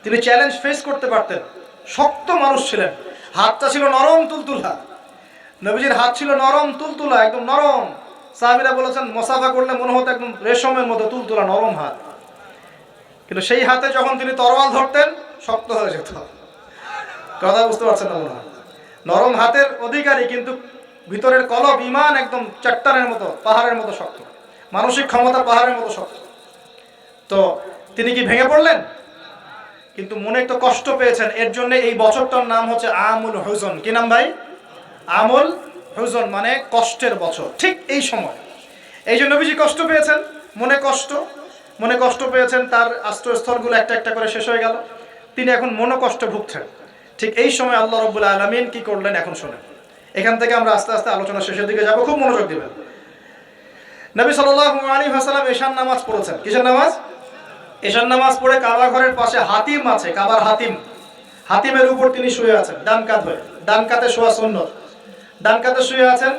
তিনি challenge face করতে পারতেন, শক্ত মানুষ ছিলেন, হাতটা ছিল নরম তুলতুলা, নবীজির হাত ছিল নরম তুলতুলা, একদম নরম। সাহাবীরা বলেছেন মুসাফা করলে মনে হতো একদম রেশমের মতো তুলতুলা নরম হাত, কিন্তু সেই হাতে যখন তিনি তরোয়াল ধরতেন শক্ত হয়ে যেত। কথা বুঝতে পারছেন না মনে হয়? নরম হাতের অধিকারী, কিন্তু ভিতরের কলব ঈমান একদম চট্টানের মতো, পাহাড়ের মতো শক্ত, মানসিক ক্ষমতা পাহাড়ের মতো শক্ত। তো তিনি কি ভেঙে পড়লেন? কিন্তু মনে একটু কষ্ট পেয়েছেন, এর জন্য এই বছরটার নাম হচ্ছে আমুল হুজন। কি নাম ভাই? আমুল হুজন, মানে কষ্টের বছর। ঠিক এই সময় এই যে নবীজি কষ্ট পেয়েছেন, মনে কষ্ট পেয়েছেন, তার আশ্রয়স্থলগুলো একটা একটা করে শেষ হয়ে গেল, তিনি এখন মনোকষ্ট ভুগছেন। ঠিক এই সময় আল্লাহ রাব্বুল আলামিন কি করলেন এখন শুনেন। এখান থেকে আমরা আস্তে আস্তে আলোচনা শেষের দিকে যাব, খুব মনোযোগ দিবেন। নবী সাল্লাল্লাহু আলাইহি ওয়াসাল্লাম এশার নামাজ পড়েছেন। কিসের নামাজ? এশার নামাজ পড়ে কাবা ঘরের পাশে হাতিম আছে, কাবার হাতিম, হাতিমের উপর তিনি শুয়ে আছেন ডান কাত হয়ে। ডান কাতে শোয়া সুন্নত। ডান কাতে শুয়ে আছেন,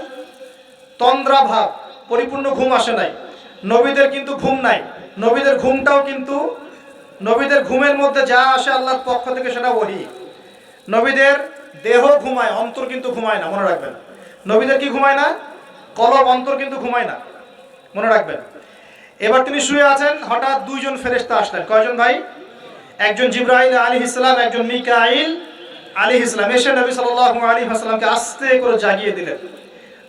তন্দ্রা ভাব, পরিপূর্ণ ঘুম আসে নাই। নবীদের কিন্তু ঘুম নাই, নবীদের ঘুমটাও কিন্তু, নবীদের ঘুমের মধ্যে যা আসে আল্লাহর পক্ষ থেকে সেটা ওহী। নবীদের দেহ ঘুমায়, অন্তর কিন্তু ঘুমায় না, মনে রাখবেন। নবীদের কি ঘুমায় না? কলব, অন্তর কিন্তু ঘুমায় না, মনে রাখবেন। এবার তিনি শুয়ে আছেন, হঠাৎ দুইজন ফেরেশতা আসলেন। কয়জন ভাই? একজন জিবরাইল আলাইহিস সালাম, একজন মিকাইল আলাইহিস সালাম। এসে নবী সাল্লাল্লাহু আলাইহি ওয়াসাল্লামকে আস্তে করে জাগিয়ে দিলেন।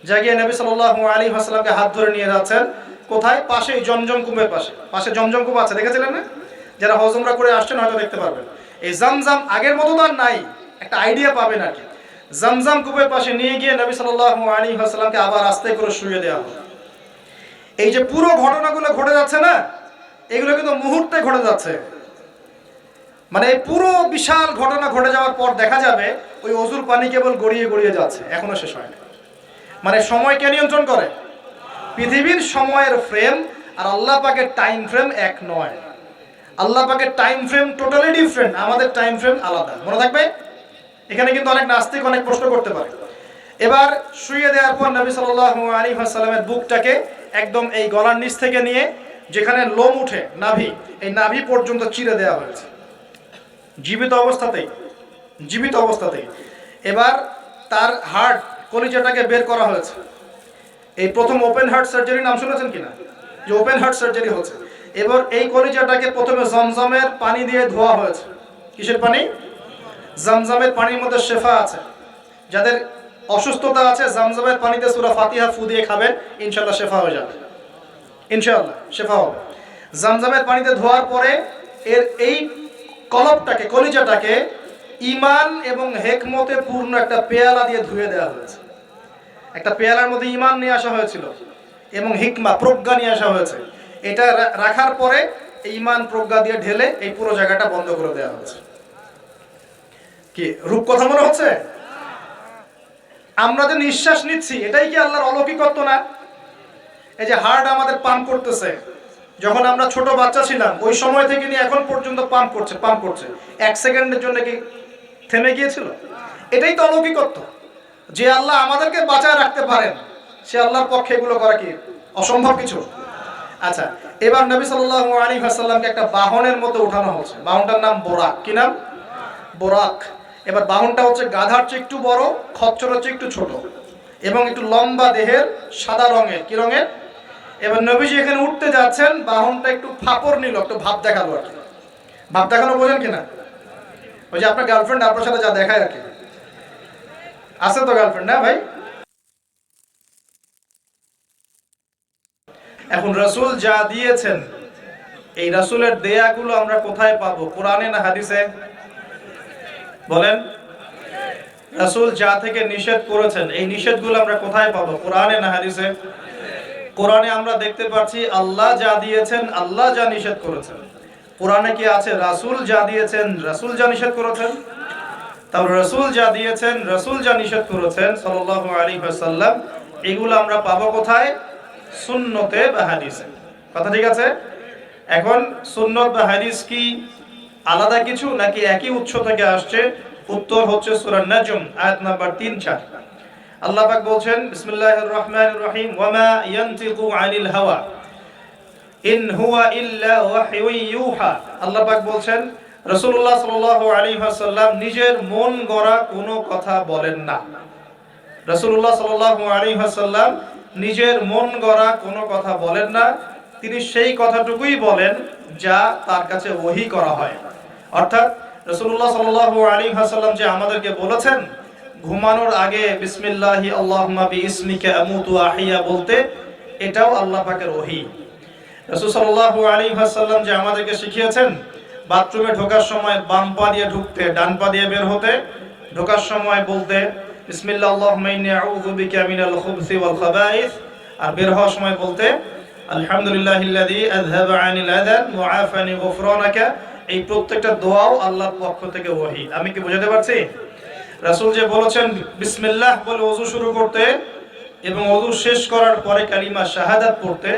জাগিয়ে নবী সাল্লাল্লাহু আলাইহি ওয়াসাল্লামকে হাত ধরে নিয়ে যাচ্ছেন। কোথায়? পাশেই জমজম কূপের পাশে। পাশে জমজম কূপ আছে, দেখেছিলেন না? যারা হজ উমরা করে আসছেন হয়তো দেখতে পারবেন। এই জমজম আগের মতো তো আর নাই, একটা আইডিয়া পাবেন আর কি। জমজম কূপের পাশে নিয়ে গিয়ে নবী সাল্লাল্লাহু আলাইহি ওয়াসাল্লামকে আবার আস্তে করে শুইয়ে দেওয়া হলো। এই যে পুরো ঘটনাগুলো ঘটে যাচ্ছে না, এগুলো কিন্তু মুহূর্তে ঘটে যাচ্ছে। মানে এই পুরো বিশাল ঘটনা ঘটে যাওয়ার পর দেখা যাবে ওই অজুর পানি কেবল গড়িয়ে গড়িয়ে যাচ্ছে, এখনো শেষ হয়নি। মানে সময় কে নিয়ন্ত্রণ করে? পৃথিবীর সময়ের ফ্রেম আর আল্লাহ পাকের টাইম ফ্রেম এক নয়। আল্লাহ পাকের টাইম ফ্রেম টোটালি ডিফারেন্ট, আমাদের টাইম ফ্রেম আলাদা, মনে থাকবে। এখানে কিন্তু অনেক নাস্তিক অনেক প্রশ্ন করতে পারে। এবার শুইয়ে দেওয়ার পর নবী সাল্লাল্লাহু আলাইহি ওয়াসাল্লামের বুকটাকে একদম এই গলার নিচ থেকে নিয়ে যেখানে লোম উঠে নাভি, এই নাভি পর্যন্ত চিরে দেওয়া হয়েছে জীবিত অবস্থাতেই। এবার তার হার্ট, কলিজাটাকে বের করা হয়েছে। এই প্রথম ওপেন হার্ট সার্জারি নাম শুনেছেন কিনা? যে ওপেন হার্ট সার্জারি হচ্ছে। এবার এই কলিজাটাকে প্রথমে জমজমের পানি দিয়ে ধোয়া হয়েছে। কিসের পানি? জমজমের পানির মধ্যে শেফা আছে। যাদের অসুস্থতা আছে জমজমের পানিতে সূরা ফাতিহা ফু দিয়ে খাবেন, ইনশাআল্লাহ শেফা হয়ে যাবে, ইনশাআল্লাহ শেফা হবে। জমজমের পানিতে ধোয়ার পরে এর এই কলবটাকে, কলিজাটাকে ঈমান এবং হিকমতে পূর্ণ একটা পেয়ালা দিয়ে ধুয়ে দেওয়া হয়েছে। একটা পেয়ালার মধ্যে ঈমান নিয়ে আসা হয়েছিল এবং হিকমা, প্রজ্ঞা নিয়ে আসা হয়েছে। এটা রাখার পরে ঈমান প্রজ্ঞা দিয়ে ঢেলে এই পুরো জায়গাটা বন্ধ করে দেওয়া হয়েছে। কি রূপ কথা মনে হচ্ছে? আমরা যে নিঃশ্বাস নিচ্ছি এটাই কি আল্লাহর অলৌকিকত্ব না? এই যে হার্ট আমাদের পাম্প করতেছে, যখন আমরা ছোট বাচ্চা ছিলাম ওই সময় থেকে নিয়ে এখন পর্যন্ত পাম্প করছে। 1 সেকেন্ডের জন্য কি থেমে গিয়েছিল? এটাই তো অলৌকিকত্ব। যে আল্লাহ আমাদেরকে বাঁচায় রাখতে পারেন, সে আল্লাহর পক্ষে এগুলো করা কি অসম্ভব কিছু? আচ্ছা, এবার নবী সাল্লাল্লাহু আলাইহি ওয়াসাল্লামকে একটা বাহনের মধ্যে উঠানো হচ্ছে। বাহনটার নাম বোরাক। কি নাম? বোরাক। এবার বাহনটা হচ্ছে গাধার চেয়ে একটু বড়, খচ্চরের চেয়ে একটু ছোট এবং একটু লম্বা দেহের, সাদা রঙের। কি রঙের? এবার নবীজি এখানে উঠতে যাচ্ছেন, বাহনটা একটু ফাপড় নিল, একটু ভাব দেখালো আর কি। ভাব দেখানো বোঝেন কিনা? ওই যে আপনার গার্লফ্রেন্ড আপনার সাথে যা দেখায় আর কি। আছে তো গার্লফ্রেন্ড, না ভাই? এখন রাসূল যা দিয়েছেন, এই রাসূলের দেয়াগুলো আমরা কোথায় পাবো? কোরআনে না হাদিসে? বলেন। রাসূল যা থেকে নিষেধ করেছেন, এই নিষেধগুলো আমরা কোথায় পাবো? কোরআনে না হাদিসে? কোরআনে আমরা দেখতে পাচ্ছি আল্লাহ যা দিয়েছেন, আল্লাহ যা নিষেধ করেছেন। কোরআনে কি আছে রাসূল যা দিয়েছেন, রাসূল যা নিষেধ করেছেন? তাহলে রাসূল যা দিয়েছেন, রাসূল যা নিষেধ করেছেন সাল্লাল্লাহু আলাইহি ওয়াসাল্লাম, এগুলো আমরা পাবো কোথায়? সুন্নতে বা হাদিসে। কথা ঠিক আছে? এখন সুন্নত বা হাদিস কি আলাদা কিছু নাকি একই উৎস থেকে আসছে? উত্তর হচ্ছে সূরা নাজম আয়াত নাম্বার 3-4। আল্লাহ পাক বলছেন বিসমিল্লাহির রহমানির রহিম, ওয়া মা ইয়ানতিকু আনিল হাওয়া ইন হুয়া ইল্লা ওয়াহয়ুন ইউহা। আল্লাহ পাক বলছেন রাসূলুল্লাহ সাল্লাল্লাহু আলাইহি ওয়াসাল্লাম নিজের মন গড়া কোনো কথা বলেন না। রাসূলুল্লাহ সাল্লাল্লাহু আলাইহি ওয়াসাল্লাম নিজের মন গড়া কোনো কথা বলেন না। তিনি সেই কথাটুকুই বলেন যা তার কাছে ওহী করা হয়। অর্থাৎ রাসূলুল্লাহ সাল্লাল্লাহু আলাইহি ওয়াসাল্লাম যে আমাদেরকে বলেছেন ঘুমানোর আগে বিসমিল্লাহি আল্লাহুম্মা বিইসমিকা আমুতু ওয়া আহইয়া বলতে, এটাও আল্লাহ পাকের ওহী। রাসূল সাল্লাল্লাহু আলাইহি ওয়াসাল্লাম যে আমাদেরকে শিখিয়েছেন বাথরুমে ঢোকার সময় বাম পা দিয়ে ঢুকতে, ডান পা দিয়ে বের হতে, ঢোকার সময় বলতে বিসমিল্লাহ আল্লাহুম্মা ইন্নী আউযু বিকা মিনাল খুবসি ওয়াল খাবাইস, আর বের হওয়ার সময় বলতে আলহামদুলিল্লাহিল্লাযী আযহাবা আনিল আযান ওয়া আফানি গুফরানাকা। এই প্রত্যেকটা দোয়াও আল্লাহর পক্ষ থেকে ওহী। আমি কি বোঝাতে পারছি? রাসূল যে বলেছেন বিসমিল্লাহ বলে ওযু শুরু করতে এবং ওযু শেষ করার পরে কালিমা শাহাদাত পড়তে,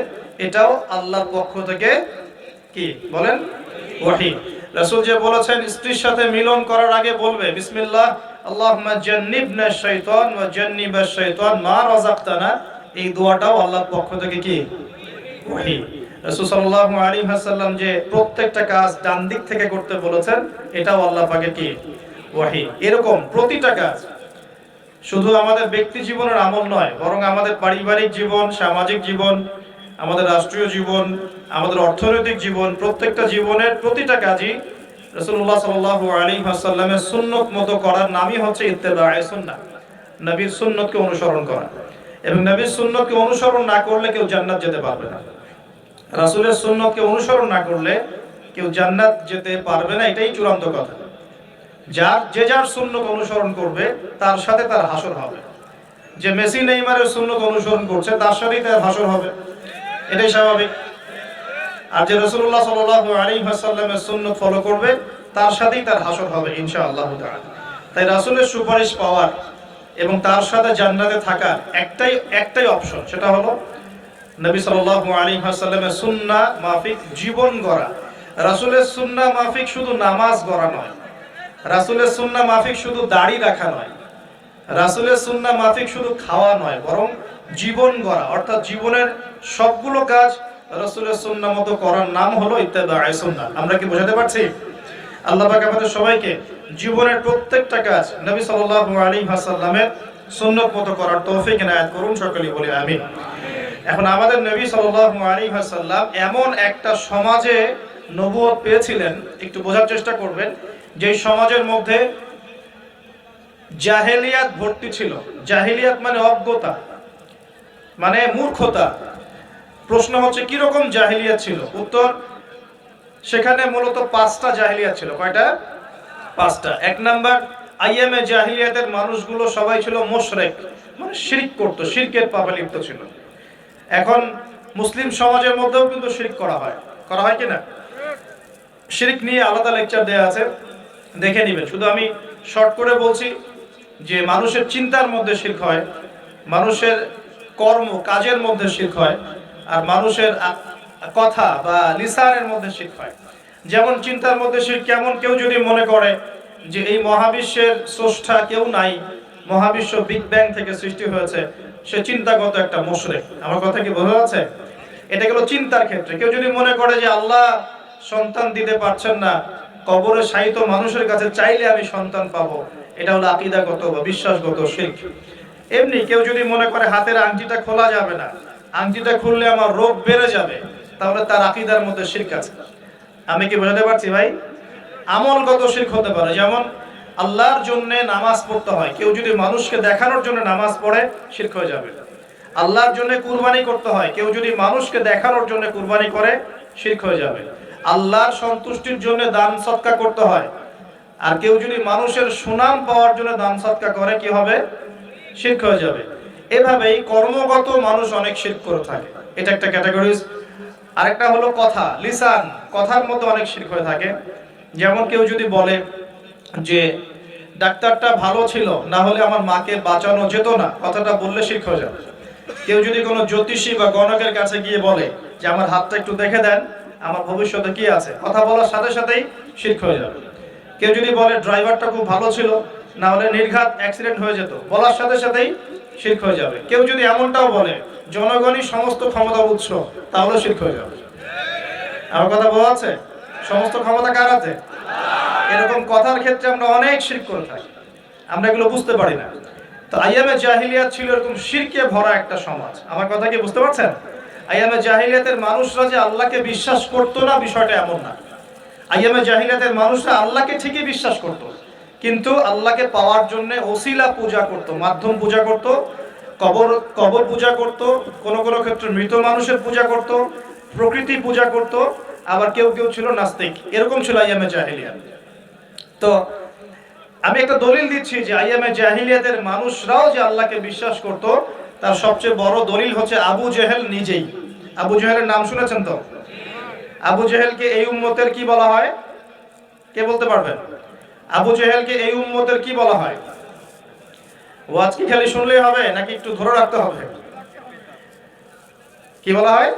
এটাও আল্লাহর পক্ষ থেকে কি বলেন? ওহী। রাসূল যে বলেছেন স্ত্রীর সাথে মিলন করার আগে বলবে বিসমিল্লাহ আল্লাহুম্মা জান্নিবনা শাইতান ওয়া জান্নিবাশ শাইতান মা রাযাকতানা, এই দোয়াটাও আল্লাহর পক্ষ থেকে কি ওহী। রাসূল সাল্লাল্লাহু আলাইহি ওয়াসাল্লাম যে প্রত্যেকটা কাজ ডান দিক থেকে করতে বলেছেন, এটাও আল্লাহ পাকের কি ওহী। এরকম প্রতিটা কাজ শুধু আমাদের ব্যক্তি জীবনের আমল নয়, বরং আমাদের পারিবারিক জীবন, সামাজিক জীবন, আমাদের রাষ্ট্রীয় জীবন, আমাদের অর্থনৈতিক জীবন, প্রত্যেকটা জীবনের প্রতিটা কাজই রাসূলুল্লাহ সাল্লাল্লাহু আলাইহি ওয়াসাল্লামের সুন্নত মতো করার নামই হচ্ছে ইত্তেবায়ে সুন্নাহ, নবীর সুন্নতকে অনুসরণ করা। এবং নবীর সুন্নতকে অনুসরণ না করলে কেউ জান্নাত যেতে পারবে না। রাসূলের সুন্নতকে অনুসরণ না করলে কেউ জান্নাত যেতে পারবে না, এটাই চূড়ান্ত কথা। যার সুন্নত অনুসরণ করবে তার সাথে তার হাসর হবে। যে মেসি নেইমারের সুন্নত অনুসরণ করছে তার সাথেই তার হাসর হবে, এটাই স্বাভাবিক। আর যে রাসূলুল্লাহ সাল্লাল্লাহু আলাইহি ওয়াসাল্লামের সুন্নত ফলো করবে তার সাথেই তার হাসর হবে ইনশাআল্লাহ তাআলা। তাই রাসূলের সুপারিশ পাওয়ার এবং তার সাথে জান্নাতে থাকার একটাই অপশন, সেটা হলো নবী সাল্লাল্লাহু আলাইহি ওয়াসাল্লামের সুন্নাহ মাফিক জীবন গড়া। রাসূলের সুন্নাহ মাফিক শুধু নামাজ গড়া নয়, রাসূলের সুন্নাহ মাফিক শুধু দাড়ি রাখা নয়, রাসূলের সুন্নাহ মাফিক শুধু খাওয়া নয়, বরং জীবন গড়া। অর্থাৎ জীবনের সবগুলো কাজ রাসূলের সুন্নাহ মতো করার নাম হলো ইত্তেবায়ে সুন্নাহ। আমরা কি বোঝাতে পারছি? আল্লাহ পাক আমাদের সবাইকে জীবনের প্রত্যেকটা কাজ নবী সাল্লাল্লাহু আলাইহি ওয়াসাল্লামের সুন্নাত মতো করার তৌফিক ইনায়াত করুন, সকলেই বলি আমিন। এখন আমাদের নবী সাল্লাল্লাহু আলাইহি ওয়াসাল্লাম এমন একটা সমাজে নবুয়ত পেয়েছিলেন, একটু বোঝার চেষ্টা করবেন, যে সমাজের মধ্যে জাহেলিয়াত ভর্তি ছিল। জাহেলিয়াত মানে অজ্ঞতা, মানে মূর্খতা। প্রশ্ন হচ্ছে কি রকম জাহেলিয়াত ছিল? উত্তর, সেখানে মূলত 5টা জাহেলিয়াত ছিল। কয়টা? 5টা। এক নাম্বার, আইয়ামে জাহেলিয়াতের মানুষগুলো সবাই ছিল মুশরিক, মানে শিরক করত, শিরকের পাপে লিপ্ত ছিল। এখন মুসলিম সমাজের মধ্যেও কিন্তু শিরক করা হয় কি না? শিরক নিয়ে আলাদা লেকচার দেয়া আছে, দেখে নেবেন। শুধু আমি শর্ট করে বলছি যে মানুষের চিন্তার মধ্যে শিরক হয়, মানুষের কর্ম কাজের মধ্যে শিরক হয়, আর মানুষের কথা বা লিসানের মধ্যে শিরক হয়। যেমন চিন্তার মধ্যে শিরক কেমন? কেউ যদি মনে করে যে এই মহাবিশ্বের স্রষ্টা কেউ নাই, মহাবিশ্ব বিগ ব্যাং থেকে সৃষ্টি হয়েছে, সে চিন্তাগত একটা মুশরিক। আমার কথা কি বোঝা যাচ্ছে? এটা গেল চিন্তার ক্ষেত্রে। কেউ যদি মনে করে যে আল্লাহ সন্তান দিতে পারছেন না, কবরে শায়িত মানুষের কাছে চাইলে আমি সন্তান পাবো, এটা হলো আকীদাগত বা বিশ্বাসগত শিরক। এমনি কেউ যদি মনে করে হাতের আংটিটা খোলা যাবে না, আংটিটা খুললে আমার রোগ বেড়ে যাবে, তাহলে তার আকীদার মধ্যে শিরক আছে। আমি কি বোঝাতে পারছি ভাই? আমলগত শিরক হতে পারে, যেমন আল্লাহর জন্য নামাজ পড়তে হয়, কেউ যদি মানুষকে দেখানোর জন্য নামাজ পড়ে শিরক হয়ে যাবে। আল্লাহর জন্য কুরবানি করতে হয়, কেউ যদি মানুষকে দেখানোর জন্য কুরবানি করে শিরক হয়ে যাবে। আল্লাহর সন্তুষ্টির জন্য দান সদকা করতে হয়, আর কেউ যদি মানুষের সুনাম পাওয়ার জন্য দান সদকা করে কি হবে? শিরক হয়ে যাবে। এভাবেই কর্মগত মানুষ অনেক শিরক করে থাকে, এটা একটা ক্যাটাগরিজ। আরেকটা হলো কথা, লিসান, কথার মধ্যে অনেক শিরক হয়ে থাকে। যেমন কেউ যদি বলে যে ডাক্তারটা ভালো ছিল, না হলে আমার মাকে বাঁচানো যেত না, কথাটা বললে শিরক হয়ে যাবে। কেউ যদি কোনো জ্যোতিষী বা গণকের কাছে গিয়ে বলে যে আমার হাতটা একটু দেখে দেন, আমার ভবিষ্যতে কি আছে, কথা বলার সাথে সাথেই শিরক হয়ে যাবে। কেউ যদি বলে ড্রাইভারটা খুব ভালো ছিল, না হলে নির্ঘাত অ্যাক্সিডেন্ট হয়ে যেত, বলার সাথে সাথেই শিরক হয়ে যাবে। কেউ যদি এমনটাও বলে জনগণই সমস্ত ক্ষমতার উৎস, তাহলে শিরক হয়ে যাবে। আমার কথা বোঝা আছে? সমস্ত ক্ষমতা কার আছে? এরকম কথার ক্ষেত্রে আমরা অনেক শিরক করে থাকি, আমরা এগুলো বুঝতে পারি না। তো আইয়ামে জাহিলিয়াত ছিল এরকম শিরকে ভরা একটা সমাজ। আমার কথা কি বুঝতে পারছেন? আইয়ামে জাহিলিয়াতের মানুষরা যে আল্লাহকে বিশ্বাস করতো না বিষয়টা এমন না। আইয়ামে জাহিলিয়াতের মানুষরা আল্লাহকে ঠিকই বিশ্বাস করত, কিন্তু আল্লাহকে পাওয়ার জন্য ওসিলা পূজা করত, মাধ্যম পূজা করত, কবর কবর পূজা করত, কোন কোন ক্ষেত্রে মৃত মানুষের পূজা করত, প্রকৃতি পূজা করত, আবার কেউ কেউ ছিল নাস্তিক। এরকম ছিল আইয়ামে জাহিলিয়াত। তো আমি একটা দলিল দিচ্ছি যে আইয়ামে জাহিলিয়াতের মানুষরাও যে আল্লাহকে বিশ্বাস করত, তার সবচেয়ে বড় দলিল হচ্ছে আবু জেহেল নিজেই। আবু জেহেলের নাম শুনেছেন তো? আবু জেহেলকে এই উম্মতের কি বলা হয়? কে বলতে পারবেন? আবু জেহেলকে এই উম্মতের কি বলা হয়? ওয়াজ কি খালি শুনলেই হবে নাকি একটু ধরে রাখতে হবে? কি বলা হয়?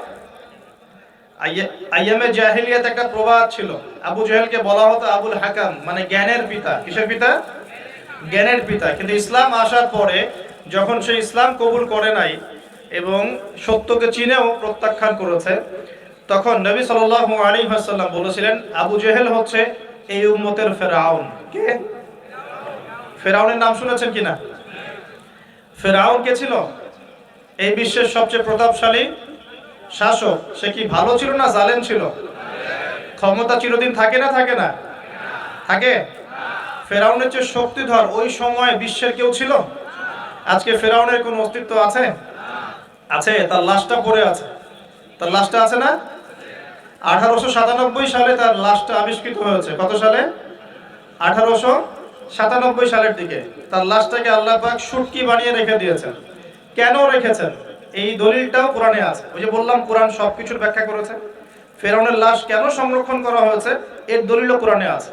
আইয়ামে জাহিলিয়াত একটা প্রবাদ ছিল, আবু জেহেলকে বলা হতো আবুল হাকাম, মানে জ্ঞানের পিতা। কিসের পিতা? জ্ঞানের পিতা। কিন্তু ইসলাম আসার পরে যখন সে ইসলাম কবুল করে নাই এবং সত্যকে চিনেও প্রত্যাখ্যান করেছে, তখন নবী সাল্লাল্লাহু আলাইহি ওয়াসাল্লাম বলেছিলেন আবু জেহেল হচ্ছে এই উম্মতের ফেরাউন। কে? ফেরাউনের নাম শুনেছেন কিনা? ফেরাউন কে ছিল? এই বিশ্বের সবচেয়ে প্রতাপশালী শাসক। সে কি ভালো ছিল না জালেম ছিল? ক্ষমতা চিরদিন থাকে না থাকে না? থাকে। ফেরাউনের যে শক্তিধর ওই সময় বিশ্বের কেউ ছিল? আজকে ফেরাউনের কোনো অস্তিত্ব আছে? আছে। তার লাশটা পড়ে আছে। তার লাশটা আছে না? 1897 সালে তার লাশটা আবিষ্কৃত হয়েছে। কত সালে? 1897 সালের দিকে তার লাশটাকে আল্লাহ পাক শুটকি বানিয়ে রেখে দিয়েছেন। কেন রেখেছেন এই দলিলটাও কোরআনে আছে। ওই যে বললাম কোরআন সবকিছুর ব্যাখ্যা করেছে। ফেরাউনের লাশ কেন সংরক্ষণ করা হয়েছে এর দলিলও কোরআনে আছে।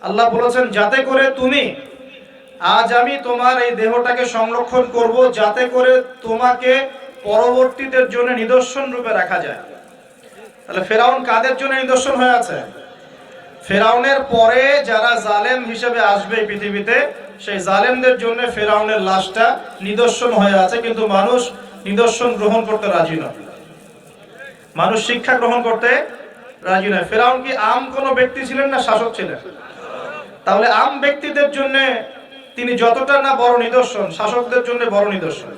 আল্লাহ বলেছেন যাতে করে তুমি, আজ আমি তোমার এই দেহটাকে সংরক্ষণ করব যাতে করে তোমাকে পরবর্তীদের জন্য নিদর্শন রূপে রাখা যায়। তাহলে ফেরাউন কাদের জন্য নিদর্শন হয়ে আছে? ফেরাউনের পরে যারা জালেম হিসেবে আসবে পৃথিবীতে, সেই জালেমদের জন্য ফেরাউনের লাশটা নিদর্শন হয়ে আছে। কিন্তু মানুষ নিদর্শন গ্রহণ করতে রাজি নয়, মানুষ শিক্ষা গ্রহণ করতে রাজি নয়। ফেরাউন কি আম কোন ব্যক্তি ছিলেন না শাসক ছিলেন? তাহলে আম ব্যক্তিদের জন্য তিনি যতটা না বড় নিদর্শন, শাসকদের জন্য বড় নিদর্শন।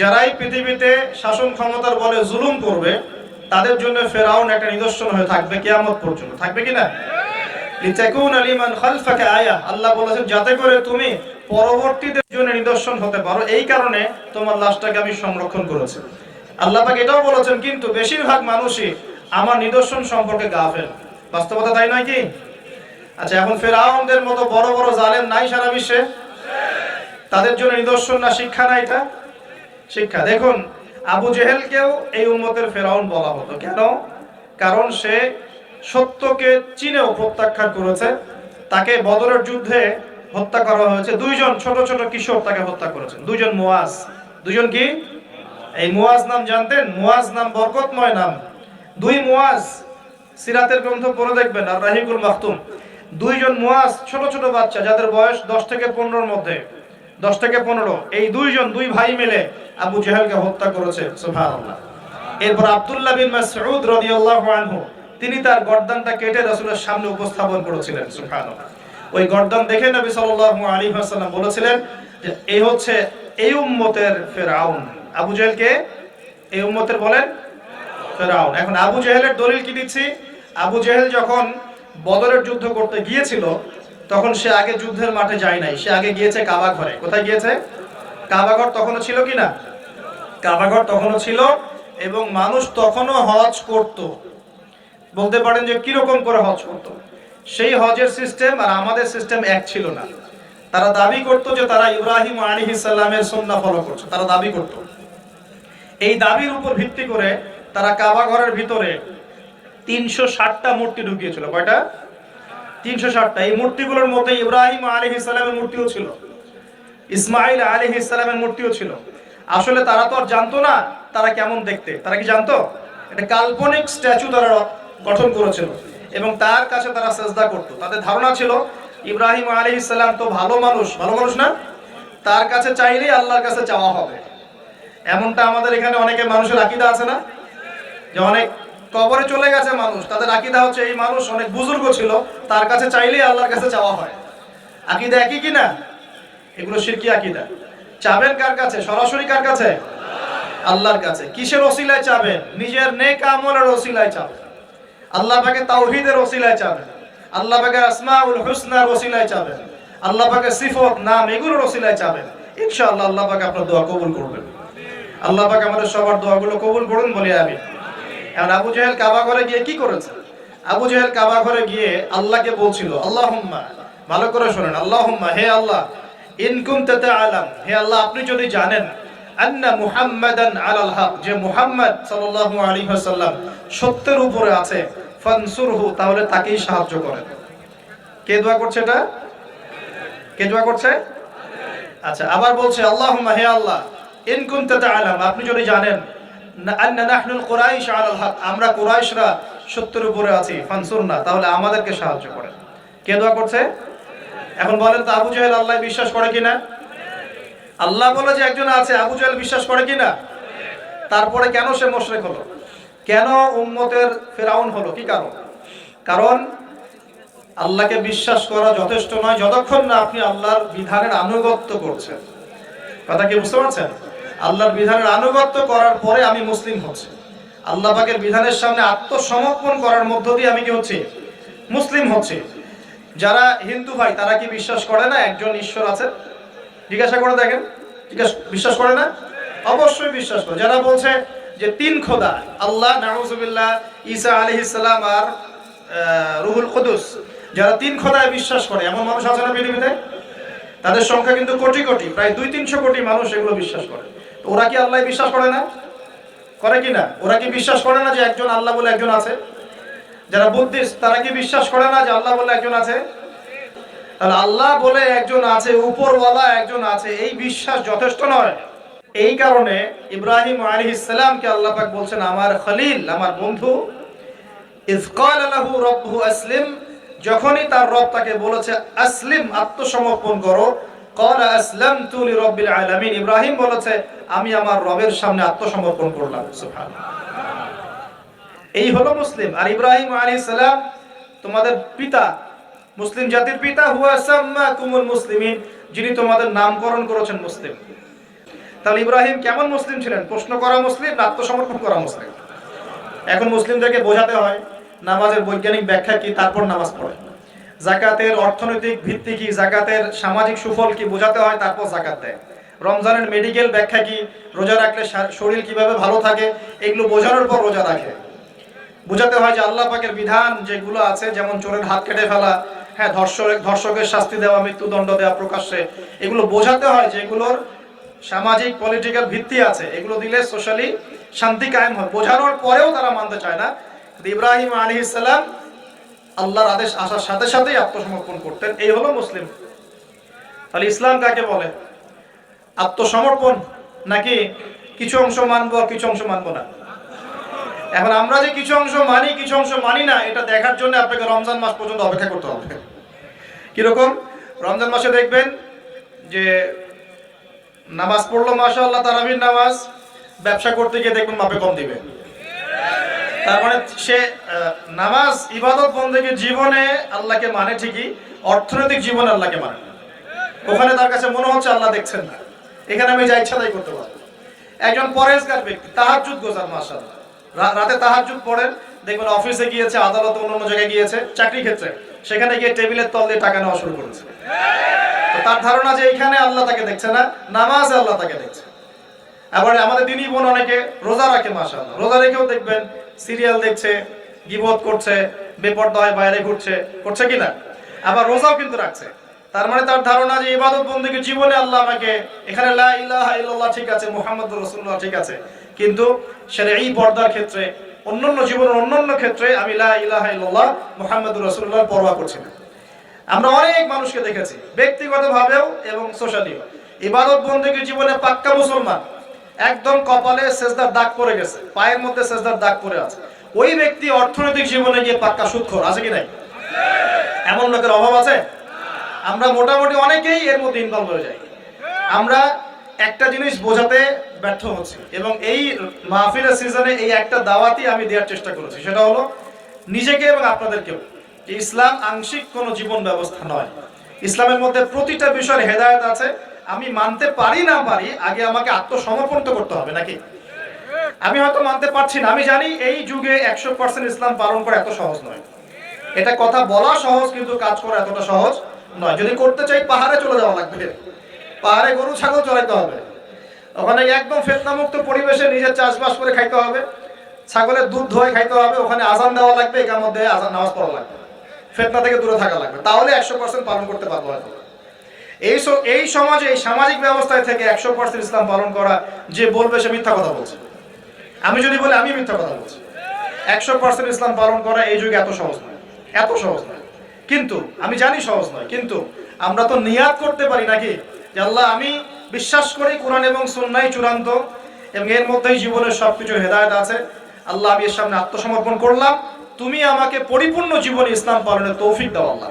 যারাই পৃথিবীতে শাসন ক্ষমতার বলে জুলুম করবে তাদের জন্য ফেরাউন একটা নিদর্শন হয়ে থাকবে কিয়ামত পর্যন্ত। থাকবে কিনা? লিতাকুনা লিমান খালফাকা আয়া, আল্লাহ বলেছেন যাতে করে তুমি পরবর্তীদের জন্য নিদর্শন হতে পারো, এই কারণে তোমার লাশটাকে আমি সংরক্ষণ করেছি। আল্লাহ পাক এটাও বলেছেন কিন্তু বেশিরভাগ মানুষই আমার নিদর্শন সম্পর্কে গাফেল। বাস্তবতা তাই নয় কি? আচ্ছা, এখন ফেরাউনদের মতো বড় বড় জালেম নাই সারা বিশ্বে? তাদের জন্য নিদর্শন না শিক্ষা না? এটা শিক্ষা। দেখুন আবু জেহেলকেও এই উম্মতের ফেরাউন বলা হতো। কেন? কারণ সে সত্যকে চিনেও প্রত্যাখ্যান করেছে। তাকে বদরের যুদ্ধে হত্যা করা হয়েছে। দুইজন ছোট ছোট কিশোর তাকে হত্যা করেছেন, দুইজন মুয়াজ। দুইজন কি? এই মুয়াজ নাম জানতেন? মুয়াজ নাম বরকতময় নাম। দুই মুয়াজ, সিরাতের গ্রন্থ পড়ে দেখবেন আর রাহিকুল মাখতুম। দুইজন মুয়াজ ছোট ছোট বাচ্চা যাদের বয়স 10 থেকে 15-র মধ্যে, 10 থেকে 15। এই দুইজন, দুই ভাই মিলে আবু জেহেলকে হত্যা করেছে। সুবহানাল্লাহ। এরপর আব্দুল্লাহ বিন মাসউদ রাদিয়াল্লাহু আনহু তিনি তার গর্দানটা কেটে রাসূলের সামনে উপস্থাপন করেছিলেন। সুবহানাল্লাহ। ওই গর্দান দেখে নবী সাল্লাল্লাহু আলাইহি ওয়াসাল্লাম বলেছিলেন যে এই হচ্ছে এই উম্মতের ফেরাউন। আবু জেহেলকে এই উম্মতের বলেন ফেরাউন। এখন আবু জেহেলের দলিল কি দিচ্ছি? আবু জেহেল যখন বদরের যুদ্ধ করতে গিয়েছিল তখন সে আগে যুদ্ধের মাঠে যায় নাই, সে আগে গিয়েছে কাবা ঘরে। কোথায় গিয়েছে? কাবা ঘর তখনও ছিল কিনা? কাবা ঘর তখনও ছিল এবং মানুষ তখনও হজ করত। বলতে পারেন যে কিরকম করে হজ করত? সেই হজের সিস্টেম আর আমাদের সিস্টেম এক ছিল না। তারা দাবি করত যে তারা ইব্রাহিম আলাইহিস সালামের সুন্নাহ ফলো করছে, তারা দাবি করত। এই দাবির উপর ভিত্তি করে তারা কাবা ঘরের ভিতরে 360টা মূর্তি ঢুকিয়েছিল। কয়টা? 360টা। এই মূর্তিগুলোর মধ্যে ইব্রাহিম আলাইহিস সালামের মূর্তিও ছিল, ইসমাইল আলাইহিস সালামের মূর্তিও ছিল। আসলে তারা তো আর জানতো না তারা কেমন দেখতে। তারা কি জানতো? এটা কাল্পনিক স্ট্যাচু তারা গঠন করেছিল এবং তার কাছে তারা সেজদা করত। তাদের ধারণা ছিল ইব্রাহিম আলাইহিস সালাম তো ভালো মানুষ, ভালো মানুষ না? তার কাছে চাইলেই আল্লাহর কাছে চাওয়া হবে। এমনটা আমাদের এখানে অনেকে মানুষের আকীদা আছে না, যে অনেক কবরে চলে গেছে মানুষ, তাদের আকীদা হচ্ছে এই মানুষ অনেক বুজুর্গ ছিল, তার কাছে চাইলেই আল্লাহর কাছে চাওয়া হয়। আকীদা একই কিনা? এগুলো শিরকি আকীদা। চাবেন কার কাছে? সরাসরি কার কাছে? আল্লাহর কাছে। কিসের ওসিলায় চাবেন? নিজের নেক আমলের ওসিলায় চাবেন, আল্লাহ পাকের তাওহীদের ওসিলায় চাবেন, আল্লাহ পাকের আসমাউল হুসনার ওসিলায় চাবেন, আল্লাহ পাকের সিফত নাম এগুলোর ওসিলায় চাবেন। ইনশাআল্লাহ আল্লাহ পাক আপনার দোয়া কবুল করবেন। আল্লাহ পাক আমাদের সবার দোয়াগুলো কবুল করুন, বলি আমিন। এখন আবু জাহেল কাবা ঘরে গিয়ে কি করেছে? আবু জাহেল কাবা ঘরে গিয়ে আল্লাহকে বলছিল, আল্লাহুম্মা, ভালো করে শুনেন, আল্লাহুম্মা, হে আল্লাহ, ইন কুনতা তাআলাম, হে আল্লাহ আপনি যদি জানেন, আন্না মুহাম্মাদান আলাল হক, যে মুহাম্মদ সাল্লাল্লাহু আলাইহি ওয়াসাল্লাম সত্যের উপরে আছে, ফানসুরহু, তাহলে তাকেই সাহায্য করেন। কে দোয়া করছে এটা? কে দোয়া করছে? আচ্ছা, আবার বলছে, আল্লাহুম্মা, হে আল্লাহ, ইন কুনতা তাআলাম, আপনি যদি জানেন, আন্না নাহনুল কুরাইশ আলাল হক, আমরা কুরাইশরা সত্যের উপরে আছি, ফানসুরনা, তাহলে আমাদেরকে সাহায্য করেন। কে দোয়া করছে? এখন বলেন তো, আবু জাহেল আল্লাহ বিশ্বাস করে কিনা? আল্লাহ বলে যে একজন আছে, আবু জাহেল বিশ্বাস করে কিনা? তারপরে কেন সে মুশরিক হলো? কেন উম্মতের ফিরাউন হলো? কি কারণ? কারণ আল্লাহকে বিশ্বাস করা যথেষ্ট নয় যতক্ষণ না আপনি আল্লাহর বিধানের আনুগত্য করছেন। কথা কি বুঝতে পারছেন? আল্লাহর বিধানের আনুগত্য করার পরে আমি মুসলিম হচ্ছি। আল্লাহ পাকের বিধানের সামনে আত্মসমর্পণ করার মধ্য দিয়ে আমি কি হচ্ছি? মুসলিম হচ্ছি। যারা হিন্দু ভাই, তারা কি বিশ্বাস করে না একজন ঈশ্বর আছে? জিজ্ঞাসা করে দেখেন, বিশ্বাস করে না? অবশ্যই বিশ্বাস করে। যারা বলছে যে তিন খোদা, আল্লাহ, নাউজুবিল্লাহ, ঈসা আলাইহিস সালাম আর রুহুল কুদুস, যারা তিন খোদায় বিশ্বাস করে, এমন মানুষ আছে না পৃথিবীতে? তাদের সংখ্যা কিন্তু কোটি কোটি, প্রায় 200-300 কোটি মানুষ এগুলো বিশ্বাস করে। তো ওরা কি আল্লাহ বিশ্বাস করে না? করে কি না? ওরা কি বিশ্বাস করে না যে একজন আল্লাহ বলে একজন আছে? যারা বুদ্ধিস্ট, তারা কি বিশ্বাস করে না যে আল্লাহ বলে একজন আছে? তাহলে আল্লাহ বলে একজন আছে, উপরওয়ালা একজন আছে, এই বিশ্বাস যথেষ্ট নয়। এই কারণে ইব্রাহিম আলাইহিস সালামকে আল্লাহ পাক বলছেন আমার খলিল, আমার বন্ধু। ইয ক্বালা লাহু রাব্বুহু আসলিম, যখনই তার রব তাকে বলেছে আসলিম, আত্মসমর্পণ করো, ক্বালা আসলামতু লিরাব্বিল আলামিন, ইব্রাহিম বলেছে আমি আমার রবের সামনে আত্মসমর্পণ করলাম। সুবহানাল্লাহ। এই হলো মুসলিম। আর ইব্রাহিম আলাইহিস সালাম তোমাদের পিতা, মুসলিম জাতির পিতা, হুয়া সাম্মাকুমুল মুসলিমিন, যিনি তোমাদের নামকরণ করেছেন মুসলিম। তাহলে ইব্রাহিম কেমন মুসলিম ছিলেন? প্রশ্ন করা মুসলিম না আত্মসমর্পণ করা মুসলিম? এখন মুসলিমদেরকে বোঝাতে হয় নামাজের বৈজ্ঞানিক ব্যাখ্যা কি, তারপর নামাজ পড়ে। যাকাতের অর্থনৈতিক ভিত্তি কি, যাকাতের সামাজিক সুফল কি, বোঝাতে হয়, তারপর যাকাত দেয়। রমজানের মেডিকেল ব্যাখ্যা কি, রোজা রাখলে শরীর কিভাবে ভালো থাকে, এগুলো বোঝানোর পর রোজা রাখে। বোঝাতে হয় যে আল্লাহ পাকের বিধান যেগুলো আছে, যেমন চোরের হাত কেটে ফেলা, হ্যাঁ, ধর্ষকের শাস্তি দেওয়া, মৃত্যুদণ্ড দেওয়া প্রকাশ্যে, এগুলো বোঝাতে হয় যে এগুলোর সামাজিক পলিটিক্যাল ভিত্তি আছে, এগুলো দিলে সোশ্যালি শান্তি কায়েম হয়। বোঝানোর পরেও তারা মানতে চায় না। ইব্রাহিম আলাইহিস সালাম আল্লাহর আদেশ আসার সাথে সাথেই আত্মসমর্পণ করতেন। এই হলো মুসলিম। তাহলে ইসলাম কাকে বলে? আত্মসমর্পণ, নাকি কিছু অংশ মানবো কিছু অংশ মানবো না? এখন আমরা যে কিছু অংশ মানি কিছু অংশ মানি না, এটা দেখার জন্য আপনাকে রমজান মাস পর্যন্ত অপেক্ষা করতে হবে। কিরকম? রমজান মাসে দেখবেন যে নামাজ পড়লো মাশাআল্লাহ, তারাবির নামাজ, ব্যবসা করতে গিয়ে দেখবেন মাপে কম দিবে। তার মানে সে নামাজ ইবাদত বন্দেগীর জীবনে আল্লাহকে মানে ঠিকই, অর্থনৈতিক জীবনে আল্লাহকে মানে না। ওখানে তার কাছে মনে হচ্ছে আল্লাহ দেখছেন না, এখানে আমি যা ইচ্ছা তাই করতে পারবো। একজন পরেজগার ব্যক্তি, তাহাজ্জুদ গোজার, মাশাআল্লাহ, রাতে তাহাজ্জুদ পড়েন, দেখবেন অফিসে গিয়েছে, আদালতে, অন্য জায়গায় গিয়েছে, চাকরি ক্ষেত্রে, সেখানে গিয়ে টেবিলের তল দিয়ে টাকা নেওয়া শুরু করেছে। তো তার ধারণা যে এইখানে আল্লাহ তাকে দেখছে না, নামাজে আল্লাহ তাকে দেখছে। আবার আমাদের দিনী বোন অনেকে রোজা রাখে, মাশাআল্লাহ, রোজা রেখেও দেখবেন সিরিয়াল দেখছে, গীবত করছে, বেপরদা হয়ে বাইরে ঘুরছে, করছে কিনা? আবার রোজাও কিন্তু রাখছে। তার মানে তার ধারণা যে ইবাদত বন্দেগীর জীবনে আল্লাহ আমাকে, এখানে লা ইলাহা ইল্লাল্লাহ ঠিক আছে, মুহাম্মাদুর রাসূলুল্লাহ ঠিক আছে, কিন্তু শরঈ পর্দার ক্ষেত্রে, অন্যান্য জীবনের অন্যান্য ক্ষেত্রে আমি লা ইলাহা ইল্লাল্লাহ মুহাম্মাদুর রাসূলুল্লাহর পরোয়া করছি না। আমরা অনেক মানুষকে দেখেছি ব্যক্তিগতভাবেও এবং সোশ্যালিও, ইবাদত বন্দেগীর জীবনে পাক্কা মুসলমান, একদম কপালে সেজদার দাগ পড়ে গেছে, পায়ের মধ্যে সেজদার দাগ পড়ে আছে, ওই ব্যক্তি অর্থনৈতিক জীবনে গিয়ে পাক্কা সুদখোর, আছে কি নাই? এমন লোকের অভাব আছে? আমরা মোটামুটি অনেকেই এর মধ্যে ইনভলভ হয়ে যাই। আমরা একটা জিনিস বোঝাতে ব্যর্থ হচ্ছি, এবং এই মাহফিলের সিজনে এই একটা দাওয়াতই আমি দেওয়ার চেষ্টা করেছি, সেটা হলো নিজেকে এবং আপনাদেরকেও, যে ইসলাম আংশিক কোনো জীবন ব্যবস্থা নয়। ইসলামের মধ্যে প্রতিটা বিষয়ের হেদায়েত আছে। আমি মানতে পারি না পারি, আগে আমাকে আত্মসমর্পণ তো করতে হবে নাকি? আমি হয়তো মানতে পারছি না, আমি জানি এই যুগে 100% ইসলাম পালন করা এত সহজ নয়। এটা কথা বলা সহজ, কিন্তু কাজ করা এতটা সহজ নয়। যদি করতে চাই পাহাড়ে চলে যাওয়া লাগবে, পাহাড়ে গরু ছাগল চড়াইতে হবে, ওখানে একদম ফিতনামুক্ত পরিবেশে নিজের চাষবাস করে খাইতে হবে, ছাগলের দুধ ধোয় খাইতে হবে, ওখানে আজান দেওয়া লাগবে, এর মধ্যে আজান নামাজ পড়া লাগবে, ফিতনা থেকে দূরে থাকা লাগবে, তাহলে 100% পালন করতে পারবো হয়তো। এই সমাজে, এই সামাজিক ব্যবস্থায় থেকে 100% ইসলাম পালন করা, যে বলবে সে মিথ্যা কথা বলছে। আমি যদি বলি আমি মিথ্যা কথা বলছি। 100% ইসলাম পালন করা এই যুগে এত সহজ নয়, এত সহজ নয়। কিন্তু আমি জানি সহজ নয়, কিন্তু আমরা তো নিয়াত করতে পারি নাকি, যে আল্লাহ আমি বিশ্বাস করি কোরআন এবং সুন্নাহই চূড়ান্ত, এবং এর মধ্যেই জীবনের সবকিছু হেদায়েত আছে। আল্লাহ আমি এর সামনে আত্মসমর্পণ করলাম, তুমি আমাকে পরিপূর্ণ জীবনে ইসলাম পালনের তৌফিক দাও আল্লাহ।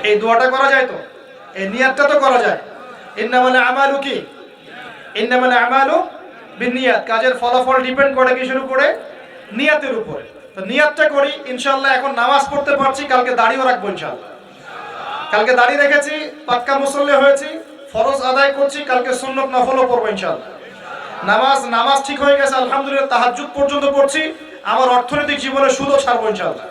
এই দোয়াটা করা যায় তো, এই নিয়াতটা তো করা যায়। ইন্নামাল আমালু কি, ইন্নামাল আমালু বিনিয়াত, কাজের ফলাফল ডিপেন্ড করে কিসের উপরে? নিয়াতের উপরে। তো নিয়াতটা করি ইনশাআল্লাহ। এখন নামাজ পড়তে পারছি, কালকে দাড়িও রাখবো ইনশাআল্লাহ। কালকে দাড়ি রেখেছি, পাক্কা মুসল্লি হয়েছি, ফরজ আদায় করছি, কালকে সুন্নত নফলও পড়বো ইনশাআল্লাহ। নামাজ ঠিক হয়ে গেছে আলহামদুলিল্লাহ, তাহাজ্জুদ পর্যন্ত পড়ছি। আমার অর্থনৈতিক জীবনে সুদও ছাড়বো ইনশাআল্লাহ,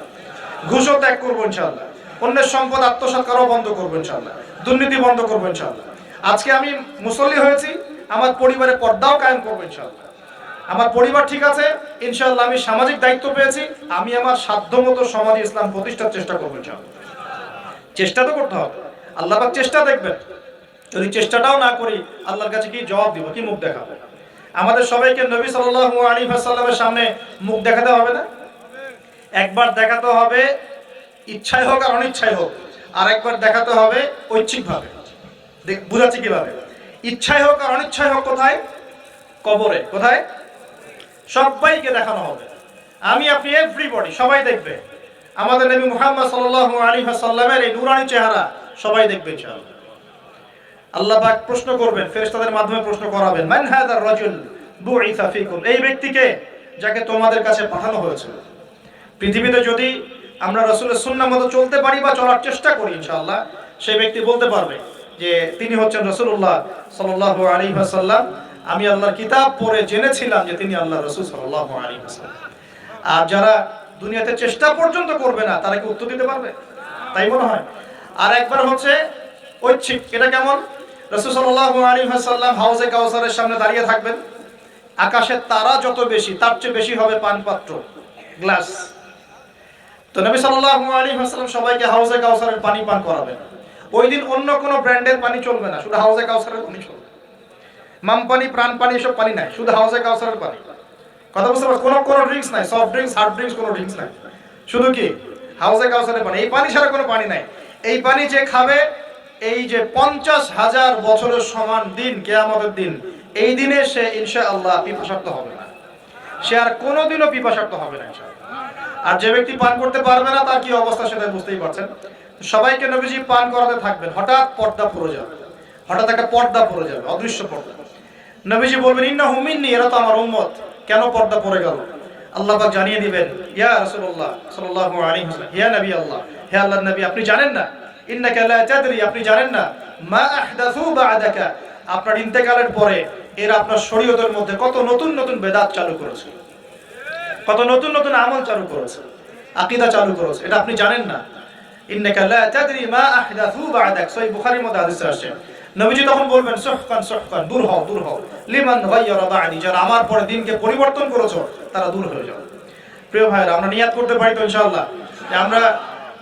ঘুষও ত্যাগ করবো ইনশাআল্লাহ, অন্যের সম্পদ আত্মসাৎ করাও বন্ধ করবো ইনশাআল্লাহ, দুর্নীতি বন্ধ করবো ইনশাআল্লাহ। আজকে আমি মুসল্লি হয়েছি, আমার পরিবারে পর্দাও কায়েম করবো ইনশাআল্লাহ। আমার পরিবার ঠিক আছে ইনশাআল্লাহ, আমি সামাজিক দায়িত্ব পেয়েছি, আমি আমার সাধ্যমতো সমাজে ইসলাম প্রতিষ্ঠার চেষ্টা করবো ইনশাআল্লাহ। চেষ্টা তো করতে হবে, আল্লাহ পাক চেষ্টা দেখবেন। যদি চেষ্টাটাও না করি, আল্লাহর কাছে কি জবাব দিব, কি মুখ দেখাবো? আমাদের সবাইকে নবী সাল্লাল্লাহু আলাইহি ওয়াসাল্লামের সামনে মুখ দেখাতে হবে না? একবার দেখাতে হবে ইচ্ছায় হোক আর অনিচ্ছায় হোক, আর একবার দেখাতে হবে ঐচ্ছিকভাবে। বুঝাচ্ছি কিভাবে? ইচ্ছায় হোক আর অনিচ্ছায় হোক কোথায়? কবরে। কোথায়? সবাইকে দেখানো হবে। আমি আপনি এভরিবডি, সবাই দেখবে আমাদের নবী মুহাম্মদ সাল্লাল্লাহু আলাইহি ওয়াসাল্লামের এই নূরানি চেহারা, সবাই দেখবে ইনশাআল্লাহ। আল্লাহ পাক প্রশ্ন করবেন, ফেরেশতাদের মাধ্যমে প্রশ্ন করাবেন, মান হাযার রাজুল বুইসা ফীকুম, এই ব্যক্তিকে যাকে তোমাদের কাছে পাঠানো হয়েছিল। পৃথিবীতে যদি আমরা রাসূলের সুন্নাহ মতো চলতে পারি বা চলার চেষ্টা করি ইনশাআল্লাহ, সেই ব্যক্তি বলতে পারবে যে তিনি হচ্ছেন রাসূলুল্লাহ সাল্লাল্লাহু আলাইহি ওয়াসাল্লাম। আমি আল্লাহর কিতাব পড়ে জেনেছিলাম যে তিনি আল্লাহর রাসূল সাল্লাল্লাহু আলাইহি ওয়াসাল্লাম। আর যারা দুনিয়াতে চেষ্টা পর্যন্ত করবে না, তারা কি উত্তর দিতে পারবে? তাই মনে হয়। আর একবার হচ্ছে ঐচ্ছিক। এটা কেমন? রাসূল সাল্লাল্লাহু আলাইহি ওয়াসাল্লাম হাউজে কাউসারের সামনে দাঁড়িয়ে থাকবেন, আকাশের তারা যত বেশি, তার চেয়ে বেশি হবে পানপাত্র, গ্লাস। তো নবী সাল্লাল্লাহু আলাইহি ওয়াসাল্লাম সবাইকে হাউজে কাউসারের পানি পান করাবেন। ওই দিন অন্য কোনো ব্র্যান্ডের পানি চলবে না, শুধু হাউজে কাউসারের পানি চলবে। মাম পানি, প্রাণ পানি, এসব পানি নাই, শুধু হাউজে কাউসারের পানি। কথা বুঝতে পারছেন? কোনো ড্রিঙ্কস নাই, সফট ড্রিঙ্কস, হার্ড ড্রিঙ্কস, কোনো ড্রিঙ্কস নাই, শুধু কি হাউজে কাউসারের পানি। এই পানি ছাড়া কোনো পানি নাই। এই পানি যে খাবে, এই যে 50,000 বছরের সমান দিন, কিয়ামতের দিন, এই দিনে সে ইনশাআল্লাহ পিপাসার্ত হবে না, সে আর কোনোদিনও পিপাসার্ত হবে না ইনশাআল্লাহ। আর যে ব্যক্তি পান করতে পারবে না, তার কি অবস্থা সেটা বুঝতেই পারছেন। সবাইকে নবীজি পান করাতে থাকবেন। হঠাৎ পর্দা পড়ে যাবে, হঠাৎ একটা পর্দা পড়ে যাবে, অদৃশ্য পর্দা। নবীজি বলবেন, ইন্নাহু মিন্নি, এরা তো আমার উম্মত। কেন পর্দা পড়ে গেল? আল্লাহ পাক জানিয়ে দিবেন, ইয়া রাসূলুল্লাহ সাল্লাল্লাহু আলাইহি ওয়াসাল্লাম, ইয়া নবী আল্লাহ, হে আল্লাহর নবী, আপনি জানেন না, ইন্নাকা লা তাদরি, আপনি জানেন না, মা আহদাসু বা'দাকা, আপনার ইন্তেকালের পরে এরা আপনার শরীয়তের মধ্যে কত নতুন নতুন বেদাত চালু করেছে, কত নতুন নতুন আমল চালু করেছে, আকীদা চালু করেছে, এটা আপনি জানেন না। ইন্নাকা লা তাদরি মা আহদাসু বা'দাক, সহিহ বুখারীর মধ্যে হাদিস আছে। নবীজি তখন বলবেন, সুহকান সুহকান, দূর হও দূর হও, লিমান গায়্যারা বা'দি, যারা আমার পরে দিনকে পরিবর্তন করেছো তারা দূর হয়ে যাও। প্রিয় ভাইরা, আমরা নিয়াত করতে পারি তো ইনশাআল্লাহ যে আমরা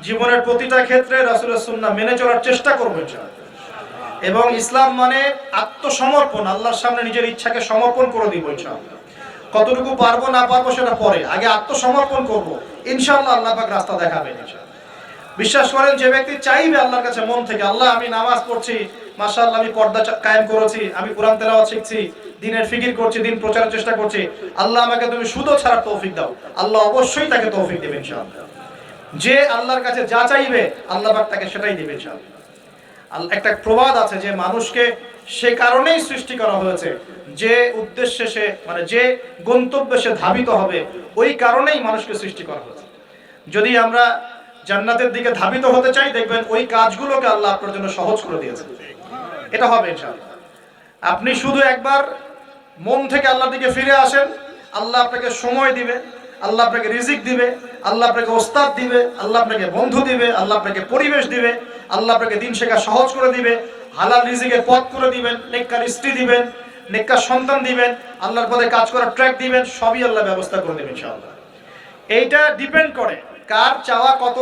জীবনের প্রতিটা ক্ষেত্রে রাসূলের সুন্নাহ মেনে চলার চেষ্টা করব ইনশাআল্লাহ। এবং ইসলাম মানে আত্মসমর্পণ, আল্লাহর সামনে নিজের ইচ্ছাকে সমর্পণ করে দিব ইনশাআল্লাহ। কতটুকু পারবো না পারবো সেটা পরে, আগে আত্মসমর্পণ করব ইনশাআল্লাহ। আল্লাহ পাক রাস্তা দেখাবেন ইনশাআল্লাহ। বিশ্বাস করেন, যে ব্যক্তি চাইবে আল্লাহর কাছে মন থেকে, আল্লাহ আমি নামাজ পড়ছি, মাশাআল্লাহ আমি পর্দা কায়েম করেছি, আমি কোরআন তেলাওয়াত শিখছি, দ্বীনের ফিকির করছি, দ্বীন প্রচারের চেষ্টা করছি, আল্লাহ আমাকে তুমি সুদও ছাড়ার তৌফিক দাও, আল্লাহ অবশ্যই তাকে তৌফিক দেবেন ইনশাআল্লাহ। যে আল্লাহর কাছে যা চাইবে আল্লাহ পাক তাকে সেটাই দেবেন ইনশাআল্লাহ। একটা প্রবাদ আছে যে মানুষকে সে কারণেই সৃষ্টি করা হয়েছে, যে উদ্দেশ্যে সে মানে যে গন্তব্যে সে ধাবিত হবে, ওই কারণেই মানুষকে সৃষ্টি করা হয়েছে। যদি আমরা জান্নাতের দিকে ধাবিত হতে চাই, দেখবেন ওই কাজগুলোকে আল্লাহ আপনার জন্য সহজ করে দিয়েছে। এটা হবে ইনশাআল্লাহ। আপনি শুধু একবার মন থেকে আল্লাহর দিকে ফিরে আসেন, আল্লাহ আপনাকে সময় দিবে, আল্লাহ আপনাকে রিজিক দিবে, আল্লাহ আপনাকে ওস্তাদ দিবে, আল্লাহ আপনাকে বন্ধু দিবে, আল্লাহ আপনাকে পরিবেশ দিবে, আল্লাহ আপনাকে দিন শেখা সহজ করে দিবে, হালাল রিজিকের পথ করে দিবেন, নেককার স্ত্রী দিবেন, নেককার সন্তান দিবেন, আল্লাহর পথে কাজ করার ট্র্যাক দিবেন, সবই আল্লাহ ব্যবস্থা করে দেবেন ইনশাআল্লাহ। এইটা ডিপেন্ড করে কার চাওয়া কত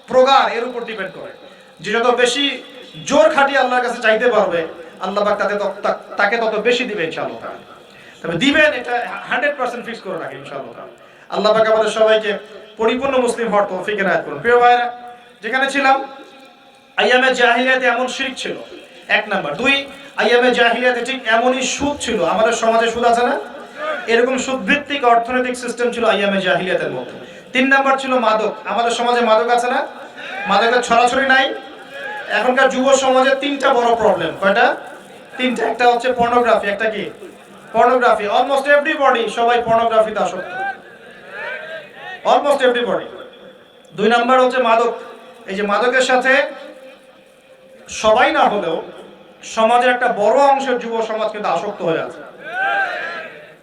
প্রগাঢ়, এর উপর ডিপেন্ড করে। যে যত বেশি জোর খাটিয়ে আল্লাহর কাছে চাইতে পারবে, আল্লাহ পাক তাকে তত বেশি দিবে ইনশাআল্লাহ। তবে দিবেন এটা 100% ফিক্স করে রাখেন ইনশাআল্লাহ। আল্লাহ পাক আমাদের সবাইকে পরিপূর্ণ মুসলিম হওয়ার তৌফিক এনায়েত করুন। প্রিয় ভাইরা, যেখানে ছিলাম, আইয়ামে জাহিলিয়াতে এমন শিরক ছিল, এক নাম্বার। দুই, আইয়ামে জাহিলিয়াতে ঠিক এমনই সুদ ছিল। আমাদের সমাজে সুদ আছে না? এরকম সুদ ভিত্তিক অর্থনৈতিক সিস্টেম ছিল আইয়ামে জাহিলিয়াতের মধ্যে। তিন নাম্বার ছিল মাদক। আমাদের সমাজে মাদক আছে না? মাদকের ছড়াছড়ি নাই। এখনকার যুব সমাজের তিনটা বড় প্রবলেম। কয়টা? তিনটা। একটা হচ্ছে পর্নোগ্রাফি। একটা কি? পর্নোগ্রাফি। অলমোস্ট এভরিবডি, সবাই পর্নোগ্রাফিতে আসক্ত, অলমোস্ট এভরিবডি। দুই নাম্বার হচ্ছে মাদক। এই যে মাদকের সাথে সবাই না হলেও সমাজের একটা বড় অংশের যুব সমাজ কিন্তু আসক্ত হয়ে আছে।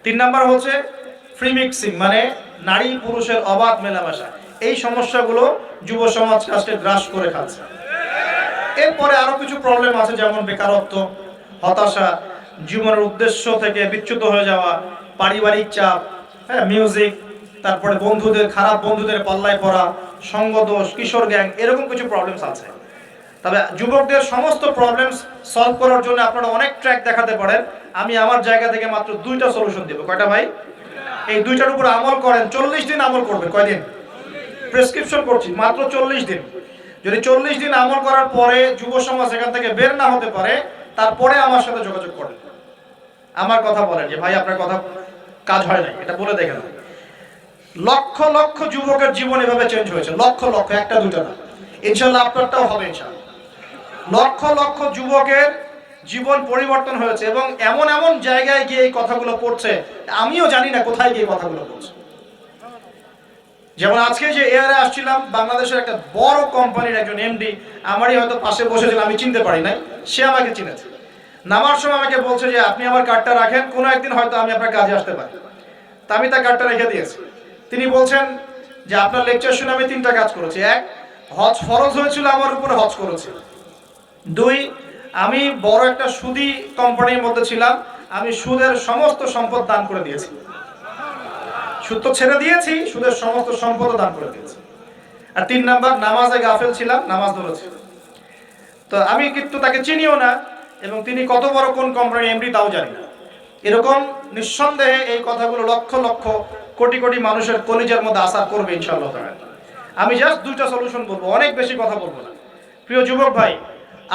তিন নাম্বার হচ্ছে ফ্রি মিক্সিং, মানে নারী পুরুষের অবাধ মেলামেশা। এই সমস্যাগুলো যুব সমাজ আজকে গ্রাস করে খাচ্ছে। এরপরে আরো কিছু প্রবলেম আছে, যেমন বেকারত্ব, হতাশা, জীবনের উদ্দেশ্য থেকে বিচ্যুত হয়ে যাওয়া, পারিবারিক চাপ, হ্যাঁ, মিউজিক, তারপরে বন্ধুদের, খারাপ বন্ধুদের পাল্লায় পড়া, সঙ্গদোষ, কিশোর গ্যাং, এরকম কিছু প্রবলেমস আছে। তবে যুবকদের সমস্ত প্রবলেমস সলভ করার জন্য আপনারা অনেক ট্র্যাক দেখাতে পারেন। আমি আমার জায়গা থেকে মাত্র দুইটা সলিউশন দেব। কয়টা ভাই? এই দুইটার উপর আমল করেন। 40 দিন আমল করবেন। কয়দিন? প্রেসক্রিপশন করছি, মাত্র 40 দিন। যদি 40 দিন আমল করার পরে যুব সমাজ এখান থেকে বের না হতে পারে, তারপরে আমার সাথে যোগাযোগ করেন, আমার কথা বলেন যে ভাই আপনার কথা কাজ হয় নাই, এটা বলে দেখেন। লক্ষ লক্ষ যুবকের জীবন এভাবে চেঞ্জ হয়েছে, লক্ষ লক্ষ, একটা দুটো না। ইনশাআল্লাহ আপনারটাও হবে ইনশাআল্লাহ। লক্ষ লক্ষ যুবকের জীবন পরিবর্তন হয়েছে, এবং এমন এমন জায়গায় গিয়ে এই কথাগুলো পড়ছে, আমিও জানি না কোথায় গিয়ে কথাগুলো পড়ছে। যেমন আজকে যে এয়ারে আসছিলাম, বাংলাদেশের একটা বড় কোম্পানির একজন এমডি আমারই হয়তো পাশে বসেছিল, আমি চিনতে পারি নাই, সে আমাকে চিনেছে। নামার সময় আমাকে বলছে যে আপনি আমার কার্ডটা রাখেন, কোনো একদিন হয়তো আমি আপনার কাজে আসতে পারি। তা আমি তার কার্ডটা রেখে দিয়েছি। তিনি বলছেন যে আপনার লেকচার শুনে আমি তিনটা কাজ করেছি। এক, হজ ফরজ হয়েছিল, আমার উপরে হজ করেছি। দুই, আমি বড় একটা সুদী কোম্পানির মধ্যে ছিলাম, আমি সুদের সমস্ত সম্পদ দান করে দিয়েছি। সুদ তো ছেড়ে দিয়েছি, সুদের সমস্ত সম্পদ দান করে দিয়েছি। আর তিন নাম্বার, নামাজে গাফেল ছিলাম, নামাজ ধরেছি। তো আমি কিন্তু তাকে চিনিও না, এবং তিনি কত বড় কোন কোম্পানির এমডি তাও জানি না। এরকম নিঃসন্দেহে এই কথাগুলো লক্ষ লক্ষ কোটি কোটি মানুষের কলিজার মধ্যে আসার করবে ইনশাআল্লাহ। আমি জাস্ট দুইটা সলিউশন বলবো, অনেক বেশি কথা বলবো না। প্রিয় যুবক ভাই,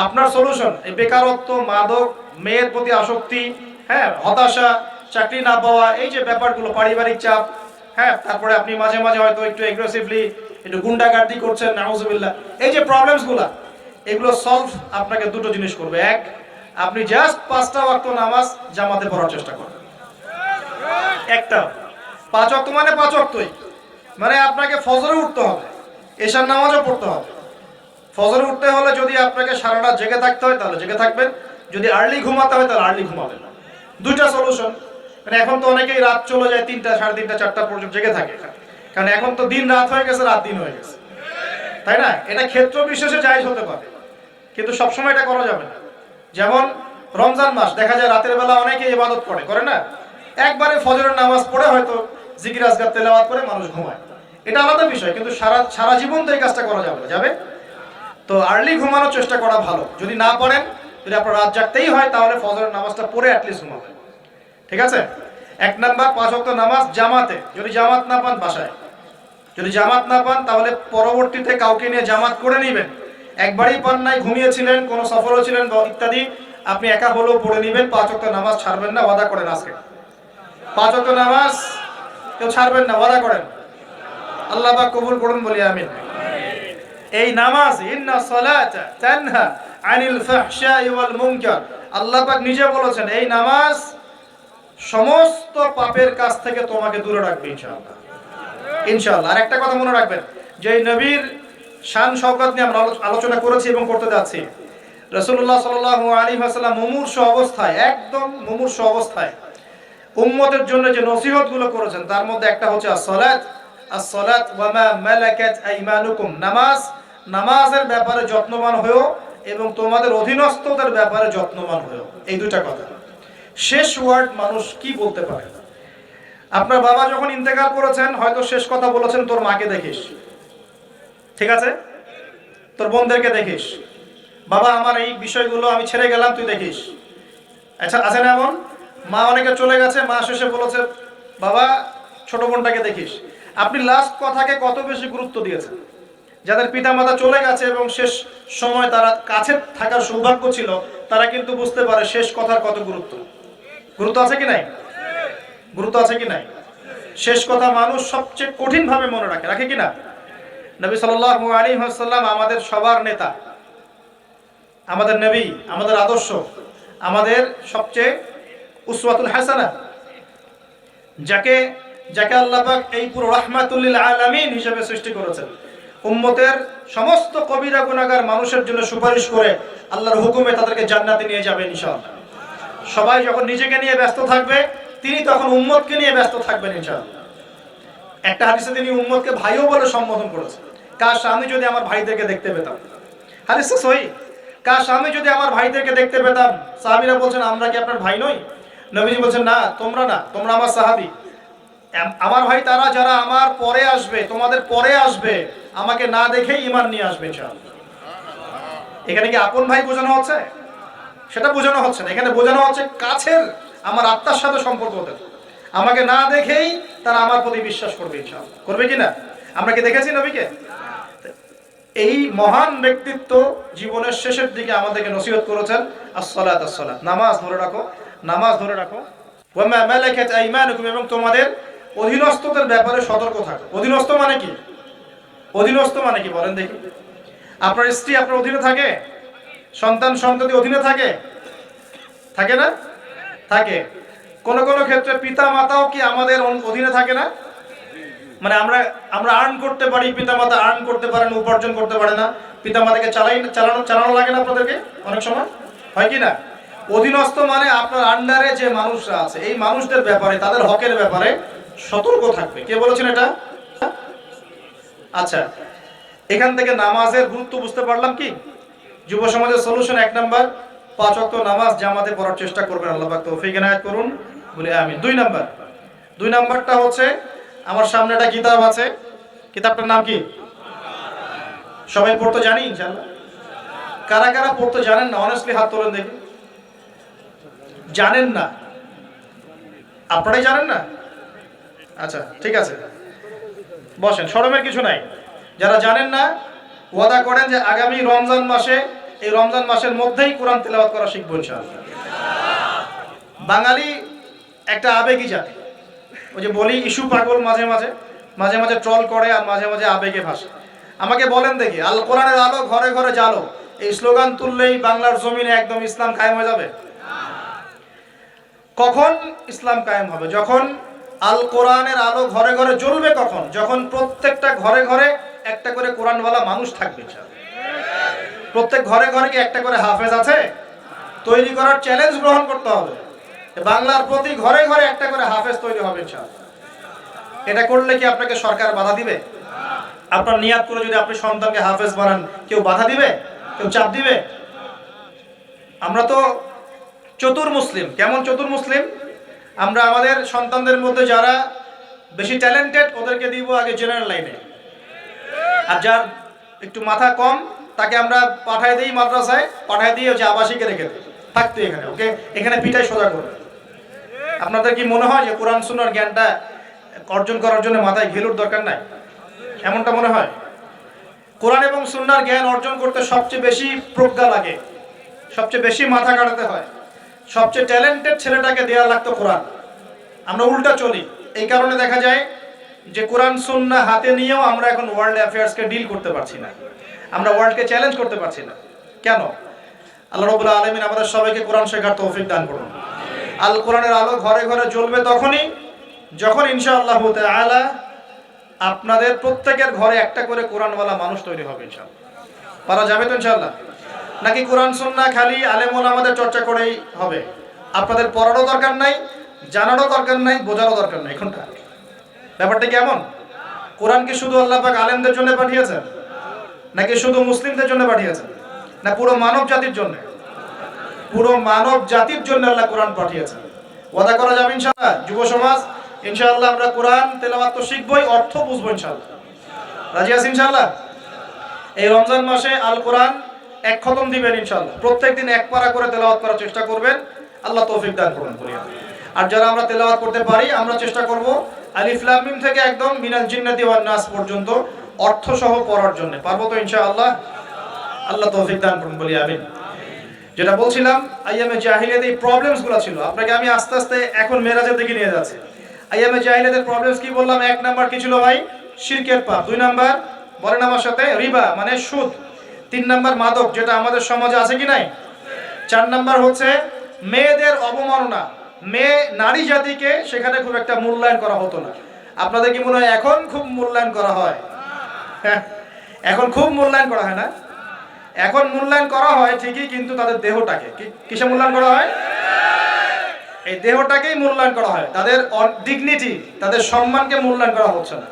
আপনার সলিউশন এই বেকারত্ব, মাদক, মেয়ের প্রতি আসক্তি, হ্যাঁ, হতাশা, চাকরি না পাওয়া, এই যে ব্যাপারগুলো, পারিবারিক চাপ, হ্যাঁ, তারপরে আপনি মাঝে মাঝে হয়তো একটু এগ্রেসিভলি একটু গুন্ডাগার্দি করছেন, নাউজুবিল্লাহ, এই যে প্রবলেমসগুলো, এগুলো সলভ আপনাকে দুটো জিনিস করবে। এক, আপনি জাস্ট 5টা ওয়াক্ত নামাজ জামাতে পড়ার চেষ্টা করেন। একটা 5 ওয়াক্ত মানে 5 ওয়াক্তই, মানে আপনাকে ফজরে উঠতে হবে, এশার নামাজও পড়তে হবে। ফজরে উঠতে হলে যদি আপনাকে সারা রাত জেগে থাকতে হয় তাহলে জেগে থাকবেন, যদি আর্লি ঘুমাতে হয় তাহলে আর্লি ঘুমাবেন। দুইটা সলিউশন। মানে এখন তো অনেকেই রাত চলে যায় 3টা, 3:30, 4টা পর্যন্ত জেগে থাকে, কারণ এখন তো দিন রাত হয়ে গেছে, রাত দিন হয়ে গেছে, তাই না? এটা ক্ষেত্র বিশেষে জায়েজ হতে পারে, কিন্তু সবসময় এটা করা যাবে না। যেমন রমজান মাস, দেখা যায় রাতের বেলা অনেকে ইবাদত করে না, একবারে ফজরের নামাজ পড়ে হয়তো জিকির আজকার তেলাওয়াত করে মানুষ ঘুমায়, এটা আলাদা বিষয়, কিন্তু সারা জীবন তো এই কাজটা করা যাবে। তো আর্লি ঘুমানোর চেষ্টা করা ভালো। যদি না পারেন, যদি আপনার রাত জাগতেই হয়, তাহলে ফজরের নামাজটা পড়ে অ্যাটলিস্ট ঘুমাবেন, ঠিক আছে? 1 নাম্বার, 5 ওয়াক্ত নামাজ জামাতে। যদি জামাত না পান, বাসায়। যদি জামাত না পান, তাহলে পরবর্তীতে কাউকে নিয়ে জামাত করে নেবেন। একবারই পান নাই, ঘুমিয়েছিলেন, কোনো সফরও ছিলেন ইত্যাদি, আপনি একা হলেও পড়ে নেবেন। 5 ওয়াক্ত নামাজ ছাড়বেন না, ওয়াদা করেন আজকে। 5 ওয়াক্ত নামাজ কেউ ছাড়বেন না, ওয়াদা করেন। আল্লাহ পাক কবুল করুন, বলি আমিন। এই নামাজ, ইন্না সালাতা তানহা আনিল ফাহশাই ওয়াল মুনকার। আল্লাহ পাক নিজে বলেছেন এই নামাজ সমস্ত পাপের কাছ থেকে তোমাকে দূরে রাখবে ইনশাআল্লাহ। ইনশাআল্লাহ। আর একটা কথা মনে রাখবেন, যে এই নবীর শান শওকত নিয়ে আমরা আলোচনা করেছি এবং করতে যাচ্ছি। রাসূলুল্লাহ সাল্লাল্লাহু আলাইহি ওয়াসাল্লাম মুমূর্ষু অবস্থায়, একদম মুমূর্ষু অবস্থায় উম্মতের জন্য যে নসিহতগুলো করেছেন তার মধ্যে একটা হচ্ছে as-সালাত, as-সালাত ওয়া মা মালাকাত আইমানুকুম। নামাজ, নামাজের ব্যাপারে যত্নবান হও এবং তোমাদের অধীনস্থদের ব্যাপারে যত্নবান হও। এই দুটো কথা। শেষ ওয়ার্ড মানুষ কি বলতে পারে? আপনার বাবা যখন ইন্তেকাল করেছেন হয়তো শেষ কথা বলেছেন তোর মাকে দেখিস, ঠিক আছে, তোর বোনদেরকে দেখিস, বাবা আমার এই বিষয়গুলো আমি ছেড়ে গেলাম তুই দেখিস। আচ্ছা, আছে না এমন? মা অনেকে চলে গেছে, মা শেষে বলেছে বাবা ছোট বোনটাকে দেখিস। আপনি লাস্ট কথাকে কত বেশি গুরুত্ব দিয়েছেন? যাদের পিতামাতা চলে গেছে এবং শেষ সময় তারা কাছে থাকার সৌভাগ্য ছিল, তারা কিন্তু বুঝতে পারে শেষ কথার কত গুরুত্ব। গুরুত্ব আছে কি নাই? গুরুত্ব আছে কি নাই? শেষ কথা মানুষ সবচেয়ে কঠিন ভাবে মনে রাখে, রাখে কি না? নবী সাল্লাল্লাহু আলাইহি ওয়াসাল্লাম আমাদের সবার নেতা, আমাদের নবী, আমাদের আদর্শ, আমাদের সবচেয়ে উসওয়াতুল হাসানা, যাকে যাকে আল্লাহ পাক এই পুরো রাহমাতুল লিল আলামিন হিসেবে সৃষ্টি করেছেন। উম্মতের সমস্ত কবিরা গুনাহগার মানুষের জন্য সুপারিশ করে আল্লাহর হুকুমে তাদেরকে জান্নাতে নিয়ে যাবেন ইনশাআল্লাহ। সবাই যখন নিজেকে নিয়ে ব্যস্ত থাকবে, তিনি তখন উম্মতকে নিয়ে ব্যস্ত থাকবেন ইনশাআল্লাহ। একটা হাদিসে তিনি উম্মতকে ভাইও বলে সম্বোধন করেছেন। কাশ আমি যদি আমার ভাইদেরকে দেখতে পেতাম। হাদিসে সহিহ, কাশ আমি যদি আমার ভাইদেরকে দেখতে পেতাম। সাহাবীরা বলছেন আমরা কি আপনার ভাই নই? নবীজি বলছেন না, তোমরা না, তোমরা আমার সাহাবী। আমার ভাই তারা যারা আমার পরে আসবে, তোমাদের পরে আসবে, আমাকে না দেখেই ঈমান নিয়ে আসবে ইনশাআল্লাহ। এখানে কি আপন ভাই বোঝানো হচ্ছে? সেটা বোঝানো হচ্ছে না। এখানে বোঝানো হচ্ছে কাছের, আমার আত্মার সাথে সম্পর্ক হতে। আমাকে না দেখেই তারা আমার প্রতি বিশ্বাস করবে ইনশাআল্লাহ। করবে কি না? আমরা কি দেখেছি নবীকে? এই মহান ব্যক্তিত্ব জীবনের শেষের দিকে আমাদেরকে নসিহত করেছেন as-সালাত, as-সালাত, নামাজ ধরে রাখো, নামাজ ধরে রাখো। ওয়া মা মালাকাত আইমানুকুম, এবং তোমাদের অধীনস্থদের ব্যাপারে সতর্ক থাকো। অধীনস্থ মানে কি? অধীনস্থ মানে কি বলেন দেখি? আপনার স্ত্রী আপনার অধীনে থাকে? সন্তান সন্ততি অধীনে থাকে? থাকে না? থাকে। কোন কোন ক্ষেত্রে পিতা মাতাও কি আমাদের অধীনে থাকে না? মানে আমরা আর্ন করতে পারি, পিতা মাতা আর্ন করতে পারেন, উপার্জন করতে পারে না। পিতা মাতাকে চালানো লাগে না আপনাদেরকে অনেক সময়, হয় কি না? অধীনস্থ মানে আপনার আন্ডারে যে মানুষরা আছে, এই মানুষদের ব্যাপারে, তাদের হকের ব্যাপারে সতর্ক থাকবে। কে বলেছেন এটা? আচ্ছা, এখান থেকে নামাজের গুরুত্ব বুঝতে পারলাম কি? যুব সমাজের সলিউশন 1 নাম্বার, 5 ওয়াক্ত নামাজ জামাতে পড়ার চেষ্টা করবেন। আল্লাহ পাক তৌফিক এনায়েত করুন, বলে আমিন। 2 নাম্বারটা হচ্ছে আমার সামনে একটা কিতাব আছে। কিতাবটার নাম কি? সবাই পড়তে জানি ইনশাআল্লাহ? কারা কারা পড়তে জানেন না অনেস্টলি হাত তোলেন দেখি। জানেন না? আপনারাই জানেন না? আচ্ছা ঠিক আছে, বসেন, শরমের কিছু নাই। যারা জানেন না ওয়াদা করেন যে আগামী রমজান মাসে, এই রমজান মাসের মধ্যেই কোরআন তেলাওয়াত করা শিখবো ইনশাআল্লাহ। বাঙালি একটা আবেগী জাতি। ওই যে বলি ইস্যু পাগল, মাঝে মাঝে ট্রল করে আর মাঝে মাঝে আবেগে ভাসে। আমাকে বলেন দেখি, আল কোরআনের আলো ঘরে ঘরে জ্বালো, এই স্লোগান তুললেই বাংলার জমিনে একদম ইসলাম কায়েম হয়ে যাবে? কখন ইসলাম কায়েম হবে? যখন আল কোরআনের আলো ঘরে ঘরে জ্বলবে। কখন? যখন প্রত্যেকটা ঘরে ঘরে একটা করে কোরআনওয়ালা মানুষ থাকবে। প্রত্যেক ঘরে ঘরে কি একটা করে হাফেজ আছে? তৈরি করার চ্যালেঞ্জ গ্রহণ করতে হবে। বাংলার প্রতি ঘরে ঘরে একটা করে হাফেজ তৈরি হবে ইনশাআল্লাহ। এটা করলে কি আপনাকে সরকার বাধা দিবে? আপনার নিয়াত করে যদি আপনি সন্তানকে হাফেজ বানান, কেউ বাধা দিবে? কেউ চাপ দিবে? আমরা তো চতুর মুসলিম। কেমন চতুর মুসলিম? আমরা আমাদের সন্তানদের মধ্যে যারা বেশি ট্যালেন্টেড ওদেরকে দিব আগে জেনারেল লাইনে, আর যার একটু মাথা কম তাকে আমরা পাঠায় দিই মাদ্রাসায়, পাঠায় দিয়ে যে আবাসিকে রেখে দিই, থাকতে এখানে, ওকে এখানে পিঠাই সোজা করবে। আপনাদের কি মনে হয় যে কোরআন সুন্নাহর জ্ঞানটা অর্জন করার জন্য মাথায় ঘিলুর দরকার নাই? এমনটা মনে হয়? কোরআন এবং সুন্নাহর জ্ঞান অর্জন করতে সবচেয়ে বেশি প্রজ্ঞা লাগে, সবচেয়ে বেশি মাথা কাটাতে হয়। সবচেয়ে ট্যালেন্টেড ছেলেটাকে দেওয়া লাগতো কোরআন। আমরা উল্টা চলি। এই কারণে দেখা যায় যে কোরআন সুন্নাহ হাতে নিয়েও আমরা এখন ওয়ার্ল্ড অ্যাফেয়ার্সকে ডিল করতে পারছি না, আমরা ওয়ার্ল্ডকে চ্যালেঞ্জ করতে পারছি না। কেন? আল্লাহ রাব্বুল আলামিন আমাদের সবাইকে কোরআন শেখার তৌফিক দান করুন। আল কোরআনের আলো ঘরে ঘরে জ্বলবে তখনই যখন ইনশাআল্লাহ তাআলা আপনাদের প্রত্যেকের ঘরে একটা করে কোরআনওয়ালা মানুষ তৈরি হবে ইনশাআল্লাহ। পারা যাবে তো ইনশাআল্লাহ? নাকি কোরআন সুন্নাহ খালি আলেম ওলামাদের চর্চা করেই হবে? আপনাদের পড়ারও দরকার নাই, জানারও দরকার নাই, বোঝারও দরকার নাই। কোনটা ব্যাপারটা কেমন? কোরআন কি শুধু আল্লাহ পাক আলেমদের জন্য পাঠিয়েছেন, নাকি শুধু মুসলিমদের জন্য পাঠিয়েছেন, না পুরো মানব জাতির জন্য? পুরো মানব জাতির জন্য আল্লাহ কোরআন পাঠিয়েছেন। ওয়াদা করা যাবে ইনশাআল্লাহ? যুব সমাজ ইনশাআল্লাহ আমরা কোরআন তেলাওয়াত তো শিখবই, অর্থ বুঝবো ইনশাআল্লাহ। রাজি আছি ইনশাআল্লাহ? এই রমজান মাসে আল কোরআন এক খতম দিবেন ইনশাআল্লাহ। প্রত্যেকদিন এক পারা করে তেলাওয়াত করার চেষ্টা করবেন, আল্লাহ তৌফিক দান করুন। আর যারা আমরা তেলাওয়াত করতে পারি আমরা চেষ্টা করব আলিফ লাম মিম থেকে একদম মিনাল জিন্নাতি ওয়ান নাস পর্যন্ত অর্থ সহ পড়ার জন্য। পারবো তো ইনশাআল্লাহ? আল্লাহ তৌফিক দান করুন, বলি আমিন। যেটা বলছিলাম আইয়ামে জাহিলিয়াতে এই প্রবলেমসগুলো ছিল, আপনাকে আমি আস্তে আস্তে এখন মেরাজের দিকে নিয়ে যাচ্ছি। আইয়ামে জাহিলিয়াতের প্রবলেমস কি বললাম? এক নাম্বার কি ছিল ভাই? শিরকের পাপ। দুই নাম্বার বলেন আমার সাথে, রিবা মানে সুদ। তিন নাম্বার মাদক, যেটা আমাদের সমাজে আছে কি নাই? চার নাম্বার হচ্ছে মেয়েদের অবমাননা। মেয়ে নারী জাতিকে সেখানে খুব একটা মূল্যায়ন করা হতো না। আপনাদের কি মনে হয় এখন খুব মূল্যায়ন করা হয়? হ্যাঁ, এখন খুব মূল্যায়ন করা হয় না? এখন মূল্যায়ন করা হয় ঠিকই, কিন্তু তাদের দেহটাকে কিসে মূল্যায়ন করা হয়? এই দেহটাকেই মূল্যায়ন করা হয়, তাদের ডিগনিটি, তাদের সম্মানকে মূল্যায়ন করা হচ্ছে না।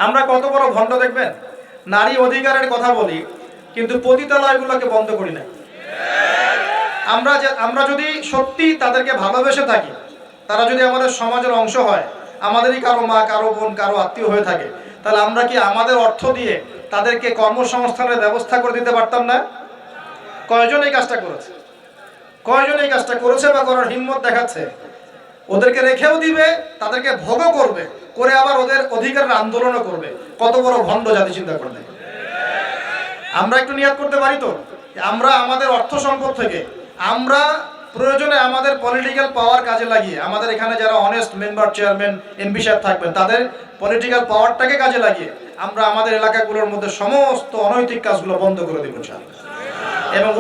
আমরা কত বড় ভণ্ড দেখবেন, নারী অধিকারের কথা বলি কিন্তু পতিতালয়গুলোকে বন্ধ করি না। আমরা যদি সত্যি তাদেরকে ভালোবেসে থাকি, তারা যদি আমাদের সমাজের অংশ হয়, আমাদেরই কারো মা, কারো বোন, কারো আত্মীয় হয়ে থাকে, তাহলে আমরা কি আমাদের অর্থ দিয়ে তাদেরকে কর্মসংস্থানের ব্যবস্থা করে দিতে পারতাম না? কয়জন এই কাজটা করেছে? কয়জন এই কাজটা করেছে বা করার হিম্মত দেখাচ্ছে? ওদেরকে রেখেও দিবে, তাদেরকে ভোগও করবে, করে আবার ওদের অধিকারের আন্দোলনও করবে। কত বড় ভণ্ড জাতি, চিন্তা করলে। আমরা একটু নিয়াত করতে পারি তো, আমরা আমাদের অর্থ সম্পদ থেকে আমরা প্রয়োজনে আমাদের পলিটিক্যাল পাওয়ার কাজে লাগিয়ে, আমাদের এখানে যারা অনেস্ট মেম্বার, চেয়ারম্যান, এমপি সাহেব থাকবেন, তাদের পলিটিক্যাল পাওয়ারটাকে কাজে লাগিয়ে আমরা আমাদের এলাকাগুলোর মধ্যে সমস্ত অনৈতিক কাজগুলো বন্ধ করে দেব ইনশাআল্লাহ। এবং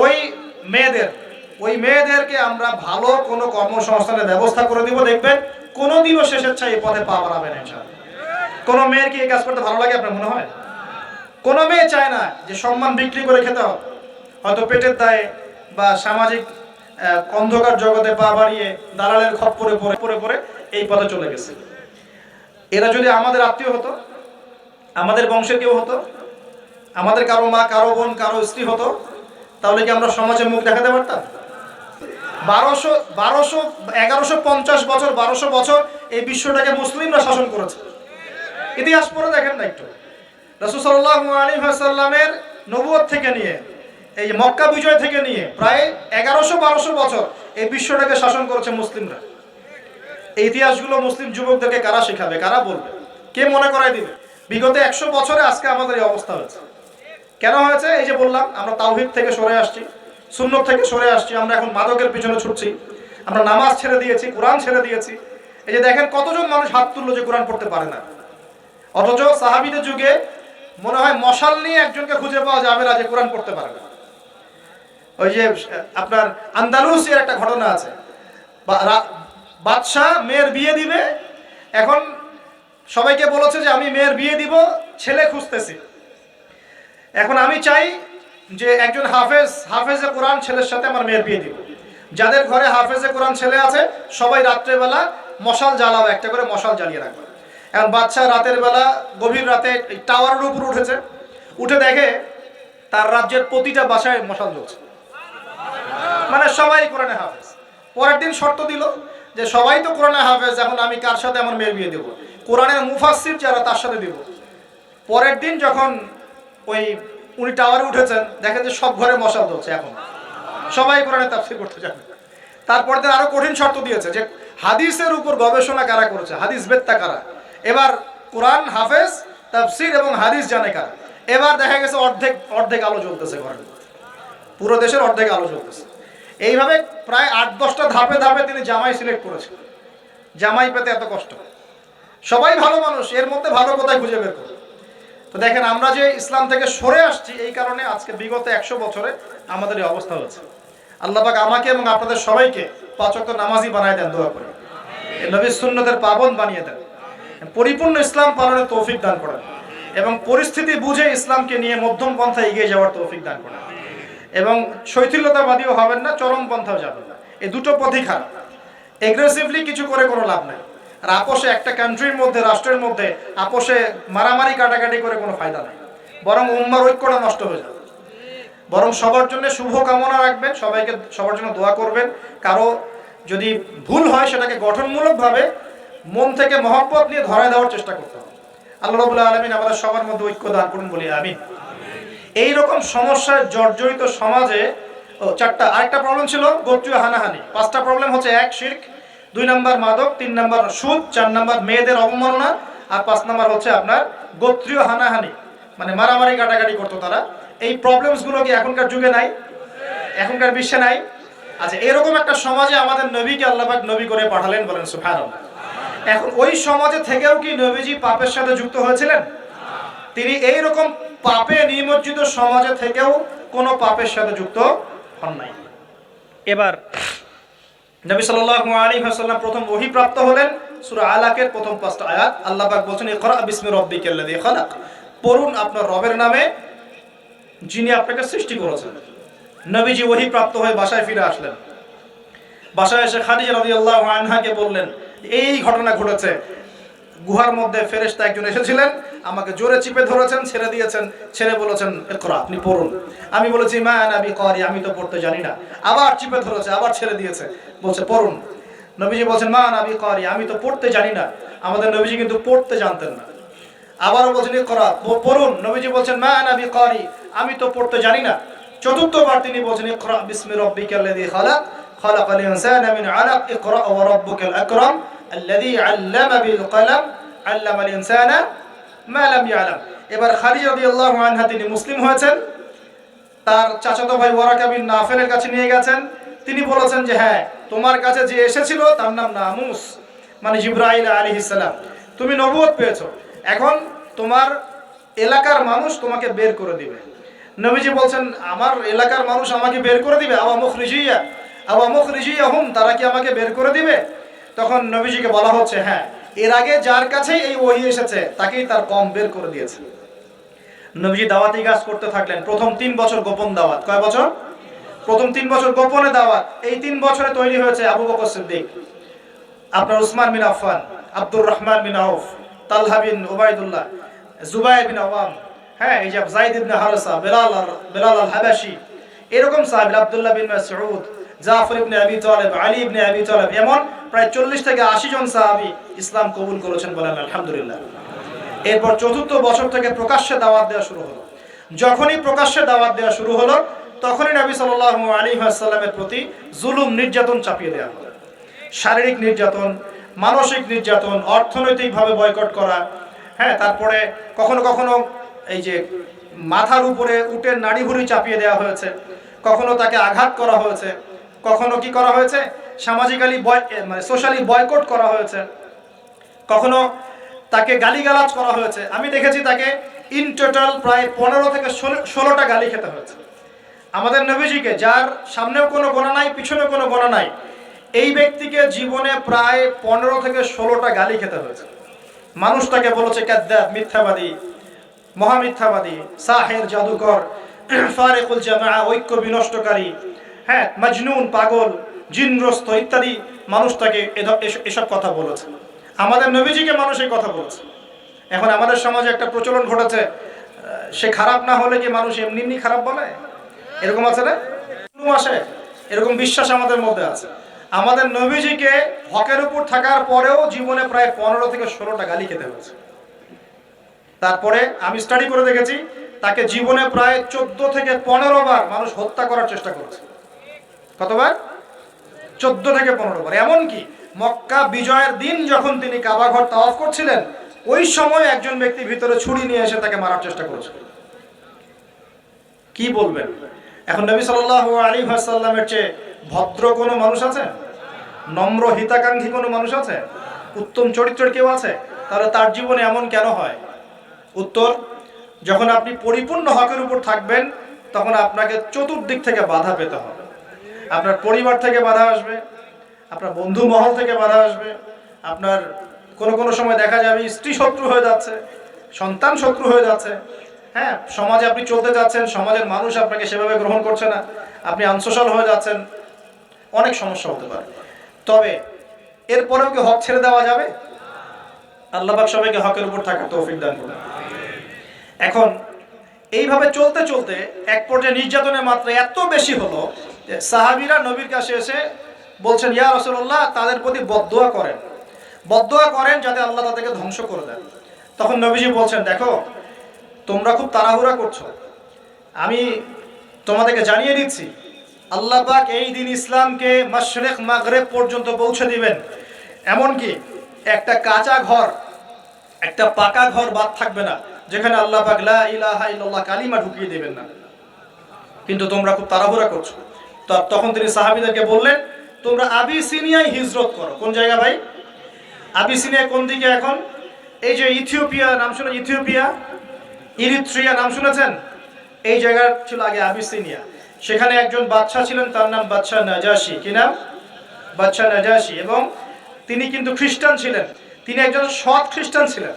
ওই মেয়েদেরকে আমরা ভালো কোনো কর্মসংস্থানের ব্যবস্থা করে দিব। দেখবেন কোনোদিনও শেষেচ্ছা এই পথে পা বাড়াবে না ইনশাআল্লাহ। কোনো মেয়ের কি এই কাজ করতে ভালো লাগে আপনার মনে হয়? কোনো মেয়ে চায় না যে সম্মান বিক্রি করে খেতে হবে, হয়তো পেটের দায়ে বা সামাজিক অন্ধকার জগতে পা বাড়িয়ে দালালের খপ্পরে পড়ে পড়ে এই পথে চলে গেছে। এরা যদি আমাদের আত্মীয় হতো, আমাদের বংশের কেউ হতো, আমাদের কারো মা, কারো বোন, কারো স্ত্রী হতো, তাহলে কি আমরা সমাজে মুখ দেখাতে পারতাম? 1150 বছর, 1200 বছর এই বিশ্বটাকে মুসলিমরা শাসন করেছে। ইতিহাস পড়ে দেখেন না একটু। রাসূল সাল্লাল্লাহু আলাইহি ওয়াসাল্লামের নবুয়ত থেকে নিয়ে, এই মক্কা বিজয় থেকে নিয়ে প্রায় 1100-1200 বছর এই বিশ্বটাকে শাসন করেছে মুসলিমরা। এই ইতিহাসগুলো মুসলিম যুবকদেরকে কারা শেখাবে, কারা বলবে, কে মনে করাই দিবে? বিগত 100 বছরে আজকে আমাদের এই অবস্থা হয়েছে। কেন হয়েছে? এই যে বললাম, আমরা তাওহীদ থেকে সরে আসছি, সুন্নত থেকে সরে আসছি, আমরা এখন মাদকের পিছনে ছুটছি, আমরা নামাজ ছেড়ে দিয়েছি, কোরআন ছেড়ে দিয়েছি। এই যে দেখেন কতজন মানুষ হাত তুললো যে কোরআন পড়তে পারে না, অথচ সাহাবীদের যুগে মনে হয় মশাল নিয়ে একজনকে খুঁজে পাওয়া যাবে না যে কোরআন পড়তে পারে না। ওই যে আপনার আন্দালুসিয়ার একটা ঘটনা আছে, বাদশাহ মেয়ের বিয়ে দিবে, এখন সবাইকে বলেছে যে আমি মেয়ের বিয়ে দিব, ছেলে খুঁজতেছি। এখন আমি চাই যে একজন হাফেজে কোরআন ছেলের সাথে আমার মেয়ের বিয়ে দিব। যাদের ঘরে হাফেজে কোরআন ছেলে আছে সবাই রাত্রেবেলা মশাল জ্বালাবে, একটা করে মশাল জ্বালিয়ে রাখবে। এখন বাচ্চা রাতের বেলা গভীর রাতে টাওয়ারের উপর উঠেছে, উঠে দেখে তার রাজ্যের প্রতিটা বাসায় মশাল জ্বলছে, মানে সবাই কোরআনে হাফেজ। পরের দিন শর্ত দিল যে সবাই তো কোরআনে হাফেজ, এখন আমি কার সাথে আমার মেয়ের বিয়ে দেবো? কোরআনের মুফাসসির যারা তার সাথে দেব। পরের দিন যখন উনি টাওয়ারে উঠেছেন, দেখেন যে সব ঘরে মশাল জ্বলছে, এখন সবাই কোরআনে তাফসীর করতে যাবে। তারপর দিন আরো কঠিন শর্ত দিয়েছে যে হাদিসের উপর গবেষণা কারা করেছে, হাদিস বেত্তা কারা, এবার কোরআন হাফেজ, তাফসীর এবং হাদিস জানে কারা। এবার দেখা গেছে অর্ধেক আলো জ্বলতেছে ঘরের, পুরো দেশের অর্ধেক আলো জ্বলতেছে। এইভাবে প্রায় 8-10টা ধাপে ধাপে তিনি জামাই সিলেক্ট করেছেন। জামাই পেতে এত কষ্ট, সবাই ভালো মানুষ, এর মধ্যে ভালো কোথায় খুঁজে বের করে। তো দেখেন আমরা যে ইসলাম থেকে সরে আসছি এই কারণে আজকে বিগত 100 বছরে আমাদের এই অবস্থা হচ্ছে। আল্লাহ পাক আমাকে এবং আপনাদের সবাইকে 5 ওয়াক্ত নামাজি বানায় দেন, দোয়া করি। নবীর সুন্নতের পাবন বানিয়ে দেন, পরিপূর্ণ ইসলাম পালনের তৌফিক দান করেন এবং পরিস্থিতি বুঝে ইসলামকে নিয়ে মধ্যম পন্থায় এগিয়ে যাওয়ার তৌফিক দান করেন এবং শৈথিল্যতাবাদীও হবেন না, চরম পন্থাও যাবেন না। এই দুটো পথই খারাপ। এগ্রেসিভলি কিছু করে কোনো লাভ নাই। আর আপোষে একটা কান্ট্রির মধ্যে, রাষ্ট্রের মধ্যে আপোষে মারামারি কাটাকাটি করে কোনো ফায়দা নাই, বরং উম্মার ঐক্যটা নষ্ট হয়ে যাবে। বরং সবার জন্য শুভ কামনা রাখবেন, সবাইকে সবার জন্য দোয়া করবেন। কারো যদি ভুল হয় সেটাকে গঠনমূলকভাবে মন থেকে মহব্বত নিয়ে ধরায় দেওয়ার চেষ্টা করতে হবে। আল্লাহ রাব্বুল আলামিন আমাদের সবার মধ্যে ঐক্য দান করুন, বলি আমিন। এইরকম সমস্যায় জর্জরিত সমাজে চারটা, আরেকটা প্রবলেম ছিল গোত্রীয় হানাহানি। 5টা প্রবলেম হচ্ছে: 1 শিরক, 2 নাম্বার মাদক, 3 নাম্বার সুদ, 4 নাম্বার মেয়েদের অবমাননা, আর 5 নাম্বার হচ্ছে আপনার গোত্রীয় হানাহানি, মানে মারামারি কাটাকাটি করতো তারা। এই প্রবলেমসগুলো কি এখনকার যুগে নাই? এখনকার বিশ্বে নাই? আচ্ছা, এরকম একটা সমাজে আমাদের নবীকে আল্লাহ পাক নবী করে পাঠালেন, বলেন সুবহানাল্লাহ। এখন ওই সমাজে থেকেও কি নবীজি পাপের সাথে যুক্ত হয়েছিলেন? তিনি এইরকম পাপে নিমজ্জিত সমাজে থেকেও কোনো পাপের সাথে যুক্ত হন নাই। এবার নবী সাল্লাল্লাহু আলাইহি ওয়াসাল্লাম প্রথম ওহী প্রাপ্ত হলেন সূরা আলাকের প্রথম 5টা আয়াত। আল্লাহ পাক বলেন, ইকরা বিসমি রাব্বিকাল্লাযী খালাক, পড়ুন আপনার রবের নামে যিনি আপনাকে সৃষ্টি করেছেন। নবীজি ওহী প্রাপ্ত হয়ে বাসায় ফিরে আসলেন। বাসায় এসে খাদিজা রাদিয়াল্লাহু আনহাকে বললেন, এই ঘটনা ঘটেছে, গুহার মধ্যে ফেরেশতা একজন এসেছিলেন, আমাকে জোরে চিপে ধরেছেন, ছেড়ে দিয়েছেন, ছেড়ে বলেছেন ইকরা, আপনি পড়ুন। আমি বলেছি মা আনা বিকারি, আমি তো পড়তে জানি না। আবার চিপে ধরেছে, আবার ছেড়ে দিয়েছে, বলছে পড়ুন। নবীজি বলছেন মা আনা বিকারি, আমি তো পড়তে জানি না। আমাদের নবীজি কিন্তু পড়তে জানতেন না। আবারও বলছেন ইকরা, পড়ুন। নবীজি বলছেন মা আনা বিকারি, আমি তো পড়তে জানি না। চতুর্থবার তিনি বলছেন ইকরা বিসমি রাব্বিকাল্লাযী খালাক, খালাকাল ইনসানা মিন আলাক, ইকরা ওয়া রাব্বুকাল আকরাম আল্লাযী আল্লামা বিল কলম আল্লামাল ইনসানা মা লাম ইয়ালাম। এবার খাদিজা রাদিয়াল্লাহু আনহা তিনি মুসলিম হয়েছেন। তার চাচাতো ভাই ওয়ারাকা বিন নাফেলের কাছে নিয়ে গেছেন। তিনি বলেছেন যে হ্যাঁ, তোমার কাছে যে এসেছিল তার নাম নামুস, মানে জিবরাইল আলাইহিস সালাম। তুমি নবুয়ত পেয়েছো, এখন তোমার এলাকার মানুষ তোমাকে বের করে দিবে। নবীজি বলছেন আমার এলাকার মানুষ আমাকে বের করে দিবে? আওয়া মুখরিজিয়াহুম, তারা কি আমাকে বের করে দিবে? তখন নবীজিকে বলা হচ্ছে হ্যাঁ, এর আগে যার কাছেই এই ওহী এসেছে তাকেই তার কম বের করে দিয়েছে। নবীজি দাওয়াতি কাজ করতে থাকলেন। প্রথম 3 বছর গোপন দাওয়াত। কয় বছর? প্রথম 3 বছর গোপনে দাওয়াত। এই 3 বছরে তৈরি হয়েছে আবু বকর সিদ্দিক, আপনার উসমান বিন আফফান, আব্দুর রহমান বিন আউফ, তালহা বিন উবাইদুল্লাহ, জুবাইর বিন আওয়াম, হ্যাঁ, এই যে যায়েদ ইবনে হারেসা, বেলাল আল হাবাশি, এরকম সাহাবী, আব্দুল্লাহ বিন মাসউদ, জাফর ইবনে আবি তালেব, আলী ইবনে আবি তালেব, এমন প্রায় 40 থেকে 80 জন সাহাবী ইসলাম কবুল করেছেন, বলেন আলহামদুলিল্লাহ। এরপর চতুর্থ বছর থেকে প্রকাশ্যে দাওয়াত দেওয়া শুরু হলো। যখনই প্রকাশ্যে দাওয়াত দেওয়া শুরু হলো তখনই নবী সাল্লাল্লাহু আলাইহি ওয়াসাল্লামের প্রতি জুলুম, নির্যাতন চাপিয়ে দেওয়া হলো। শারীরিক নির্যাতন, মানসিক নির্যাতন, অর্থনৈতিকভাবে বয়কট করা, হ্যাঁ, তারপরে কখনো কখনো এই যে মাথার উপরে উটের নাড়িভুড়ি চাপিয়ে দেওয়া হয়েছে, কখনো তাকে আঘাত করা হয়েছে, কখনো কি করা হয়েছে সামাজিক্যালি মানে সোশ্যালি বয়কট করা হয়েছে, কখনো তাকে গালিগালাজ করা হয়েছে। আমি দেখেছি তাকে ইন টোটাল প্রায় 15 থেকে 16টা গালি খেতে হয়েছে। আমাদের নবীজিকে, যার সামনেও কোনো গোনা নাই, পিছনেও কোনো গোনা নাই, এই ব্যক্তিকে জীবনে প্রায় 15 থেকে 16টা গালি খেতে হয়েছে। মানুষ তাকে বলেছে কাযযাব, মিথ্যাবাদী, মহামিথ্যাবাদী, সাহের, জাদুকর, ফারিকুল জামাআ, ঐক্য বিনষ্টকারী, হ্যাঁ, মাজনুন, পাগল, জিনগ্রস্ত ইত্যাদি মানুষ তাকে এসব কথা বলেছে। আমাদের নবীজিকে মানুষ এই কথা বলেছে। এখন আমাদের সমাজে একটা প্রচলন ঘটেছে, সে খারাপ না হলে কি মানুষ এমনি এমনি খারাপ বলে? এরকম আছে না? আসে এরকম বিশ্বাস আমাদের মধ্যে আছে। আমাদের নবীজিকে হকের উপর থাকার পরেও জীবনে প্রায় 15 থেকে 16টা গালি খেতে হয়েছে। তারপরে আমি স্টাডি করে দেখেছি তাকে জীবনে প্রায় 14 থেকে 15 বার মানুষ হত্যা করার চেষ্টা করেছে। কতবার? 14 থেকে 15 বার। এমনকি মক্কা বিজয়ের দিন যখন তিনি কাবা ঘর তাওয়াফ করছিলেন, ওই সময় একজন ব্যক্তি ভিতরে ছুরি নিয়ে এসে তাকে মারার চেষ্টা করেছে। কি বলবেন? এখন নবী সাল্লাল্লাহু আলাইহি ওয়াসাল্লামের চেয়ে ভদ্র কোনো মানুষ আছে? নম্র হিতাকাঙ্ক্ষী কোনো মানুষ আছে? উত্তম চরিত্রের কেউ আছে? তাহলে তার জীবনে এমন কেন হয়? উত্তর, যখন আপনি পরিপূর্ণ হকের উপর থাকবেন তখন আপনাকে চতুর্দিক থেকে বাধা পেতে হবে। আপনার পরিবার থেকে বাধা আসবে, আপনার বন্ধু মহল থেকে বাধা আসবে, আপনার কোনো সময় দেখা যাবে স্ত্রী শত্রু হয়ে যাচ্ছে, সন্তান শত্রু হয়ে যাচ্ছে। হ্যাঁ, সমাজে আপনি চলতে যাচ্ছেন, সমাজের মানুষ আপনাকে সেভাবে গ্রহণ করছে না, আপনি আনসোশাল হয়ে যাচ্ছেন, অনেক সমস্যা হতে পারে। তবে এরপরেও কি হক ছেড়ে দেওয়া যাবে? আল্লাহ পাক সবাইকে হকের উপর থাকার তৌফিক দান করুন। এখন এইভাবে চলতে চলতে এক পর্যায়ে নির্যাতনের মাত্রা এত বেশি হলো যে সাহাবীরা নবীর কাছে এসে বলছেন, ইয়া রাসূলুল্লাহ, তাদের প্রতি বদদোয়া করেন যাতে আল্লাহ তাদেরকে ধ্বংস করে দেন। তখন নবীজি বলছেন, দেখো তোমরা খুব তাড়াহুড়া করছো, আমি তোমাদেরকে জানিয়ে দিচ্ছি আল্লাহ পাক এই দিন ইসলামকে মাশরিক মাগরিব পর্যন্ত পৌঁছে দিবেন। এমনকি একটা কাঁচা ঘর, একটা পাকা ঘর বাদ থাকবে না যেখানে আল্লাহ পাক লা ইলাহা ইল্লাল্লাহ কালিমা ঢুকিয়ে দেবেন না। কিন্তু তোমরা খুব তাড়াহুড়া করছো। তো তখন তিনি সাহাবীদেরকে বললেন, তোমরা আবিসিনিয়ায় হিজরত করো। কোন জায়গা ভাই? আবিসিনিয়া কোন দিকে? এখন এই যে ইথিওপিয়া নাম শুনে, ইথিওপিয়া, ইরিত্রিয়া নাম শুনেছেন? এই জায়গা ছিল আগে আবিসিনিয়া। সেখানে একজন বাদশা ছিলেন, তার নাম বাদশা নাজাশী। কি নাম? বাদশা নাজাশী। এবং তিনি কিন্তু খ্রিস্টান ছিলেন, তিনি একজন সৎ খ্রিস্টান ছিলেন।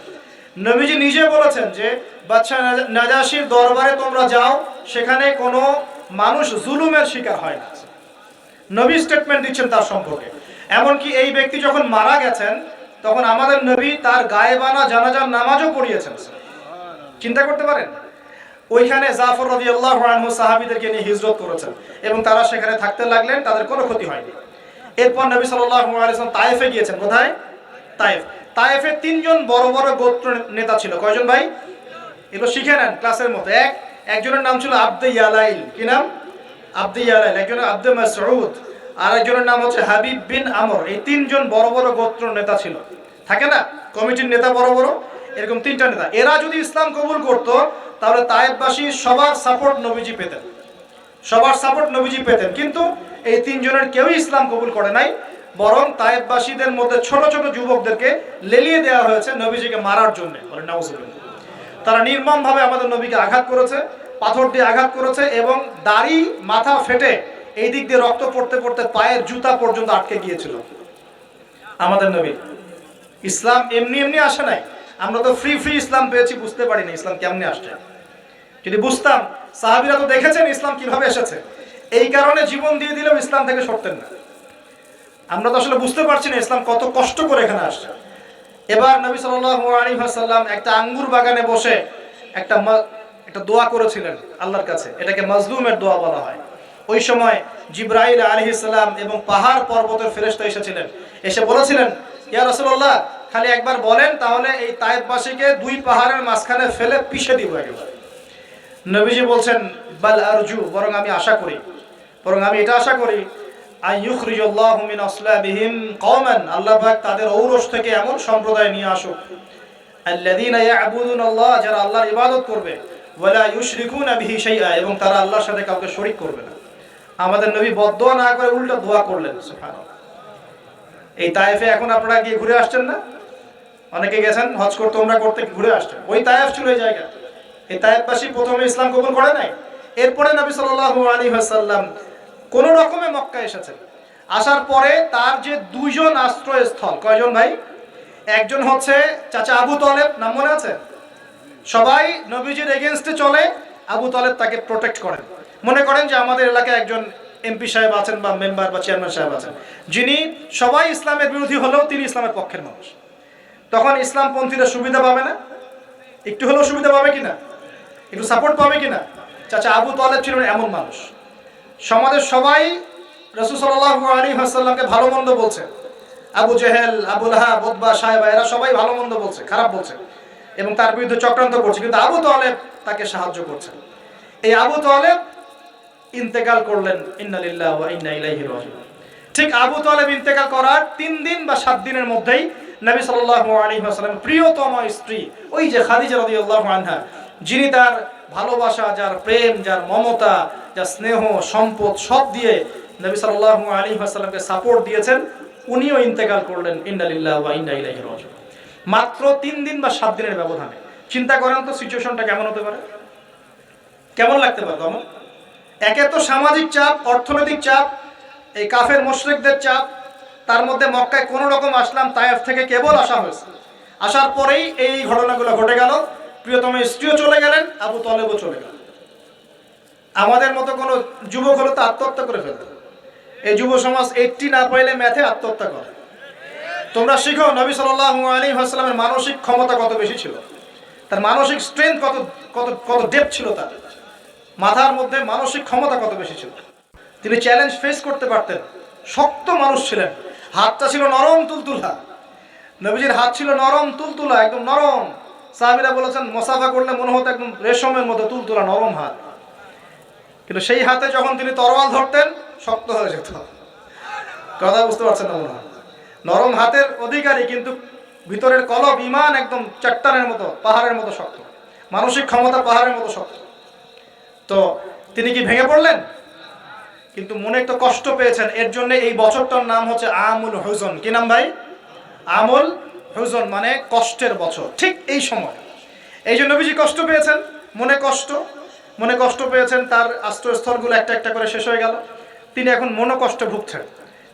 নবীজি নিজে বলেছেন যে বাদশা নাজাশীর দরবারে তোমরা যাও, সেখানে কোনো মানুষ জুলুমের শিকার হয় না। নবী স্টেটমেন্ট দিচ্ছেন তার সম্পর্কে। এমনকি এই ব্যক্তি যখন মারা গেছেন তখন আমাদের নবী তার গায়েবানা জানাজার নামাজও পড়িয়েছেন। চিন্তা করতে পারেন, ওইখানে জাফর রাদিয়াল্লাহু আনহু সাহাবীদেরকে নিয়ে হিজরত করেছেন এবং তারা সেখানে থাকতে লাগলেন, তাদের কোনো ক্ষতি হয়নি। এরপর নবী সাল্লাল্লাহু আলাইহি ওয়াসাল্লাম তায়েফে গিয়েছেন। কোথায়? তায়েফ। তায়েফে তিনজন বড় বড় গোত্র নেতা ছিল। কয়জন ভাই? এগুলো শিখে নেন ক্লাসের মতো। একজনের নাম ছিল আব্দে ইয়ালাইল। কি নাম? আব্দে ইয়ালাইল। একজনের আব্দে মাসউদ, আর একজনের নাম হচ্ছে হাবিব বিন আমর। এই তিনজন বড় বড় গোত্র নেতা ছিল। থাকে না কমিটির নেতা বড় বড়, এরকম তিনটা নেতা। এরা যদি ইসলাম কবুল করতো তাহলে তায়েফবাসী সবার সাপোর্ট নবীজি পেতেন। কিন্তু এই তিনজনের কেউই ইসলাম কবুল করে নাই, বরং তায়েফবাসীদের মধ্যে ছোট ছোট যুবকদেরকে লেলিয়ে দেওয়া হয়েছে নবীজিকে মারার জন্য। তারা নির্মমভাবে আমাদের নবীকে আঘাত করেছে, পাথর দিয়ে আঘাত করেছে এবং দাড়ি মাথা ফেটে এই দিক দিয়ে রক্ত পড়তে পড়তে পায়ের জুতা পর্যন্ত আটকে গিয়েছিল। আমাদের নবী ইসলাম এমনি এমনি আসে নাই। আমরা তো ফ্রি ইসলাম পেয়েছি, বুঝতে পারিনি ইসলাম কেমনে আসছে। যদি বুঝতাম, সাহাবীরা তো দেখেছেন ইসলাম কিভাবে এসেছে, এই কারণে জীবন দিয়ে দিলেও ইসলাম থেকে সরতেন না। আমরা তো আসলে বুঝতে পারছি না ইসলাম কত কষ্ট করে এখানে আসছে। এবার নবী সাল্লাল্লাহু আলাইহি ওয়াসাল্লাম একটা আঙ্গুর বাগানে বসে একটা দোয়া করেছিলেন আল্লাহর কাছে। এটাকে মাজলুমের দোয়া বলা হয়। ওই সময় জিবরাইল আলাইহিস সালাম এবং পাহাড় পর্বতের ফেরেশতা এসেছিলেন, এসে বলেছিলেন, ইয়া রাসূলুল্লাহ, খালি একবার বলেন তাহলে এই তায়েফবাসীকে দুই পাহাড়ের মাঝখানে ফেলে পিষে দিব একেবারে। নবীজি বলছেন, বাল আরজু, বরং আমি এটা আশা করি আইয়ুখরিজাল্লাহু মিন আসলাবিহিম কওমান, আল্লাহ পাক তাদের ঔরস থেকে এমন সম্প্রদায় নিয়ে আসুক, আল্লাযীনা ইয়াবুদুনাল্লাহ, যারা আল্লাহর ইবাদত করবে, ওয়ালা ইউশরিকুনা বিহি শাইআ, এবং তারা আল্লাহর সাথে কাউকে শরীক করবে না। আমাদের নবী বদদোয়া না করে উল্টো দোয়া করলেন। সুবহানাল্লাহ। এই তায়েফে এখন আপনারা গিয়ে ঘুরে আসছেন না? অনেকে গেছেন হজ করতে, ওমরা করতে, ঘুরে আসছেন। ওই তায়েফ ছিল এই জায়গা। এই তায়েফবাসী প্রথমে ইসলাম কবুল করে নাই। এরপরে নবী সাল্লাল্লাহু আলাইহি ওয়াসাল্লাম কোন রকমে মক্কা এসেছেন। আসার পরে তার যে দুইজন আশ্রয়স্থল, কয়জন ভাই? একজন হচ্ছে চাচা আবু তালেব, নাম মনে আছে? সবাই নবীজির এগেইনস্টে চলে, আবু তালেব তাকে প্রোটেক্ট করেন। মনে করেন যে আমাদের এলাকায় একজন এমপি সাহেব আছেন বা মেম্বার বা চেয়ারম্যান সাহেব আছেন, যিনি সবাই ইসলামের বিরোধী হলেও তিনি ইসলামের পক্ষের মানুষ। তখন ইসলামপন্থীরা সুবিধা পাবে না? একটু হলেও সুবিধা পাবে কিনা? একটু সাপোর্ট পাবে কিনা? চাচা আবু তালেব ছিলেন এমন মানুষ। সমাজের সবাই রাসূল সাল্লাল্লাহু আলাইহি ওয়াসাল্লামকে ভালো মন্দ বলছে। আবু জেহেল, আবু লাহাব, উতবা, সায়বা, এরা সবাই ভালো মন্দ বলছে, খারাপ বলছে এবং তার বিরুদ্ধে চক্রান্ত করছে। কিন্তু আবু তালেব তাকে সাহায্য করছেন। এই আবু তালেব ইন্তেকাল করলেন, ইন্না লিল্লাহি ওয়া ইন্না ইলাইহি রাজিউন। ঠিক আবু তালেব ইন্তেকাল করার 3 দিন বা 7 দিনের মধ্যেই নবী সাল্লাল্লাহু আলাইহি ওয়াসাল্লামের প্রিয়তম স্ত্রী, ওই যে খাদিজা রাদিয়াল্লাহু আনহা, যিনি তার ভালোবাসা, যার প্রেম, যার মমতা, যার স্নেহ, সম্পদ সব দিয়ে নবী সাল্লাল্লাহু আলাইহি ওয়াসাল্লামকে সাপোর্ট দিয়েছেন, উনিও ইন্তেকাল করলেন, ইন্না লিল্লাহি ওয়া ইন্না ইলাইহি রাজিউন। মাত্র 3 দিন বা 7 দিনের ব্যবধানে চিন্তা করেন তো সিচুয়েশনটা কেমন হতে পারে, কেমন লাগতে পারে তখন? একে তো সামাজিক চাপ, অর্থনৈতিক চাপ, এই কাফের মুশরিকদের চাপ, তার মধ্যে মক্কায় কোনো রকম আসলাম, তায়েফ থেকে কেবল আসা হয়েছে। আসার পরেই এই ঘটনাগুলো ঘটে গেল। প্রিয়তম স্ত্রীও চলে গেলেন, আবু তলেবও চলে গেল। আমাদের মতো কোনো যুবক হলে তো আত্মহত্যা করে ফেলত। এই যুব সমাজ 80 না পাইলে ম্যাথে আত্মহত্যা করে। তোমরা শিখো নবী সাল্লাল্লাহু আলাইহি ওয়াসাল্লামের মানসিক ক্ষমতা কত বেশি ছিল, তার মানসিক স্ট্রেংথ কত কত কত ডেপথ ছিল, তার মাথার মধ্যে মানসিক ক্ষমতা কত বেশি ছিল। তিনি চ্যালেঞ্জ ফেস করতে পারতেন। শক্ত মানুষ ছিলেন, হাতটা ছিল নরম তুলতুলা। নবীজির হাত ছিল নরম তুলতুলা, একদম নরম। সাহাবীরা বলেছেন মুসাফা করলে মনে হতো একদম রেশমের মতো তুলতুলা নরম হাত। কিন্তু সেই হাতে যখন তিনি তরোয়াল ধরতেন শক্ত হয়ে যেত। কথা বুঝতে পারছেন না মনে হয়? নরম হাতের অধিকারী, কিন্তু ভিতরের কলব ঈমান একদম চট্টানের মতো, পাহাড়ের মতো শক্ত। মানসিক ক্ষমতা পাহাড়ের মতো শক্ত। তো তিনি কি ভেঙে পড়লেন? কিন্তু মনে একটু কষ্ট পেয়েছেন। এর জন্য এই বছরটার নাম হচ্ছে আমুল হুজন। কি নাম ভাই? আমুল হুজন, মানে কষ্টের বছর। ঠিক এই সময় এই যে নবীজি কষ্ট পেয়েছেন, মনে কষ্ট পেয়েছেন, তার আশ্রয়স্থলগুলো একটা একটা করে শেষ হয়ে গেল, তিনি এখন মনোকষ্ট ভুগছেন।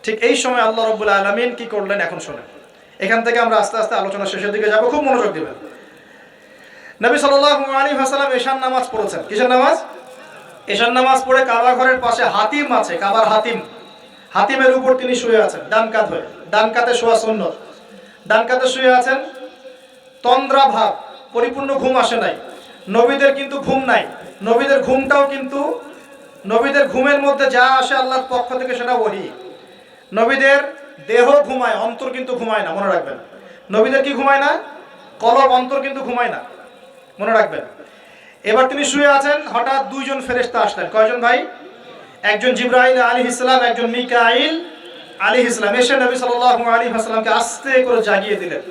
ঠিক এই সময় আল্লাহ রাব্বুল আলামিন কি করলেন এখন শুনেন। এখান থেকে আমরা আস্তে আস্তে আলোচনা শেষের দিকে যাব, খুব মনোযোগ দিবেন। নবী সাল্লাল্লাহু আলাইহি ওয়াসাল্লাম এশার নামাজ পড়েছেন। কিসের নামাজ? এশার নামাজ পড়ে কাবা ঘরের পাশে হাতিম আছে, কাবার হাতিম, হাতিমের উপর তিনি শুয়ে আছেন ডান কাত হয়ে। ডান কাতে শোয়া সুন্নত। ডান কাতে শুয়ে আছেন, তন্দ্রা ভাব, পরিপূর্ণ ঘুম আসে নাই। নবীদের কিন্তু ঘুম নাই। নবীদের ঘুমটাও কিন্তু, নবীদের ঘুমের মধ্যে যা আসে আল্লাহর পক্ষ থেকে সেটা ওহী। নবীদের দেহ ঘুমায়, অন্তর কিন্তু ঘুমায় না, মনে রাখবেন। নবীদের কি ঘুমায় না? কলব, অন্তর কিন্তু ঘুমায় না, মনে রাখবেন। এবার তিনি শুয়ে আছেন, হঠাৎ দুইজন ফেরেশতা আসলেন। কয়জন ভাই? একজন জিবরাইল আলাইহিস সালাম, একজন মিকাইল আলাইহিস সালাম। এসে নবী সাল্লাল্লাহু আলাইহি ওয়াসাল্লামকে আস্তে করে জাগিয়ে দিলেন।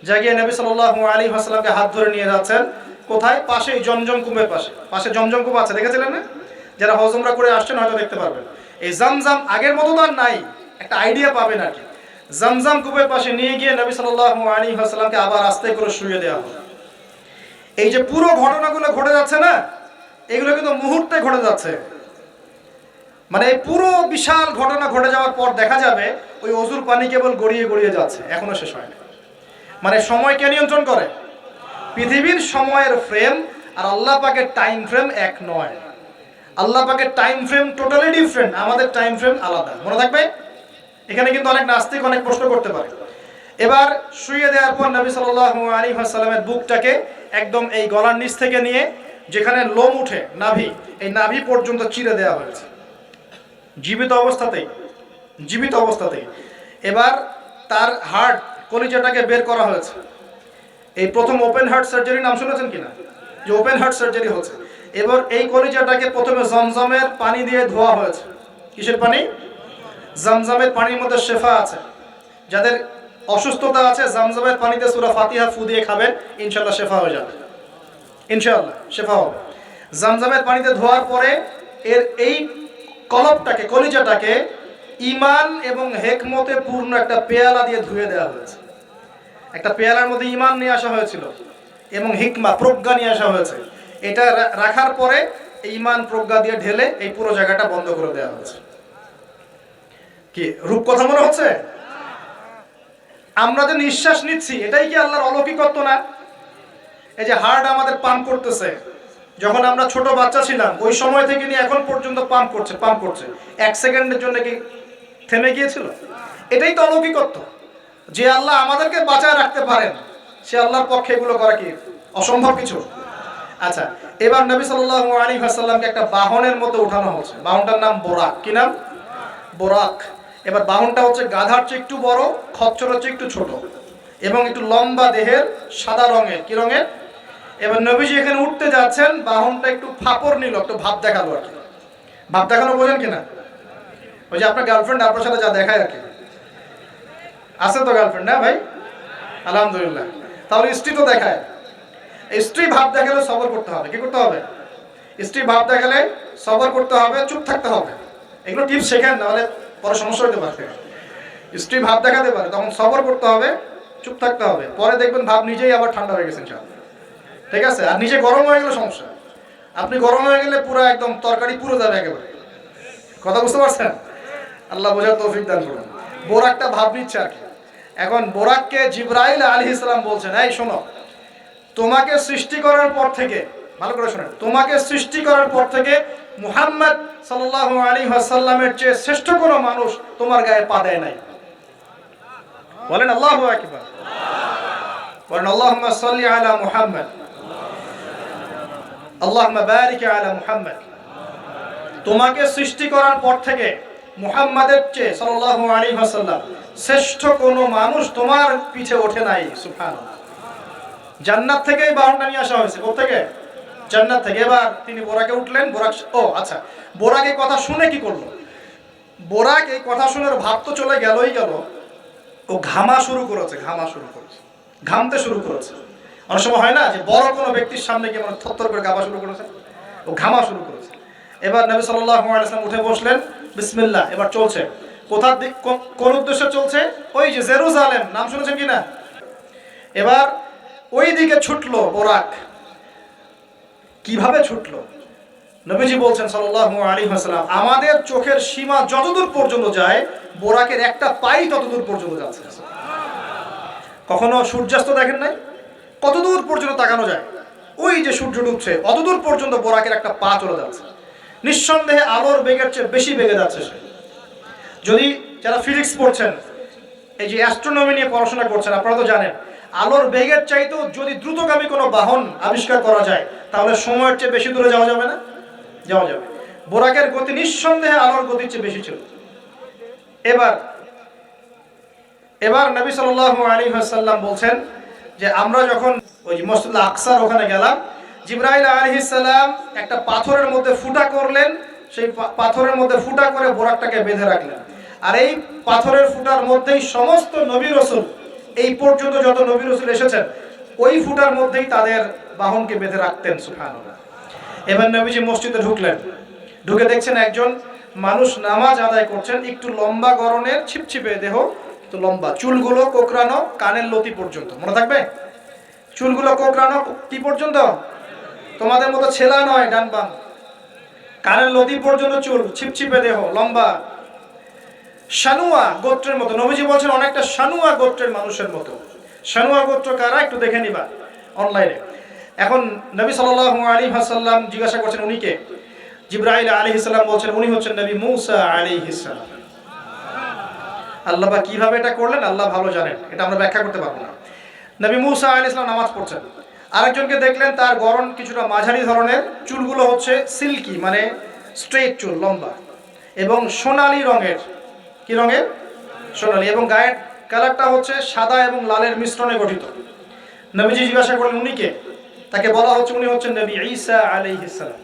জাগিয়ে নবী সাল্লাল্লাহু আলাইহি ওয়াসাল্লামকে হাত ধরে নিয়ে যাচ্ছেন। কোথায়? পাশেই জমজম কূপের পাশে। পাশে জমজম কূপ আছে, দেখেছিলেন না? যারা হজ উমরা করে আসছেন হয়তো দেখতে পারবেন। এই জমজম আগের মতো তো আর নাই, একটা আইডিয়া পাবেন আর কি। জমজম কূপের পাশে নিয়ে গিয়ে নবী সাল্লাল্লাহু আলাইহি ওয়াসাল্লামকে আবার আস্তে করে শুইয়ে দেওয়া হলো। এই যে পুরো ঘটনাগুলো ঘটে যাচ্ছে না, এগুলো কিন্তু মুহূর্তে ঘটে যাচ্ছে। মানে এই পুরো বিশাল ঘটনা ঘটে যাওয়ার পর দেখা যাবে ওই অজুর পানি কেবল গড়িয়ে গড়িয়ে যাচ্ছে, এখনো শেষ হয়নি। মানে সময়কে নিয়ন্ত্রণ করে পৃথিবীর সময়ের ফ্রেম আর আল্লাহ পাকের টাইম ফ্রেম এক নয়। আল্লাহ পাকের টাইম ফ্রেম টোটালি ডিফারেন্ট, আমাদের টাইম ফ্রেম আলাদা, মনে থাকবে। এখানে কিন্তু অনেক নাস্তিক অনেক প্রশ্ন করতে পারে। এবার শুইয়ে দেওয়ার পর নবী সাল্লাল্লাহু আলাইহি ওয়াসাল্লামের বুকটাকে একদম এই গলার নিচ থেকে নিয়ে যেখানে লোম উঠে নাভি, এই নাভি পর্যন্ত চিরে দেওয়া হয়েছে জীবিত অবস্থাতেই। এবার তার হার্ট, কলিজাটাকে বের করা হয়েছে। এই প্রথম ওপেন হার্ট সার্জারি নাম শুনেছেন কিনা? যে ওপেন হার্ট সার্জারি হচ্ছে। এবার এই কলিজাটাকে প্রথমে জমজমের পানি দিয়ে ধোয়া হয়েছে। কিসের পানি? জমজমের পানির মধ্যে শেফা আছে। যাদের অসুস্থতা আছে জমজমের পানিতে সূরা ফাতিহা ফু দিয়ে খাবেন, ইনশাআল্লাহ শেফা হয়ে যাবে, ইনশাআল্লাহ শেফা হবে। জমজমের পানিতে ধোয়ার পরে এর এই কলবটাকে, কলিজাটাকে ঈমান এবং হিকমতে পূর্ণ একটা পেয়ালা দিয়ে ধুয়ে দেওয়া হয়েছে। একটা পেয়ালার মধ্যে ঈমান নিয়ে আসা হয়েছিল এবং হিকমা, প্রজ্ঞা নিয়ে আসা হয়েছে। এটা রাখার পরে ঈমান প্রজ্ঞা দিয়ে ঢেলে এই পুরো জায়গাটা বন্ধ করে দেওয়া হয়েছে। কি রূপকথা মনে হচ্ছে? আমরা যে নিঃশ্বাস নিচ্ছি এটাই কি আল্লাহর অলৌকিকত্ব না? এই যে হার্ট আমাদের পাম্প করতেছে, যখন আমরা ছোট বাচ্চা ছিলাম ওই সময় থেকে নিয়ে এখন পর্যন্ত পাম্প করছে। 1 সেকেন্ডের জন্য কি থেমে গিয়েছিল? এটাই তো অলৌকিকত্ব। যে আল্লাহ আমাদেরকে বাঁচায় রাখতে পারেন, সে আল্লাহর পক্ষে এগুলো করা কি অসম্ভব কিছু? আচ্ছা, এবার নবী সাল্লাল্লাহু আলাইহি ওয়াসাল্লামকে একটা বাহনের মধ্যে উঠানো হচ্ছে। বাহনটার নাম বোরাক। কি নাম? বোরাক। এবার বাহনটা হচ্ছে গাধার চেয়ে একটু বড়, খচ্চরের চেয়ে একটু ছোট এবং একটু লম্বা দেহের, সাদা রঙের। কি রঙের? এবার নবীজি এখানে উঠতে যাচ্ছেন, বাহনটা একটু ফাপড় নিল, একটু ভাব দেখালো আর কি। ভাব দেখানো বোঝেন কিনা? ওই যে আপনার গার্লফ্রেন্ড আপনার সাথে যা দেখায় আর কি। আছে তো গার্লফ্রেন্ড? না ভাই, আলহামদুলিল্লাহ। তাহলে স্ত্রী তো দেখায়। স্ত্রী ভাব দেখালে সবর করতে হবে। কি করতে হবে? স্ত্রী ভাব দেখালে সবর করতে হবে, চুপ থাকতে হবে। এগুলো টিপস শেখেন, নাহলে পরে সমস্যা হতে পারে। স্ত্রী ভাব দেখাতে পারে, তখন সবর করতে হবে, চুপ থাকতে হবে। পরে দেখবেন ভাব নিজেই আবার ঠান্ডা হয়ে গেছে ইনশাআল্লাহ। ঠিক আছে? আর নিচে গরম হয়ে গেলে সমস্যা, আপনি গরম হয়ে গেলে পুরো একদম তরকারি পুরো যাবে একেবারে। কথা বুঝতে পারছেন? আল্লাহ বোঝার তৌফিক দান করুন। বোরাকটা ভাব নিচ্ছে আর কি। এখন বোরাককে জিবরাইল আলাইহিস সালাম বলছেন, এই শোনো, তোমাকে সৃষ্টি করার পর থেকে, ভালো করে শোনেন, তোমাকে সৃষ্টি করার পর থেকে মুহাম্মদ সাল্লাল্লাহু আলাইহি ওয়াসাল্লামের চেয়ে শ্রেষ্ঠ কোনো মানুষ তোমার গায়ে পা দেয় নাই। বলেন আল্লাহু আকবার, বলেন আল্লাহুম্মা সাল্লি আলা মুহাম্মদ, আল্লাহুম্মা বারিক আলা মুহাম্মদ। তোমাকে সৃষ্টি করার পর থেকে মুহাম্মাদের চেয়ে সাল্লাল্লাহু আলাইহি ওয়াসাল্লাম শ্রেষ্ঠ কোনো মানুষ তোমার পিছে ওঠে নাই। সুবহানাল্লাহ। জান্নাত থেকেই বাহনটা নিয়ে আসা হয়েছে। কোথা থেকে? জান্নাত থেকে। এবার তিনি বোরাকে উঠলেন। বোরাক, ও আচ্ছা, বোরাক এই কথা শুনে কি করলো? বোরাক এই কথা শুনে ভাব তো চলে গেলই গেল, ও ঘামা শুরু করেছে, ঘামতে শুরু করেছে। অনেক সময় হয় না যে বড় কোনো ব্যক্তির সামনে গিয়ে মানে থরথর করে কাঁপা শুরু করেছে, ও ঘামা শুরু করেছে। এবার নবী সাল্লাল্লাহু আলাইহি ওয়াসাল্লাম উঠে বসলেন, বিসমিল্লাহ। এবার চলছে, কোথার দিক, কোন উদ্দেশ্যে চলছে? ওই যে জেরুজালেম, নাম শুনেছেন কিনা? এবার ওই দিকে ছুটলো বোরাক। কিভাবে ছুটলো? নবীজি বলছেন সাল্লাল্লাহু আলাইহি ওয়াসাল্লাম, আমাদের চোখের সীমা যতদূর পর্যন্ত যায়, বোরাকের একটা পাই ততদূর পর্যন্ত যাচ্ছে। কখনো সূর্যাস্ত দেখেন নাই? কতদূর পর্যন্ত তাকানো যায়? ওই যে সূর্য ডুবছে অতদূর পর্যন্ত বোরাকের একটা পা চলে যাচ্ছে। নিঃসন্দেহে আলোর বেগের চেয়ে বেশি বেগে যাচ্ছে সে। যদি যারা ফিজিক্স পড়ছেন, এই যে অ্যাস্ট্রোনমি নিয়ে পড়াশোনা করছেন, আপনারা তো জানেন আলোর বেগের চাইতেও যদি দ্রুতগামী কোনো বাহন আবিষ্কার করা যায়, তাহলে সময়ের চেয়ে বেশি দূরে যাওয়া যাবে না? যাওয়া যাবে। বোরাকের গতি নিঃসন্দেহে আলোর গতির চেয়ে বেশি ছিল। এবার নবী সাল্লাল্লাহু আলাইহি ওয়াসাল্লাম বলছেন যে আমরা যখন ওই মসজিদ আকসার ওখানে গেলাম, জিবরাইল আলাইহিস সালাম একটা পাথরের মধ্যে ফুটা করলেন, সেই পাথরের মধ্যে ফুটা করে বোরাকটাকে বেঁধে রাখলেন। আর এই পাথরের ফুটার মধ্যেই সমস্ত নবী রাসূল, এই পর্যন্ত যত নবী রাসূল এসেছেন, ওই ফুটার মধ্যেই তাদের বাহনকে বেঁধে রাখতেন। সুবহানাল্লাহ। এবার নবীজি মসজিদে ঢুকলেন, ঢুকে দেখছেন একজন মানুষ নামাজ আদায় করছেন, একটু লম্বা গড়নের, ছিপছিপে দেহ, তো লম্বা, চুলগুলো কোকড়ানো কানের লতি পর্যন্ত। মনে থাকবে? চুলগুলো কোকড়ানো কি পর্যন্ত? তোমাদের মতো ছেলা নয় ডান বাম, কানের লতি পর্যন্ত চুল, ছিপছিপে দেহ, লম্বা, শানুয়া গোত্রের মতো। নবীজি বলছেন অনেকটা শানুয়া গোত্রের মানুষের মতো। শানুয়া গোত্র কারা একটু দেখে নিবা অনলাইনে। এখন নবী সাল্লাল্লাহু আলাইহি ওয়াসাল্লাম জিজ্ঞাসা করছেন উনি কে? জিবরাইল আলাইহিস সালাম বলছেন উনি হচ্ছেন নবী মূসা আলাইহিস সালাম। আল্লাহ বা কিভাবে এটা করলেন আল্লাহ ভালো জানেন, এটা আমরা ব্যাখ্যা করতে পারবো না। নবী মূসা আলাইহিস সালাম নামাজ পড়ছেন, আরেকজনকে দেখলেন তার গড়ন কিছুটা মাঝারি ধরনের, চুলগুলো হচ্ছে সিল্কি মানে স্ট্রেট চুল, লম্বা এবং সোনালী রঙের। কি রঙের? সোনালী। এবং গায়ের কালারটা হচ্ছে সাদা এবং লালের মিশ্রণে গঠিত। নবীজি জিজ্ঞাসা করলেন উনি কে? তাকে বলা হচ্ছে উনি হচ্ছেন নবী ঈসা আলাইহিস সালাম।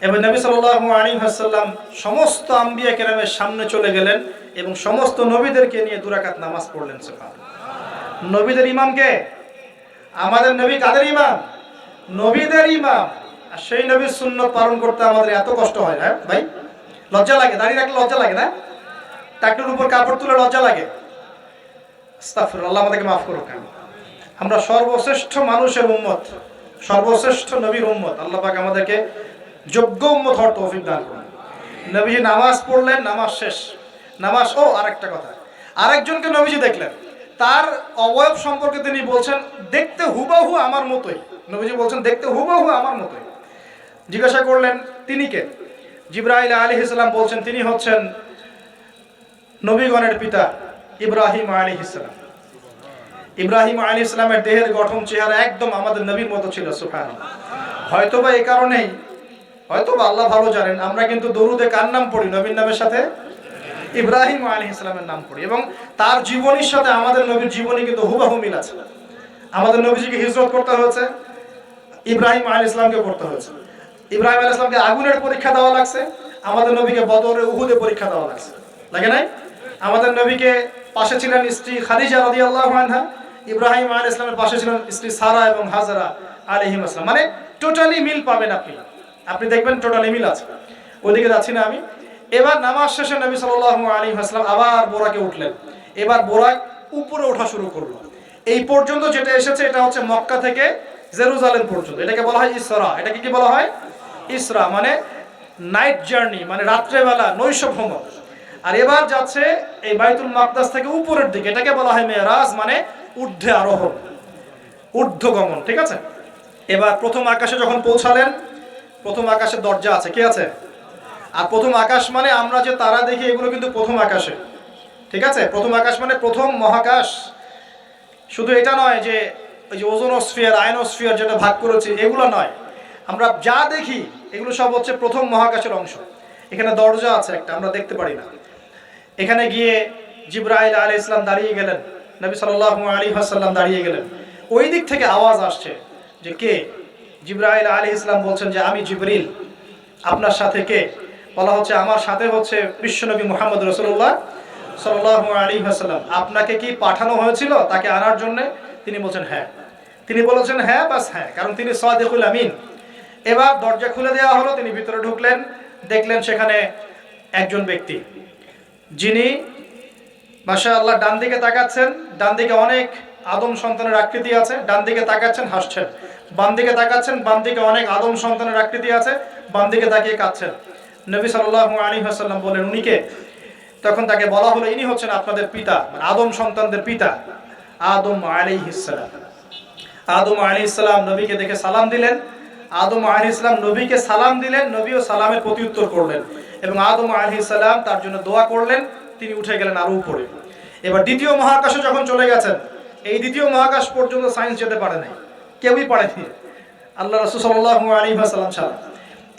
এবার নবী সাল্লাল্লাহু আলাইহি ওয়াসাল্লাম সমস্ত আম্বিয়া কেরামের সামনে চলে গেলেন এবং সমস্ত নবীদেরকে নিয়ে দুই রাকাত নামাজ পড়লেন। সুবহানাল্লাহ। নবীদের ইমাম কে? আমাদের নবী কাদের ইমাম? নবীদের ইমাম। আর সেই নবীর সুন্নাত পালন করতে আমাদের এত কষ্ট হয় না ভাই? লজ্জা লাগে? দাঁড়িয়ে রাখলে লজ্জা লাগে না? টাকটুর উপর কাপড় তুলে লজ্জা লাগে? আস্তাগফিরুল্লাহ, আল্লাহ আমাদেরকে মাফ করুন। আমরা সর্বশ্রেষ্ঠ মানুষের উম্মত, সর্বশ্রেষ্ঠ নবীর উম্মত। আল্লাহ পাক আমাদেরকে যোগ্য উম্মত হওয়ার তৌফিক দান করুন। নবীজি নামাজ পড়লেন, নামাজ শেষ। নামাজ, ও আরেকটা কথা, আরেকজনকে নবীজি দেখলেন, তার অবয়ব সম্পর্কে তিনি বলছেন দেখতে হুবহু আমার মতোই। নবীজি বলছেন দেখতে হুবহু আমার মতোই। জিজ্ঞাসা করলেন তিনি কে? জিবরাইল আলাইহিস সালাম বলছেন তিনি হচ্ছেন নবীগণের পিতা ইব্রাহিম আলাইহিস সালাম। ইব্রাহিম আলাইহিস সালামের দেহের গঠন, চেহারা একদম আমাদের নবীর মতো ছিল। সুবহানাল্লাহ। হয়তোবা এই কারণেই, হয়তোবা আল্লাহ ভালো জানেন, আমরা কিন্তু দরুদে কার নাম পড়ি? নবীর নামের সাথে ইব্রাহিম আলাইহিস সালামের নাম পড়ি এবং তার জীবনীর সাথে আমাদের নবীর জীবনী কিন্তু হুবহু মিল আছে। আমাদের নবীজিকে হিজরত করতে হয়েছে, ইব্রাহিম আলাইহিস সালামকে করতে হয়েছে। ইব্রাহিম আলাইহিস সালামকে আগুনের পরীক্ষা দেওয়া লাগছে, আমাদের নবীকে বদরে উহুদে পরীক্ষা দেওয়া লাগছে। লাগে নাই? আমাদের নবীকে পাশে ছিলেন স্ত্রী খাদিজা রাদিয়াল্লাহু আনহা, ইব্রাহিম আলাইহিস সালামের পাশে ছিলেন স্ত্রী সারা এবং হাজরা আলাইহিম আসসালাম। মানে টোটালি মিল পাবেন আপনি দেখবেন টোটালি মিল আছে। ওদিকে যাচ্ছি না আমি। এবার নামাজ শেষে নবী সাল্লাল্লাহু আলাইহি ওয়াসাল্লাম আবার বোরাকে উঠলেন। এবার বোরাক উপরে ওঠা শুরু করলো। এই পর্যন্ত যেটা এসেছে এটা হচ্ছে মক্কা থেকে জেরুজালেম পর্যন্ত। এটাকে বলা হয় ইসরা। এটাকে কি বলা হয়? ইসরা মানে নাইট জার্নি, মানে রাত্রেবেলা নৈশ ভ্রমণ। আর এবার যাচ্ছে এই বাইতুল মাকদাস থেকে উপরের দিকে, এটাকে বলা হয় মেরাজ, মানে ঊর্ধ্বে আরোহণ, ঊর্ধ্বগমন। ঠিক আছে? এবার প্রথম আকাশে যখন পৌঁছালেন, প্রথম আকাশের দরজা আছে, কি আছে? আর প্রথম আকাশ মানে আমরা যে তারা দেখি এগুলো কিন্তু প্রথম আকাশে। ঠিক আছে? প্রথম আকাশ মানে প্রথম মহাকাশ। শুধু এটা নয় যে ওই যে ওজোনোস্ফিয়ার, আয়নোস্ফিয়ার যেটা ভাগ করেছি, এগুলো নয়। আমরা যা দেখি এগুলো সব হচ্ছে প্রথম মহাকাশের অংশ। এখানে দরজা আছে একটা, আমরা দেখতে পারি না। এখানে গিয়ে জিবরাইল আলাইহিস সালাম দাঁড়িয়ে গেলেন, নবী সাল্লাল্লাহু আলাইহি ওয়াসাল্লাম দাঁড়িয়ে গেলেন। ওই দিক থেকে আওয়াজ আসছে যে কে? জিবরাইল আলাইহিস সালাম বলছেন যে আমি জিবরিল। আপনার সাথে কে? বলা হচ্ছে আমার সাথে হচ্ছে বিশ্বনবী মুহাম্মদ রাসূলুল্লাহ সাল্লাল্লাহু আলাইহি ওয়াসাল্লাম। আপনাকে কি পাঠানো হয়েছিল তাকে আনার জন্য? তিনি বলছেন হ্যাঁ। তিনি বলেছেন হ্যাঁ, বাস হ্যাঁ, কারণ তিনি সাদিকুল আমিন। এবার দরজা খুলে দেওয়া হলো, তিনি ভিতরে ঢুকলেন। দেখলেন সেখানে একজন ব্যক্তি, যিনি মাশাআল্লাহ ডান দিকে তাকাচ্ছেন, ডান দিকে অনেক আদম সন্তানের আকৃতি আছে, ডান দিকে তাকাচ্ছেন হাসছেন, বাম দিকে তাকাচ্ছেন, বাম দিকে অনেক আদম সন্তানের আকৃতি আছে, বাম দিকে তাকিয়ে কাঁদছেন। নবী সাল্লাল্লাহু আলাইহি ওয়াসাল্লাম বলেন উনি কে? তখন তাকে বলা হলো ইনি হচ্ছেন আপনাদের পিতা, মানে আদম সন্তানদের পিতা, আদম আলাইহিস সালাম। আদম আলাইহিস সালাম নবীকে দেখে সালাম দিলেন। আদম আলাইহিস সালাম নবীকে সালাম দিলেন, নবীও সালামের প্রত্যুত্তর করলেন এবং আদম আলাইহিস সালাম তার জন্য দোয়া করলেন। তিনি উঠে গেলেন আরো উপরে। এবার দ্বিতীয় মহাকাশে যখন চলে গেছেন, এই দ্বিতীয় মহাকাশ পর্যন্ত সায়েন্স যেতে পারে নাই, কেউই পারেনি, আল্লাহ রাসূল সাল্লাল্লাহু আলাইহি ওয়াসাল্লাম ছাড়া।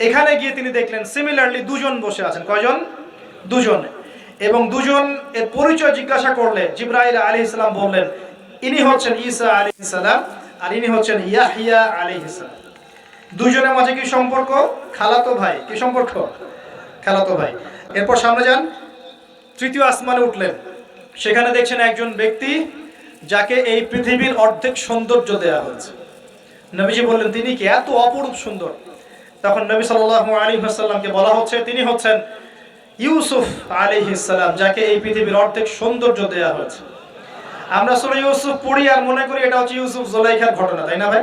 এখানে গিয়ে তিনি দেখলেন সিমিলারলি দুজন বসে আছেন। কয়জন? দুজন। এবং দুজন এর পরিচয় জিজ্ঞাসা করলে জিবরাইল আলাইহিস সালাম বললেন ইনি হচ্ছেন ঈসা আলাইহিস সালাম আর ইনি হচ্ছেন ইয়াহইয়া আলাইহিস সালাম। দুজনের মাঝে কি সম্পর্ক? খালাতো ভাই। কি সম্পর্ক? খালাতো ভাই। এরপর সামনে যান, তৃতীয় আসমানে উঠলেন। সেখানে দেখছেন একজন ব্যক্তি যাকে এই পৃথিবীর অর্ধেক সৌন্দর্য দেয়া হয়েছে। নবীজি বললেন তিনি কি? এত অপরূপ সুন্দর। তখন নবী সাল্লাল্লাহু আলাইহি ওয়াসাল্লামকে বলা হচ্ছে তিনি হচ্ছেন ইউসুফ আলাইহিস সালাম, যাকে এই পৃথিবীর অর্ধেক সৌন্দর্য দেয়া হয়েছে। আমরা সূরা ইউসুফ পড়ি আর মনে করি এটা হচ্ছে ইউসুফ জুলাইখার ঘটনা, তাই না ভাই?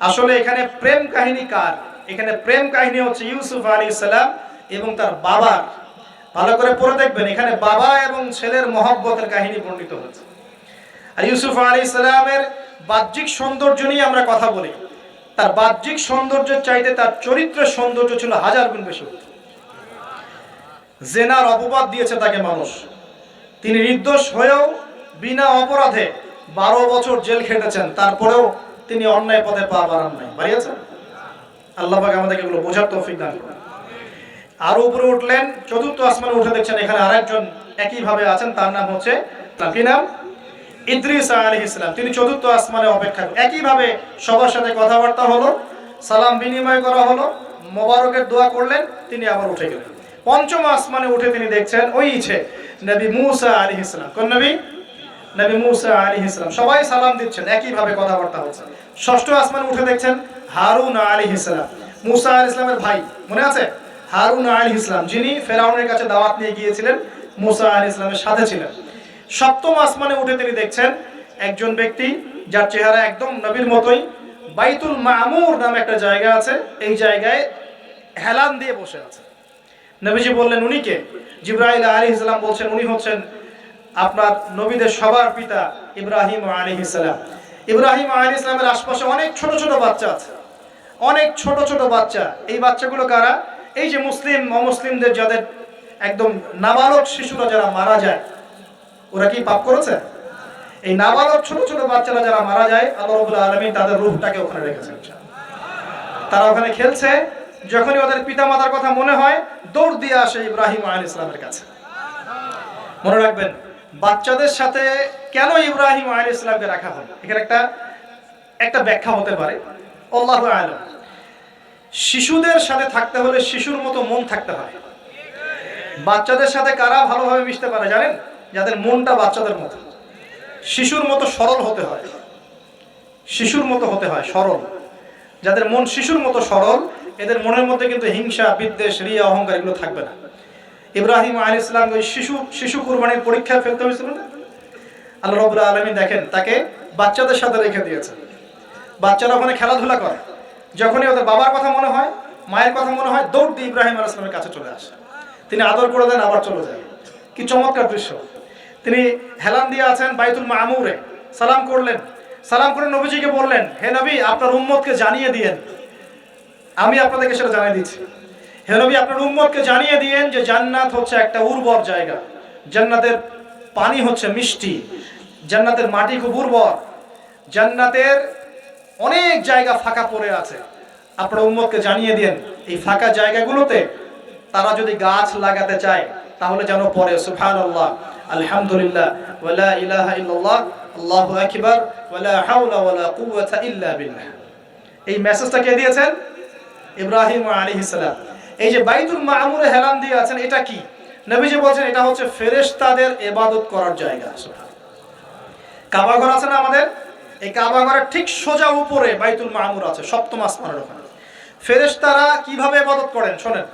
আসলে এখানে প্রেম কাহিনী কার? এখানে প্রেম কাহিনী হচ্ছে ইউসুফ আলাইহিস সালাম এবং তার বাবার। ভালো করে পড়ে দেখবেন, এখানে বাবা এবং ছেলের মহব্বতের কাহিনী বর্ণিত হয়েছে। আর ইউসুফ আলাইহিস সালামের বাহ্যিক সৌন্দর্য নিয়ে আমরা কথা বলি, তার বাহ্যিক সৌন্দর্যের চাইতে তার চরিত্রের সৌন্দর্য ছিল হাজার গুণ বেশি। জেনার অপবাদ দিয়েছে তাকে মানুষ, তিনি নির্দোষ হয়েও বিনা অপরাধে 12 বছর জেল খেটেছেন, তারপরেও তিনি অন্যায় পথে পা বাড়ান নাই। বাড়িয়েছেন? আল্লাহ পাক আমাদেরকে এগুলো বোঝার তৌফিক দান করুন। আরো উপরে উঠলেন, চতুর্থ আসমানে উঠে দেখছেন এখানে আরেকজন একইভাবে আছেন, তার নাম হচ্ছে কি নাম? ইদ্রিস আলাইহিস সালাম। তিনি চতুর্থ আসমানে অপেক্ষা করেন। একইভাবে সবার সাথে কথাবার্তা হলো, সালাম বিনিময় করা হলো, মোবারকের দোয়া করলেন, তিনি আবার উঠে গেলেন। পঞ্চম আসমানে উঠে তিনি দেখছেন ওই ইচ্ছে নবী মুসা আলাইহিস সালাম। কোন নবী? নবী মুসা আলাইহিস সালাম। সবাই সালাম দিচ্ছেন, একইভাবে কথাবার্তা হচ্ছে। ষষ্ঠ আসমানে উঠে দেখছেন হারুন আলাইহিস সালাম, মুসা আলাইহিস সালামের ভাই, মনে আছে? হারুন আলাইহিস সালাম, যিনি ফেরাউনের কাছে দাওয়াত নিয়ে গিয়েছিলেন, মুসা আলাইহিস সালামের সাথে ছিলেন। সপ্তম আসমানে উঠে তিনি দেখছেন একজন ব্যক্তি যার চেহারা একদম নবীর মতোই। বাইতুল মামুর নামে একটা জায়গা আছে, এই জায়গায় হেলান দিয়ে বসে আছে। নবীজি বললেন উনি কে? জিবরাইল আলাইহিস সালাম বলছেন উনি হচ্ছেন আপনার নবীদের সবার পিতা ইব্রাহিম আলাইহিস সালাম। ইব্রাহিম আলাইহিস সালামের আশপাশে অনেক ছোট ছোট বাচ্চা আছে, অনেক ছোট ছোট বাচ্চা। এই বাচ্চাগুলো কারা? এই যে মুসলিম অমুসলিমদের যাদের একদম নাবালক শিশুরা যারা মারা যায়, ওরা কি পাপ করেছে? এই নাবালক ছোট ছোট বাচ্চারা যারা মারা যায়, আল্লাহ রাব্বুল আলামিন তাদের রূহটাকে ওখানে রেখেছেন। তারা ওখানে খেলছে, যখনই ওদের পিতামাতার কথা মনে হয় দৌড় দিয়ে আসে ইব্রাহিম আলাইহিস সালামের কাছে। মনে রাখবেন, বাচ্চাদের সাথে কেন ইব্রাহিম আলাইহিস সালামকে রাখা হয়, এখানে একটা ব্যাখ্যা হতে পারে, আল্লাহু আ'লাম। শিশুদের সাথে থাকতে হলে শিশুর মতো মন থাকতে হয়। বাচ্চাদের সাথে কারা ভালোভাবে মিশতে পারে জানেন? যাদের মনটা বাচ্চাদের মতো, শিশুর মতো সরল হতে হয়, শিশুর মতো হতে হয়, সরল। যাদের মন শিশুর মতো সরল, এদের মনের মধ্যে কিন্তু হিংসা, বিদ্বেষ, রিয়া, অহংকার এগুলো থাকবে না। ইব্রাহিম আলাইহিস সালাম ওই শিশু কুরবানির পরীক্ষায় ফেলতে হয়েছিল না? আল্লাহ রাব্বুল আলামিন দেখেন তাকে বাচ্চাদের সাথে রেখে দিয়েছেন। বাচ্চারা ওখানে খেলাধুলা করে, যখনই ওদের বাবার কথা মনে হয়, মায়ের কথা মনে হয়, দৌড় দিয়ে ইব্রাহিম আলাইহিস সালামের কাছে চলে আসে, তিনি আদর করে দেন, আবার চলে যায়। কি চমৎকার দৃশ্য। তিনি হেলান দিয়ে আছেন বাইতুল মামুরে, সালাম করলেন, সালাম করে নবীজিকে বললেন, হে নবী, আপনার উম্মতকে জানিয়ে দিয়েন, আমি আপনাদেরকে সেটা জানিয়ে দিচ্ছি, হে নবী, আপনার উম্মতকে জানিয়ে দিয়েন যে জান্নাত হচ্ছে একটা উর্বর জায়গা, জান্নাতের পানি হচ্ছে মিষ্টি, জান্নাতের মাটি খুব উর্বর, জান্নাতের অনেক জায়গা ফাঁকা পড়ে আছে, আপনার উম্মতকে জানিয়ে দিয়েন এই ফাঁকা জায়গাগুলোতে তারা যদি গাছ লাগাতে চায় তাহলে যেন পড়ে সুবহানাল্লাহ, আলহামদুলিল্লাহ, ওয়ালা ইলাহা ইল্লাল্লাহ, আল্লাহু আকবার, ওয়ালা হাওলা ওয়ালা কুওয়াতা ইল্লা বিল্লাহ। এই মেসেজটা কে দিয়েছেন? ইব্রাহিম আলাইহিস সালাম। এই যে বাইতুল মামুরে হেলান দিয়ে আছেন, এটা কি? নবীজি বলছেন এটা হচ্ছে ফেরেশতাদের ইবাদত করার জায়গা। কাবা ঘর আছে না আমাদের, এই কাবা ঘরের ঠিক সোজা উপরে বাইতুল মামুর আছে, সপ্তম আসমানের ওখানে। ফেরেশতারা কিভাবে ইবাদত করেন শোনেন,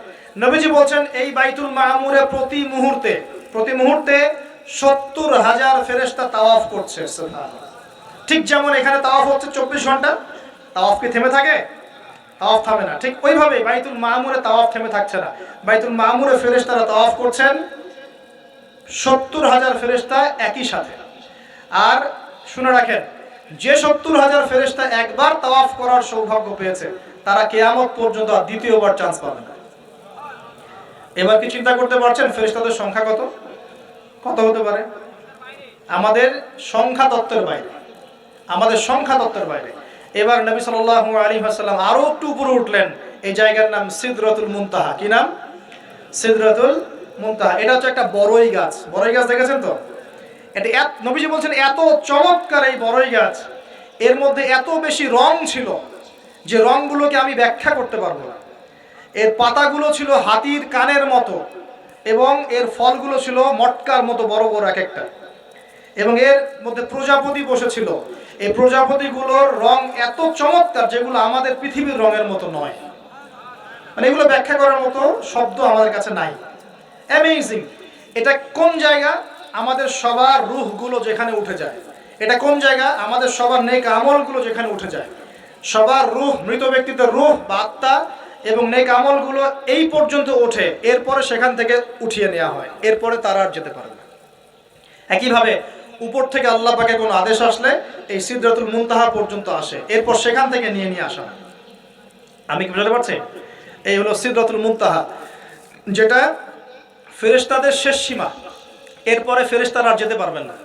নবীজি বলছেন এই বাইতুল মামুরে প্রতি মুহূর্তে 70,000 ফেরেশতা তাওয়াফ করছে। সুবহানাল্লাহ। ঠিক যেমন এখানে তাওয়াফ হচ্ছে 24 ঘন্টা, তাওয়াফ কি থেমে থাকে? তাওয়াফ থামে না। ঠিক ওইভাবে বাইতুল মামুরে তাওয়াফ থেমে থাকছে না, বাইতুল মামুরে ফেরেশতারা তাওয়াফ করছেন 70,000 ফেরেশতা একই সাথে। আর শুনে রাখেন, যে 70,000 ফেরেশতা একবার তাওয়াফ করার সৌভাগ্য পেয়েছে তারা কিয়ামত পর্যন্ত আর দ্বিতীয়বার চান্স পাবে না। এবার কি চিন্তা করতে পারছেন ফেরেশতাদের সংখ্যা কত কত হতে পারে? আমাদের সংখ্যা তত্ত্বের বাইরে, আমাদের সংখ্যা তত্ত্বের বাইরে। এবার নবী সাল্লাল্লাহু আলাইহি ওয়াসাল্লাম আরো একটু উপরে উঠলেন, এই জায়গার নাম সিদরাতুল মুনতাহা। কি নাম? সিদরাতুল মুনতাহা। এটা হচ্ছে একটা বড়ই গাছ। বড়ই গাছ দেখেছেন তো? এটা নবীজি বলছেন এত চমৎকার এই বড়ই গাছ, এর মধ্যে এত বেশি রং ছিল যে রংগুলোকে আমি ব্যাখ্যা করতে পারবো না। এর পাতাগুলো ছিল হাতির কানের মতো এবং এর ফলগুলো ছিল মটকার মতো বড় বড় এক একটা, এবং এর মধ্যে প্রজাপতি বসেছিল। এই প্রজাপতিগুলোর রং এত চমৎকার যেগুলো আমাদের পৃথিবীর রঙের মতো নয়, মানে এগুলো ব্যাখ্যা করার মতো শব্দ আমাদের কাছে নাই। অ্যামেজিং। এটা কোন জায়গা? আমাদের সবার রূহগুলো যেখানে উঠে যায়। এটা কোন জায়গা? আমাদের সবার নেক আমলগুলো যেখানে উঠে যায়। সবার রূহ, মৃত ব্যক্তিদের রূহ বা আত্মা এবং নেক আমলগুলো এই পর্যন্ত ওঠে, এরপরে সেখান থেকে উঠিয়ে নেওয়া হয়, এরপরে তারা আর যেতে পারে না। একইভাবে উপর থেকে আল্লাহ পাকের কোনো আদেশ আসলে এই সিদরাতুল মুনতাহা পর্যন্ত আসে, এরপর সেখান থেকে নিয়ে আসা হয়। আমি কি বুঝতে পারছি? এই হলো সিদরাতুল মুনতাহা, যেটা ফেরেশতাদের শেষ সীমা। এরপরে ফেরেশতারা আর যেতে পারবেন না।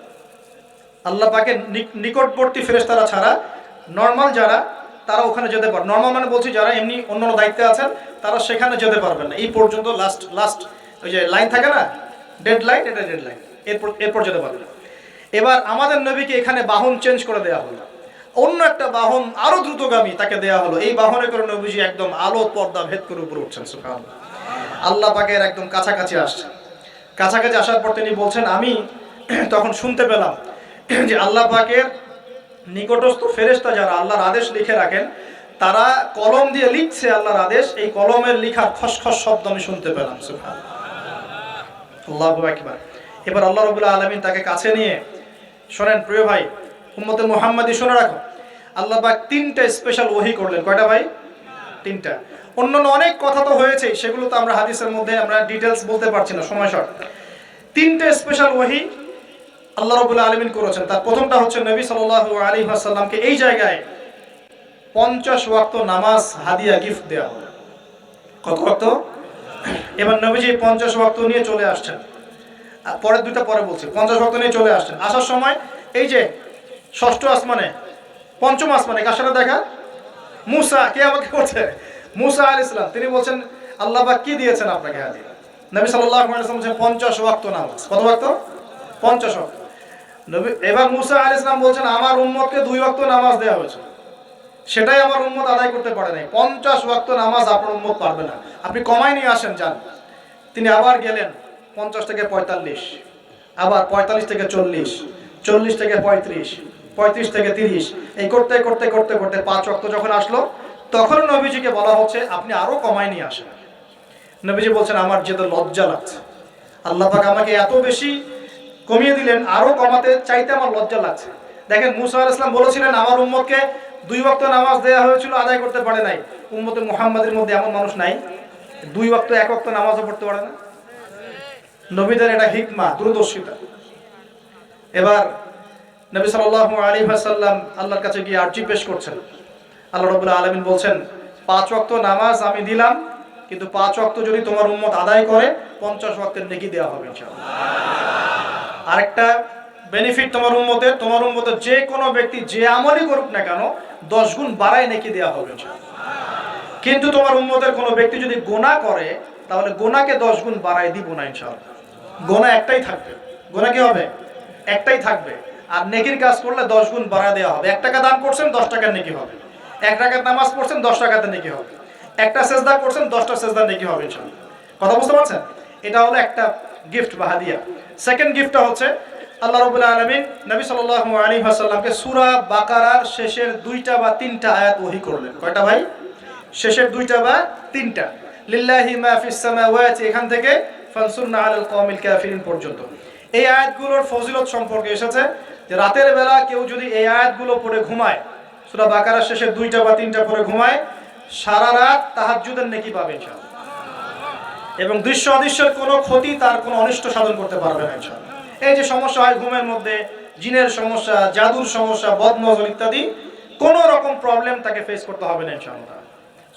আল্লাহ পাকের নিকটবর্তী ফেরেশতারা ছাড়া নর্মাল যারা, তারা ওখানে যেতে পারে। নর্মাল মানে বলছি যারা এমনি অন্যান্য দায়িত্বে আছেন তারা সেখানে যেতে পারবেন না। এই পর্যন্ত লাস্ট ওই যে লাইন থাকে না, ডেড লাইন, এটা ডেড লাইন, এরপর যেতে পারবে না। এবার আমাদের নবীকে এখানে বাহন চেঞ্জ করে দেওয়া হলো, অন্য একটা বাহন আরো দ্রুতগামী তাকে দেওয়া হলো। এই বাহনে করে নবীজি একদম আলো পর্দা ভেদ করে উপরে উঠছেন। সুবহানাল্লাহ। আল্লাহ পাকের একদম কাছাকাছি আসছেন। কাছাকাছি আসার পর তিনি বলছেন, আমি তখন শুনতে পেলাম যে আল্লাহ পাকের নিকটস্থ ফেরেশতা যারা আল্লাহর আদেশ লিখে রাখেন, তারা কলম দিয়ে লিখছে আল্লাহর আদেশ। এই কলমের লেখার খসখস শব্দ আমি শুনতে পেলাম। সুবহানাল্লাহ, আল্লাহু আকবার। এবার আল্লাহ রাব্বুল আলামিন তাকে কাছে নিয়ে, শোনেন প্রিয় ভাই উম্মতে মুহাম্মাদি, শুনে রাখো, আল্লাহ পাক 3টা স্পেশাল ওহী করলেন। কয়টা ভাই? 3টা। অন্যান্য অনেক কথা তো হয়েছে, সেগুলো তো আমরা হাদিসের মধ্যে আমরা ডিটেইলস বলতে পারছি না, সময় শর্ট। 3টে স্পেশাল ওহী আল্লাহ রাব্বুল আলামিন করেছেন। তার প্রথমটা হচ্ছে নবী সাল্লাল্লাহু আলাইহি ওয়াসাল্লামকে এই জায়গায় 50 ওয়াক্ত নামাজ হাদিয়া গিফট দেওয়া হলো। কত ওয়াক্ত? এবার নবীজি 50 ওয়াক্ত নিয়ে চলে আসছেন। পরের দুইটা পরে বলছি। 50 ওয়াক্ত নিয়ে চলে আসছেন। আসার সময় এই যে ষষ্ঠ আসমানে, পঞ্চম আসমানে কার সাথে দেখা? মুসা। কে আমাকে করছে? মুসা আলাইহিস সালাম। তিনি বলছেন, আল্লাহ পাক কি দিয়েছেন আপনাকে হাদিয়া? নবী সাল্লাল্লাহু আলাইহি ওয়াসাল্লাম বলেন 50 ওয়াক্ত নামাজ। কত ওয়াক্ত? 50 ওয়াক্ত। নবী এবার মুসা আলাইহিস সালাম বলছেন, আমার উম্মতকে 2 ওয়াক্ত নামাজ দেওয়া হয়েছে, সেটাই আমার উম্মত আদায় করতে পারে নাই। 50 ওয়াক্ত নামাজ আপনার উম্মত পারবে না, আপনি কমাই নিয়ে আসেন যান। তিনি আবার গেলেন 50 থেকে 45, আবার 45 থেকে 40, 40 থেকে 35, 35 থেকে 30, এই করতে করতে করতে করতে 5 ওয়াক্ত যখন আসলো, তখন নবীজিকে বলা হচ্ছে আপনি আরো কমাই নিয়ে আসেন। নবীজি বলছেন, আমার যেতে লজ্জা লাগছে, আল্লাহ পাক আমাকে এত বেশি কমিয়ে দিলেন, আরো কমাতে চাইতে আমার লজ্জা লাগছে। দেখেন মুসা আলাইহিস সালাম বলেছিলেন আমার উম্মতকে 2 ওয়াক্ত নামাজ দেওয়া হয়েছিল, আদায় করতে পারে নাই। উম্মতে মুহাম্মাদের মধ্যে এমন মানুষ নাই 2 ওয়াক্ত 1 ওয়াক্ত নামাজও পড়তে পারে না। নবীদের এটা হিকমা, দূরদর্শিতা। এবার নবী সাল্লাল্লাহু আলাইহি ওয়াসাল্লাম আল্লাহর কাছে গিয়ে আরজি পেশ করছেন। আল্লাহ রাব্বুল আলামিন বলছেন 5 ওয়াক্ত নামাজ আমি দিলাম, কিন্তু 5 ওয়াক্ত যদি তোমার উম্মত আদায় করে 50 ওয়াক্তের নেকি দেওয়া হবে ইনশাআল্লাহ। আরেকটা বেনিফিট তোমার উম্মতের যে কোনো ব্যক্তি যে আমলই করুক না কেন 10 গুণ বাড়ায় নেকি দেওয়া হবে ইনশাআল্লাহ। কিন্তু তোমার উম্মতের কোনো ব্যক্তি যদি গুনাহ করে তাহলে গুনাহকে 10 গুণ বাড়ায় দিব না ইনশাআল্লাহ। গুনাহ একটাই থাকবে, গুনাহ কি হবে? একটাই থাকবে। আর নেকির কাজ করলে 10 গুণ বাড়ায় দেওয়া হবে। 1 টাকা দান করছেন 10 টাকার নেকি হবে। 1 রাকাত নামাজ পড়ছেন 10 টাকাতে নেকি হবে। একটা সেজদা করছেন 10টা সেজদার নেকি হবে ইনশাআল্লাহ। কথা বুঝতে পারছেন? এটা হলো একটা গিফট বা হাদিয়া। সেকেন্ড গিফটটা হচ্ছে আল্লাহ রাব্বুল আলামিন নবী সাল্লাল্লাহু আলাইহি ওয়াসাল্লামকে সূরা বাকারার শেষের 2টা বা 3টা আয়াত ওহী করলেন। কয়টা ভাই? শেষের 2টা বা 3টা। লিল্লাহি মা ফিস সামাওয়াতি, এখান থেকে ফানসুরনা আলাল কওমিল কাফিরিন পর্যন্ত। এই আয়াতগুলোর ফজিলত সম্পর্কে এসেছে যে রাতের বেলা কেউ যদি এই আয়াতগুলো পড়ে ঘুমায়, সূরা বাকারার শেষের 2টা বা 3টা পড়ে ঘুমায়, সারা রাত তাহাজ্জুদের নেকি পাবে ইনশাআল্লাহ। এবং দৃশ্য অদৃশ্যের কোনো ক্ষতি, তার কোনো অনিষ্ট সাধন করতে পারবে না ইনশাআল্লাহ। এই যে সমস্যা হয় ঘুমের মধ্যে, জিনের সমস্যা, জাদুর সমস্যা, বদনজর ইত্যাদি, কোনো রকম প্রবলেম তাকে ফেস করতে হবে না ইনশাআল্লাহ।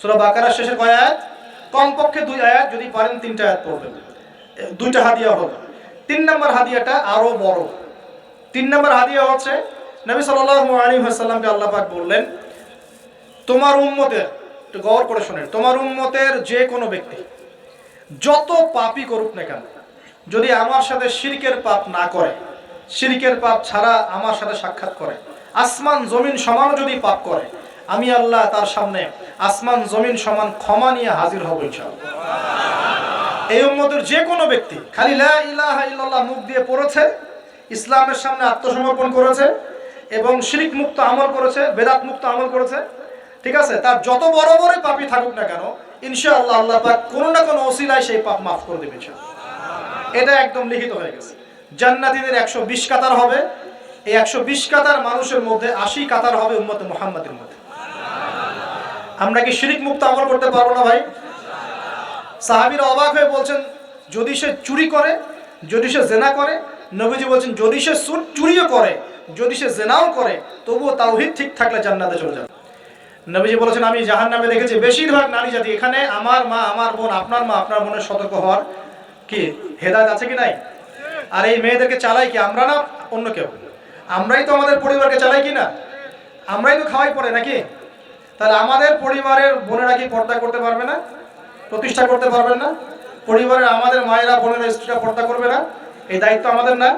সূরা বাকারার শেষের কয় আয়াত? কমপক্ষে 2 আয়াত, যদি পারেন 3টা আয়াত পড়বেন। 2টা হাদিয়া হলো। 3 নম্বর হাদিয়াটা আরো বড়। 3 নম্বর হাদিয়া হচ্ছে নবী সাল্লাল্লাহু আলাইহি ওয়াসাল্লামকে আল্লাহ পাক বললেন, তোমার উম্মতের, একটু গৌর করে শুনেন, তোমার উম্মতের যে কোনো ব্যক্তি যত পাপই করুক না কেন, যদি আমার সাথে শিরকের পাপ না করে, শিরকের পাপ ছাড়া আমার সাথে সাক্ষাৎ করে, আসমান জমিন সমান যদি পাপ করে, আমি আল্লাহ তার সামনে আসমান জমিন সমান ক্ষমা নিয়ে হাজির হব ইনশাআল্লাহ। এই উম্মতের যে কোনো ব্যক্তি খালি লা ইলাহা ইল্লাল্লাহ মুখ দিয়ে পড়েছে, ইসলামের সামনে আত্মসমর্পণ করেছে এবং শিরক মুক্ত আমল করেছে, বেদাত মুক্ত আমল করেছে, ঠিক আছে, তার যত বড় বড় পাপই থাকুক না কেন ইনশাআল্লাহ আল্লাহ পাক কোনো না কোনো ওসিলায় সেই পাপ মাফ করে দেবেন ইনশাআল্লাহ। এটা একদম লিখিত হয়ে গেছে। জান্নাতীদের 120 কাতার হবে। এই 120 কাতার মানুষের মধ্যে 80 কাতার হবে উম্মতে মুহাম্মাদের মধ্যে। আমরা কি শিরক মুক্ত আমল করতে পারবো না ভাই? সাহাবীরা অবাক হয়ে বলছেন, যদি সে চুরি করে, যদি সে জেনা করে, নবীজি বলছেন যদি সে চুরিও করে, যদি সে জেনাও করে, তবুও তাওহীদ ঠিক থাকলে জান্নাতে চলে যাবে। নবীজি বলেছেন, আমি জাহান্নামে দেখেছি বেশিরভাগ নারী জাতি। এখানে আমার মা, আমার বোন, আপনার মা, আপনার বোনের সতর্ক হওয়ার কি হেদায়েত আছে কি নাই? আর এই মেয়েদেরকে চালাই কি আমরা না অন্য কেউ? আমরাই তো আমাদের পরিবারকে চালাই কি না? আমরাই তো খাওয়াই পড়ে নাকি? তাহলে আমাদের পরিবারের বোনেরা কি পর্দা করতে পারবে না? প্রতিষ্ঠা করতে পারবেন না? পরিবারের আমাদের মায়েরা, বোনেরা, স্ত্রীরা পর্দা করবে না? এই দায়িত্ব আমাদের না?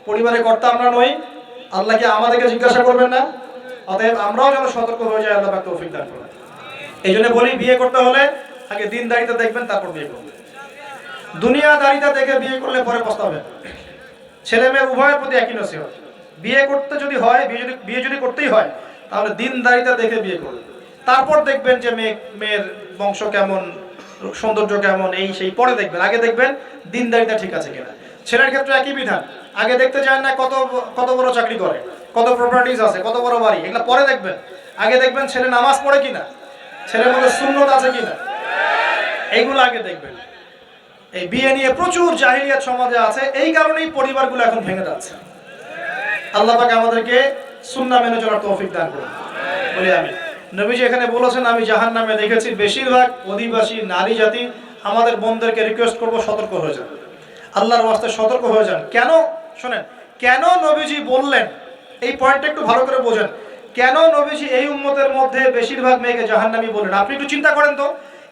পরিবারের কর্তা আমরা নই? আল্লাহ কি আমাদেরকে জিজ্ঞাসা করবেন না? অতএব আমরাও যেন সতর্ক হয়ে যাই, আল্লাহ পাক তৌফিক দান করুন। এই জন্য বলি, বিয়ে করতে হলে আগে দিনদারিতা দেখবেন, তারপর বিয়ে করবেন। দুনিয়াদারিতা দেখে বিয়ে করলে পরে পস্তাবেন। ছেলে মেয়ে উভয়ের প্রতি একই নসিহত, বিয়ে করতে যদি হয়, বিয়ে যদি করতেই হয়, তাহলে দিনদারিতা দেখে বিয়ে করবেন। তারপর দেখবেন যে মেয়ের বংশ কেমন, সৌন্দর্য কেমন, এই সেই পরে দেখবেন। আগে দেখবেন দিনদারিতা ঠিক আছে কিনা। ছেলের ক্ষেত্রে একই বিধান, আগে দেখতে চান না কত বড় চাকরি করে, কত প্রপার্টিজ আছে, কত বড় বাড়ি, এগুলো পরে দেখবেন। আগে দেখবেন ছেলে নামাজ পড়ে কিনা, ছেলের মধ্যে সুন্নত আছে কিনা, এইগুলো আগে দেখবেন। এই বিয়ে নিয়ে প্রচুর জাহিলিয়াত সমাজে আছে, এই কারণেই পরিবারগুলো এখন ভেঙে যাচ্ছে। আল্লাহ পাক আমাদেরকে সুন্নাহ মেনে চলার তৌফিক দান করুন, বলি আমিন। নবীজি এখানে বলেছেন, আমি জাহান্নামে দেখেছি বেশিরভাগ অধিবাসী নারী জাতি। আমাদের বোনদেরকে রিকোয়েস্ট করবো, সতর্ক হয়ে যান, আল্লাহর ওয়াস্তে সতর্ক হয়ে যান। কেন শোনেন, কেন নবীজি বললেন, এই পয়েন্টটা একটু ভালো করে বোঝেন। কেন নবীজি এই উম্মতের মধ্যে বেশিরভাগ মেয়েকে জাহান্নামী বললেন? আপনি একটু চিন্তা করেন তো,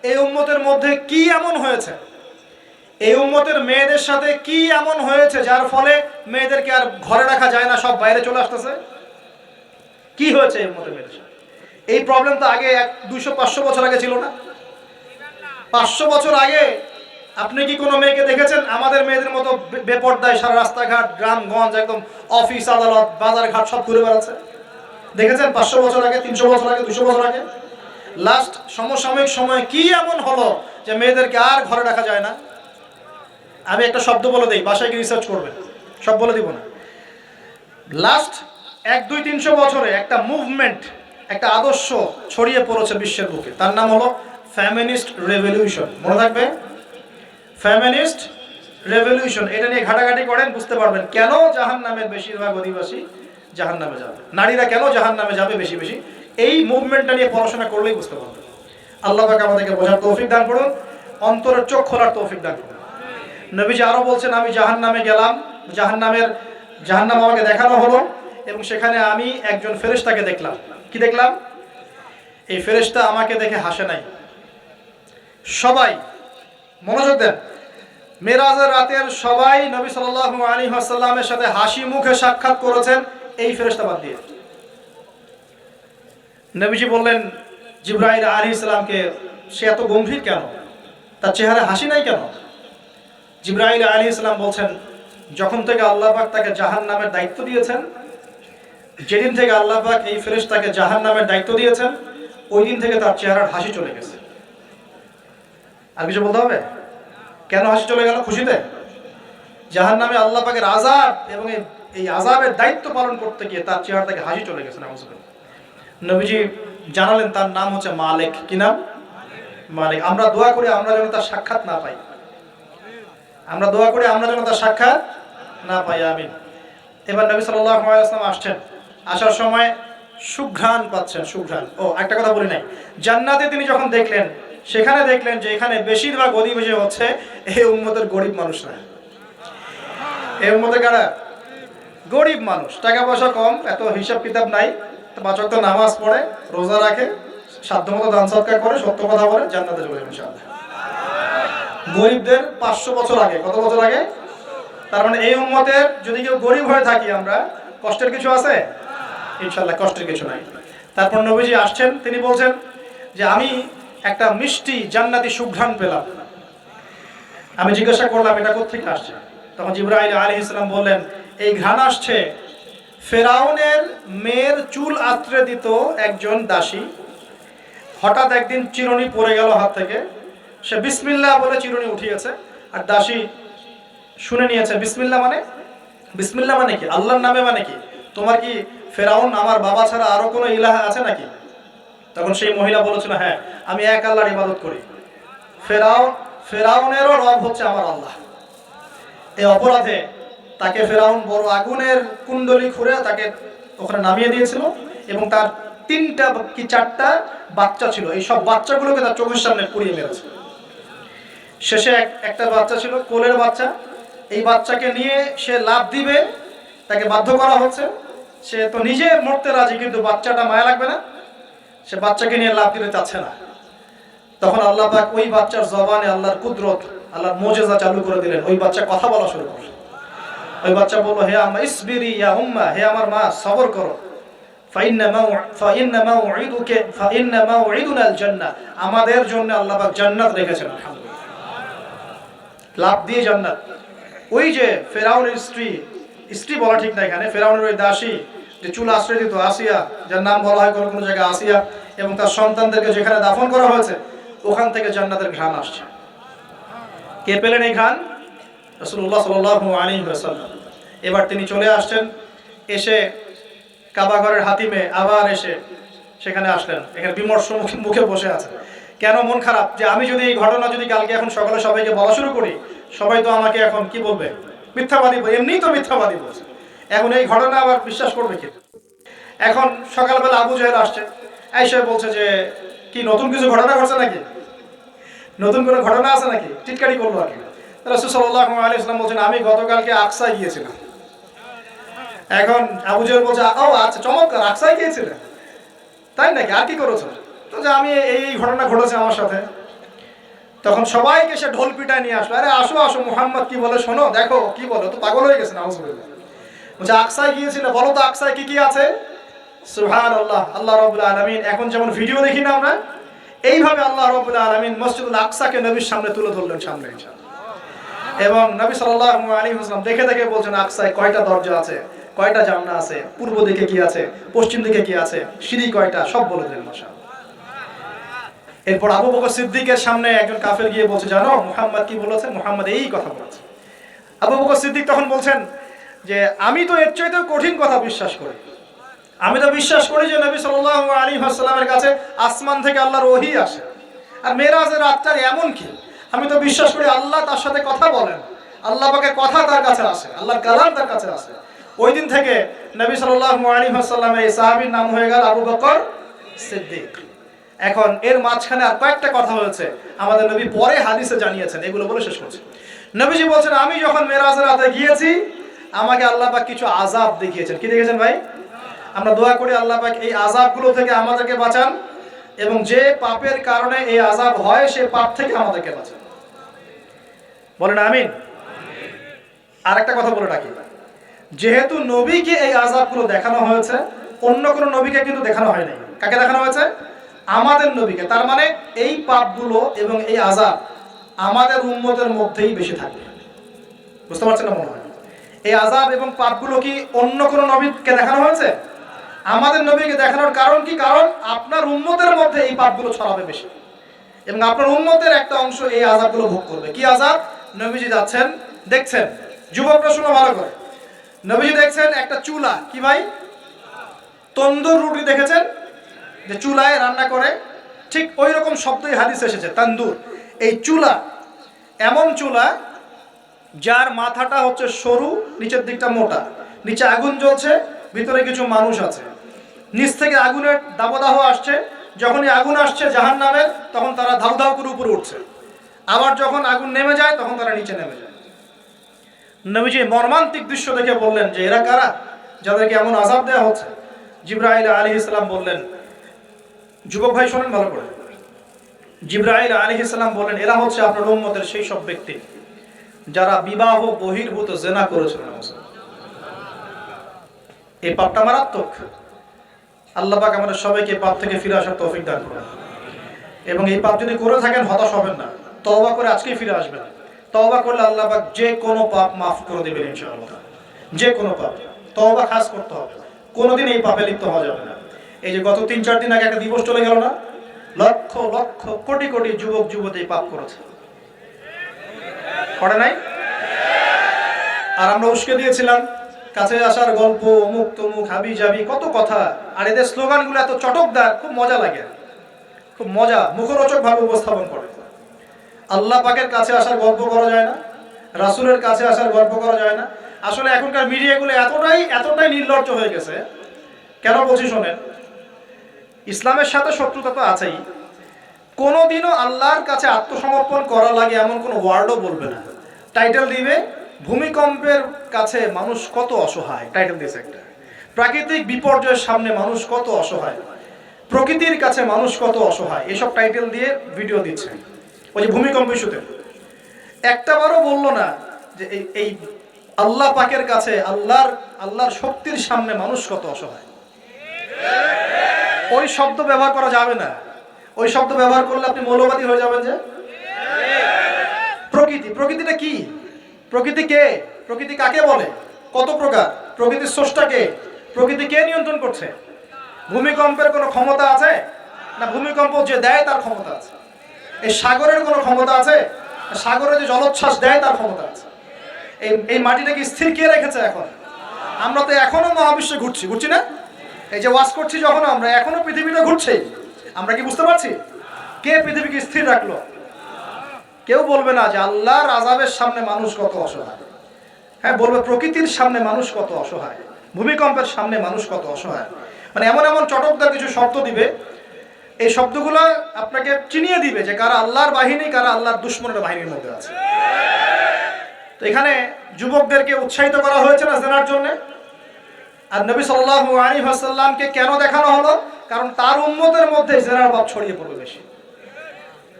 এই উম্মতের মধ্যে কি এমন হয়েছে, এই উম্মতের মেয়েদের সাথে কি এমন হয়েছে যার ফলে মেয়েদেরকে আর ঘরে রাখা যায় না, সব বাইরে চলে আসতেছে? কি হয়েছে এই উম্মতের মেয়েদের সাথে? এই প্রবলেম তো আগে 200-500 বছর আগে ছিল না। 500 বছর আগে আপনি কি কোনো মেয়েকে দেখেছেন আমাদের মেয়েদের মতো বেপর্দায় সারা রাস্তাঘাট, গ্রামগঞ্জ, একদম অফিস আদালত, বাজার ঘাট সব ঘুরে বেড়াচ্ছে? দেখেছেন 500 বছর আগে, 300 বছর আগে, 200 বছর আগে? লাস্ট সমসাময়িক সময়ে কি এমন হলো যে মেয়েদেরকে আর ঘরে রাখা যায় না? আমি একটা শব্দ বলে দিই, বাসায় গিয়ে রিসার্চ করবেন, সব বলে দিব না। লাস্ট 100-200-300 বছরে একটা মুভমেন্ট একটা আদর্শ ছড়িয়ে পড়েছে বিশ্বের বুকে, তার নাম হলো ফেমিনিস্ট রেভলিউশন। মনে থাকবে, ফেমিনিস্ট রেভলিউশন। এটা নিয়ে ঘাটাঘাটি করেন, বুঝতে পারবেন কেন জাহান্নামের বেশিরভাগ অধিবাসী জাহান্নামে যাবে, নারীরা কেন জাহান্নামে যাবে বেশি বেশি। এই মুভমেন্টটা নিয়ে পড়াশোনা করলেই বুঝতে পারবেন। আল্লাহ পাক আমাদেরকে বোঝার তৌফিক দান করুন, অন্তরের চোখ খোলার তৌফিক দান করুন। নবীজি আরো বলছেন, আমি জাহান্নামে গেলাম, জাহান্নাম আমাকে দেখানো হলো এবং সেখানে আমি একজন ফেরেশতাকে দেখলাম। কি দেখলাম? এই ফেরেশতা আমাকে দেখে হাসে নাই। সবাই মনোযোগ দেন, মেরাজের রাতের সবাই নবী সাল্লাল্লাহু আলাইহি ওয়াসাল্লামের সাথে হাসি মুখে সাক্ষাৎ করেছেন, এই ফেরেশতা বাদ দিয়ে। নবীজি বললেন জিবরাইল আলাইহিস সালামকে, সে এত গম্ভীর কেন, তার চেহারায় হাসি নাই কেন? জিবরাইল আলাইহিস সালাম বলছেন, যখন থেকে আল্লাহ পাক তাকে জাহান্নামের দায়িত্ব দিয়েছেন, যেদিন থেকে আল্লাহ পাক এই ফেরেশতাকে জাহান্নামের দায়িত্ব দিয়েছেন, ওই দিন থেকে তার চেহারার হাসি চলে গেছে। আর কিছু বলতে হবে? কেন হাসি চলে গেল? খুশিতে? জাহান্নামে আল্লাহ পাকের আযাব এবং এই আযাবের দায়িত্ব পালন করতে গিয়ে তার চেহারা থেকে হাসি চলে গেছে। নবীজি জানালেন তার নাম হচ্ছে মালিক। কি নাম? মালিক। আমরা দোয়া করি আমরা যেন তার সাক্ষাৎ না পাই, আমরা দোয়া করি আমরা যেন তার সাক্ষাৎ না পাই, আমিন। এবার নবী সাল্লাল্লাহু আলাইহি ওয়াসাল্লাম আসছেন, আসার সময় সুঘ্রাণ পাচ্ছেন, সুঘ্রাণ। ও একটা কথা বলি নাই, জান্নাতে তিনি যখন দেখলেন, সেখানে দেখলেন যে এখানে বেশিরভাগ অধিবাসী হচ্ছে এই উম্মতের গরিব মানুষরা। এই উম্মতে কারা? গরিব মানুষ, টাকা পয়সা কম, এত হিসাব কিতাব নাই, পাঁচ ওয়াক্ত নামাজ পড়ে, রোজা রাখে, সাধ্যমতো দান সদকা করে, সত্য কথা বলে, জান্নাতে চলে যাবে ইনশাআল্লাহ। গরিবদের 500 বছর আগে, কত বছর আগে? তার মানে এই উম্মতের যদি কেউ গরিব হয়ে থাকি আমরা, কষ্টের কিছু আছে? ইনশাআল্লাহ কষ্টের কিছু নাই। তারপর নবীজি আসছেন, তিনি বলছেন যে আমি একটা মিষ্টি জান্নাতি সুঘ্রাণ পেলাম। আমি জিজ্ঞাসা করলাম এটা কোত্থেকে আসছে? তখন জিবরাইল আলাইহিস সালাম বললেন, এই ঘ্রাণ আসছে ফেরাউনের মেয়ের চুল আঁচড়ে দিত একজন দাসী, হঠাৎ একদিন চিরুনি পড়ে গেল হাত থেকে, সে বিসমিল্লাহ বলে চিরুনি উঠিয়েছে, আর দাসী শুনে নিয়েছে বিসমিল্লাহ মানে, বিসমিল্লাহ মানে কি? আল্লাহর নামে মানে কি? তোমার কি ফেরাউন আমার বাবা ছাড়া আরো কোনো ইলাহ আছে নাকি? তখন সেই মহিলা বলেছিল, হ্যাঁ আমি এক আল্লাহর ইবাদত করি, ফেরাউনেরও রব হচ্ছে আমার আল্লাহ। এই অপরাধে তাকে ফেরাউন বড় আগুনের কুণ্ডলি খুঁড়ে তাকে ওখানে নামিয়ে দিয়েছিল এবং তার 3টা কি 4টা বাচ্চা ছিল, এই সব বাচ্চাগুলোকে তার চোখের সামনে পুড়িয়ে মেরেছে। শেষে একটা বাচ্চা ছিল, কোলের বাচ্চা, এই বাচ্চাকে নিয়ে সে লাফ দিবে, তাকে বাধ্য করা হচ্ছে, সে তো নিজে মরতে রাজি, কিন্তু বাচ্চাটা মায়া লাগবে না, সে বাচ্চাকে নিয়ে লাফ দিতে চাচ্ছে না। তখন আল্লাহ পাক ওই বাচ্চার জবানে আল্লাহর কুদরত, আল্লাহর মুজিজা চালু করে দিলেন, ওই বাচ্চা কথা বলা শুরু করল। ওই বাচ্চা বলল, হে আম্মা ইসবিরি ইয়া উম্মা, হে আমার মা সবর করো, ফাইন্না মাউইদুনাল জান্নাহ, আমাদের জন্য আল্লাহ পাক জান্নাত রেখেছেন। আলহামদুলিল্লাহ, লাভ দিয়ে জান্নাত। ওই যে ফেরাউনের স্ত্রী বলা ঠিক না এখানে, ফেরাউনের ওই দাসী যে চুল আশ্রয় দিত, আসিয়া, যার নাম বলা হয় কোনো কোনো জায়গায় আসিয়া, এবং তার সন্তানদেরকে যেখানে দাফন করা হয়েছে ওখান থেকে জান্নাতের ঘ্রাণ আসছে। কে পেলেন এই ঘ্রাণ? রাসূলুল্লাহ সাল্লাল্লাহু আলাইহি ওয়াসাল্লাম। এবার তিনি চলে আসছেন, এসে কাবা ঘরের হাতিমে আবার এসে সেখানে আসলেন, এখানে বিমর্ষ মুখে বসে আছে। কেন মন খারাপ? যে আমি যদি এই ঘটনা যদি কালকে এখন সকালে সবাইকে বলা শুরু করি, সবাই তো আমাকে এখন কি বলবে? মিথ্যাবাদী, এমনিই তো মিথ্যাবাদী বলছে, এখন এই ঘটনা আবার বিশ্বাস করবে কি? এখন সকালবেলা আবু জাহেল আসছে, এসে বলছে যে কি নতুন কিছু ঘটনা ঘটছে নাকি, নতুন কোনো ঘটনা আছে নাকি, টিটকারি করলো আর কি। রাসূল সাল্লাল্লাহু আলাইহি ওয়াসাল্লাম বলছেন, আমি গতকালকে আকসায় গিয়েছিলাম। এখন আবু জাহেল বলছে, ও আচ্ছা চমৎকার, আকসায় গিয়েছিলেন, তাই নাকি, আর কি করেছো? তো যে আমি এই ঘটনা ঘটেছে আমার সাথে। তখন সবাইকে সে ঢোল পিটায় নিয়ে আসলো, আরে আসো আসো, মুহাম্মদ কি বলে শোনো, দেখো কি বলো, তো পাগল হয়ে গেছে না? বলছে আকসায় গিয়েছিল, বলো তো আকসায় কি কি আছে? সুবহানাল্লাহ, আল্লাহ রাব্বুল আলামিন, এখন যেমন ভিডিও দেখি না আমরা, এইভাবে আল্লাহ রাব্বুল আলামিন মসজিদুল আকসাকে নবীর সামনে তুলে ধরলেন, সামনে ইনশাআল্লাহ। এবং নবী সাল্লাল্লাহু আলাইহি ওয়াসাল্লাম দেখে দেখে বলছেন আকসায় কয়টা দরজা আছে, কয়টা জানলা আছে, পূর্ব দিকে কি আছে, পশ্চিম দিকে কি আছে, সিঁড়ি কয়টা, সব বলে দিলেন মাশাআল্লাহ। এরপর আবু বকর সিদ্দিকের সামনে একজন কাফের গিয়ে বলছে, জানো মুহাম্মদ কি বলেছে? মুহাম্মদ এই কথা বলেছে। আবু বকর সিদ্দিক তখন বলছেন যে আমি তো এর চাইতেও কঠিন কথা বিশ্বাস করি, আমি তো বিশ্বাস করি যে নবী সাল্লাল্লাহু আলাইহি ওয়াসাল্লামের কাছে আসমান থেকে আল্লাহর ওহী আসে। আর মেরাজের রাতটার এমন কি, আমি তো বিশ্বাস করি আল্লাহ তার সাথে কথা বলেন, আল্লাহ পাকের কথা তার কাছে আসে, আল্লাহর কালাম তার কাছে আসে। ওই দিন থেকে নবী সাল্লাল্লাহু আলাইহি ওয়াসাল্লামের এই সাহাবীর নাম হয়ে গেল আবু বকর সিদ্দিক। এখন এর মাঝখানে আর কয়েকটা কথা হয়েছে, আমাদের নবী পরে হাদিসে জানিয়েছেন, এগুলো বলে শেষ করছি। নবীজি বলছেন, আমি যখন মেরাজের রাতে গিয়েছি আমাকে আল্লাহ পাক কিছু আযাব দেখিয়েছেন। কি দেখেছেন ভাই? আমরা দোয়া করি আল্লাহ পাক এই আযাবগুলো থেকে আমাদেরকে বাঁচান, এবং যে পাপের কারণে এই আযাব হয় সেই পাপ থেকে আমাদেরকে বাঁচান। বলেন আমিন। আর একটা কথা বলে রাখি, যেহেতু নবীকে এই আযাবগুলো দেখানো হয়েছে, অন্য কোনো নবীকে কিন্তু দেখানো হয় নাই। কাকে দেখানো হয়েছে? আমাদের নবীকে। তার মানে এই পাপগুলো এবং এই আযাব আমাদের উম্মতের মধ্যেই বেশি থাকবে। বুঝতে পারছেন না মনে হয়? এই আযাব এবং পাপগুলো কি অন্য কোনো নবীকে দেখানো হয়েছে? আমাদের নবীকে দেখানোর কারণ কি? কারণ আপনার উম্মতের মধ্যে এই পাপগুলো ছড়াবে বেশি, এবং আপনার উম্মতের একটা অংশ এই আযাবগুলো ভোগ করবে। কি আযাব? নবীজি যাচ্ছেন, দেখছেন, যুবকরা শুনো ভালো করে, নবীজি দেখছেন একটা চুলা। কি ভাই? তন্দুর রুটি দেখেছেন, যে চুলায় রান্না করে, ঠিক ওই রকম শব্দই হাদিসে এসেছে, তন্দুর। এই চুলা এমন চুলা যার মাথাটা হচ্ছে সরু, নিচের দিকটা মোটা, নিচে আগুন জ্বলছে, ভিতরে কিছু মানুষ আছে, নিচ থেকে আগুনের দাবদাহ আসছে। যখনই আগুন আসছে জাহান্নামের, তখন তারা ধাউ ধাউ করে উপরে উঠছে, আবার যখন আগুন নেমে যায় তখন তারা নিচে নেমে যায়। নবীজি মর্মান্তিক দৃশ্য দেখে বললেন যে এরা কারা, যাদেরকে এমন আযাব দেওয়া হচ্ছে? জিবরাইল আলাইহিস সালাম বললেন, যুবক ভাই শোনেন ভালো করে, জিবরাইল আলাইহিস সালাম বললেন, এরা হচ্ছে আপনার উম্মতের সেই সব ব্যক্তি যারা বিবাহ বহির্ভূত জিনা করেছিল। এই পাপটা মারাত্মক। আল্লাহ পাক আমাদের সবাইকে পাপ থেকে ফিরে আসার তৌফিক দান করুন, এবং এই পাপ যদি করে থাকেন হতাশ হবেন না, তওবা করে আজকেই ফিরে আসবেন। তওবা করলে আল্লাহ পাক যে কোনো পাপ মাফ করে দেবেন ইনশাআল্লাহ। যে কোনো পাপ, তওবা খাস করতে হবে, কোনোদিন এই পাপে লিপ্ত হওয়া যাবে না। এই যে গত 3-4 দিন আগে একটা দিবস চলে গেল না, লক্ষ লক্ষ কোটি কোটি যুবক যুবতী পাপ করেছে, করে নাই? আর আমরা উস্কে দিয়েছিলাম কাছে আসার গল্প, অমুক তমুক, হাবি জাবি, কত কথা। আর এদের স্লোগানগুলো এত চটকদার, খুব মজা লাগে, খুব মজা, মুখরোচক ভাবে উপস্থাপন করে। আল্লাহ পাকের কাছে আসার গল্প করা যায় না, রাসূলের কাছে আসার গল্প করা যায় না। আসলে এখনকার মিডিয়াগুলো এতটাই নির্লজ্জ হয়ে গেছে। কেন বলছি শোনেন, ইসলামের সাথে শত্রুতা তো আছেই, কোনোদিনও আল্লাহর কাছে আত্মসমর্পণ করা লাগে এমন কোনো ওয়ার্ডও বলবে না। টাইটেল দিবে ভূমিকম্পের কাছে মানুষ কত অসহায়, টাইটেল দিয়েছে একটা। প্রাকৃতিক বিপর্যয়ের সামনে মানুষ কত অসহায়, প্রকৃতির কাছে মানুষ কত অসহায়, এসব টাইটেল দিয়ে ভিডিও দিচ্ছে। ওই যে ভূমিকম্প ইস্যুতে একটা বারও বললো না যে এই আল্লাহ পাকের কাছে, আল্লাহর শক্তির সামনে মানুষ কত অসহায়। ওই শব্দ ব্যবহার করা যাবে না। ওই শব্দ ব্যবহার করলে আপনি মৌলবাদী হয়ে যাবেন। যে প্রকৃতিটা কি? প্রকৃতি কে? প্রকৃতি কাকে বলে? কত প্রকার? প্রকৃতির স্রষ্টা কে? প্রকৃতি কে নিয়ন্ত্রণ করছে? ভূমিকম্পের কোনো ক্ষমতা আছে না? ভূমিকম্প যে দেয় তার ক্ষমতা আছে। এই সাগরের কোনো ক্ষমতা আছে? সাগরে যে জলোচ্ছ্বাস দেয় তার ক্ষমতা আছে। এই মাটিটাকে স্থির কে রেখেছে? এখন আমরা তো এখনো মহাবিশ্বে ঘুরছি না? এই যে ওয়াজ করছি যখন আমরা, এখনো পৃথিবীতে ঘুরছে। আমরা কি বুঝতে পারছি কে পৃথিবীকে স্থির রাখলো? কেউ বলবে না যে আল্লাহর আযাবের সামনে মানুষ কত অসহায়। হ্যাঁ, বলবে প্রকৃতির সামনে মানুষ কত অসহায়, ভূমিকম্পের সামনে মানুষ কত অসহায়। মানে এমন এমন চটকদার কিছু শব্দ দিবে, এই শব্দগুলো আপনাকে চিনিয়ে দিবে যে কারা আল্লাহর বাহিনী, কারা আল্লাহর দুশমনের বাহিনীর মধ্যে আছে। তো এখানে যুবকদেরকে উৎসাহিত করা হয়েছে না জেনার জন্য। আর নবী সাল্লাল্লাহু আলাইহি ওয়াসাল্লামকে কেন দেখানো হলো? কারণ তার উম্মতের মধ্যে জেনার পাপ ছড়িয়ে পড়বে বেশি।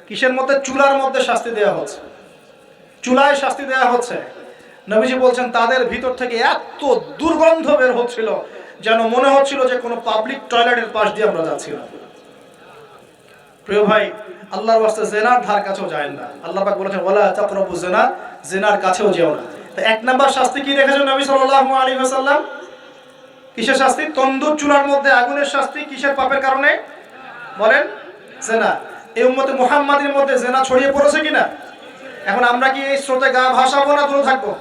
কিসের মধ্যে? চুলার মধ্যে শাস্তি দেওয়া হচ্ছে, চুলায় শাস্তি দেওয়া হচ্ছে। নবীজি বলছেন তাদের ভিতর থেকে এত দুর্গন্ধ বের হচ্ছিল যেন মনে হচ্ছিল যে কোনো পাবলিক টয়লেটের পাশ দিয়ে আমরা যাচ্ছিলাম। প্রিয় ভাই, আল্লাহর ওয়াস্তে জিনার ধার কাছেও যায় না। আল্লাহ পাক বলেছেন ওয়ালা তাকরাবু জিনা, জিনার কাছেও যেও না। তো এক নাম্বার শাস্তি কি রেখেছেন নবী সাল্লাল্লাহু আলাইহি ওয়াসাল্লাম? কিসের শাস্তি? তন্দুর চুলার মধ্যে আগুনের শাস্তি। কিসের পাপের কারণে? বলেন, জিনা। এই উম্মতে মুহাম্মাদের মধ্যে জিনা ছড়িয়ে পড়েছে কিনা? এখন আমরা কি এই স্রোতে গা ভাসাবো না দূরে থাকবো?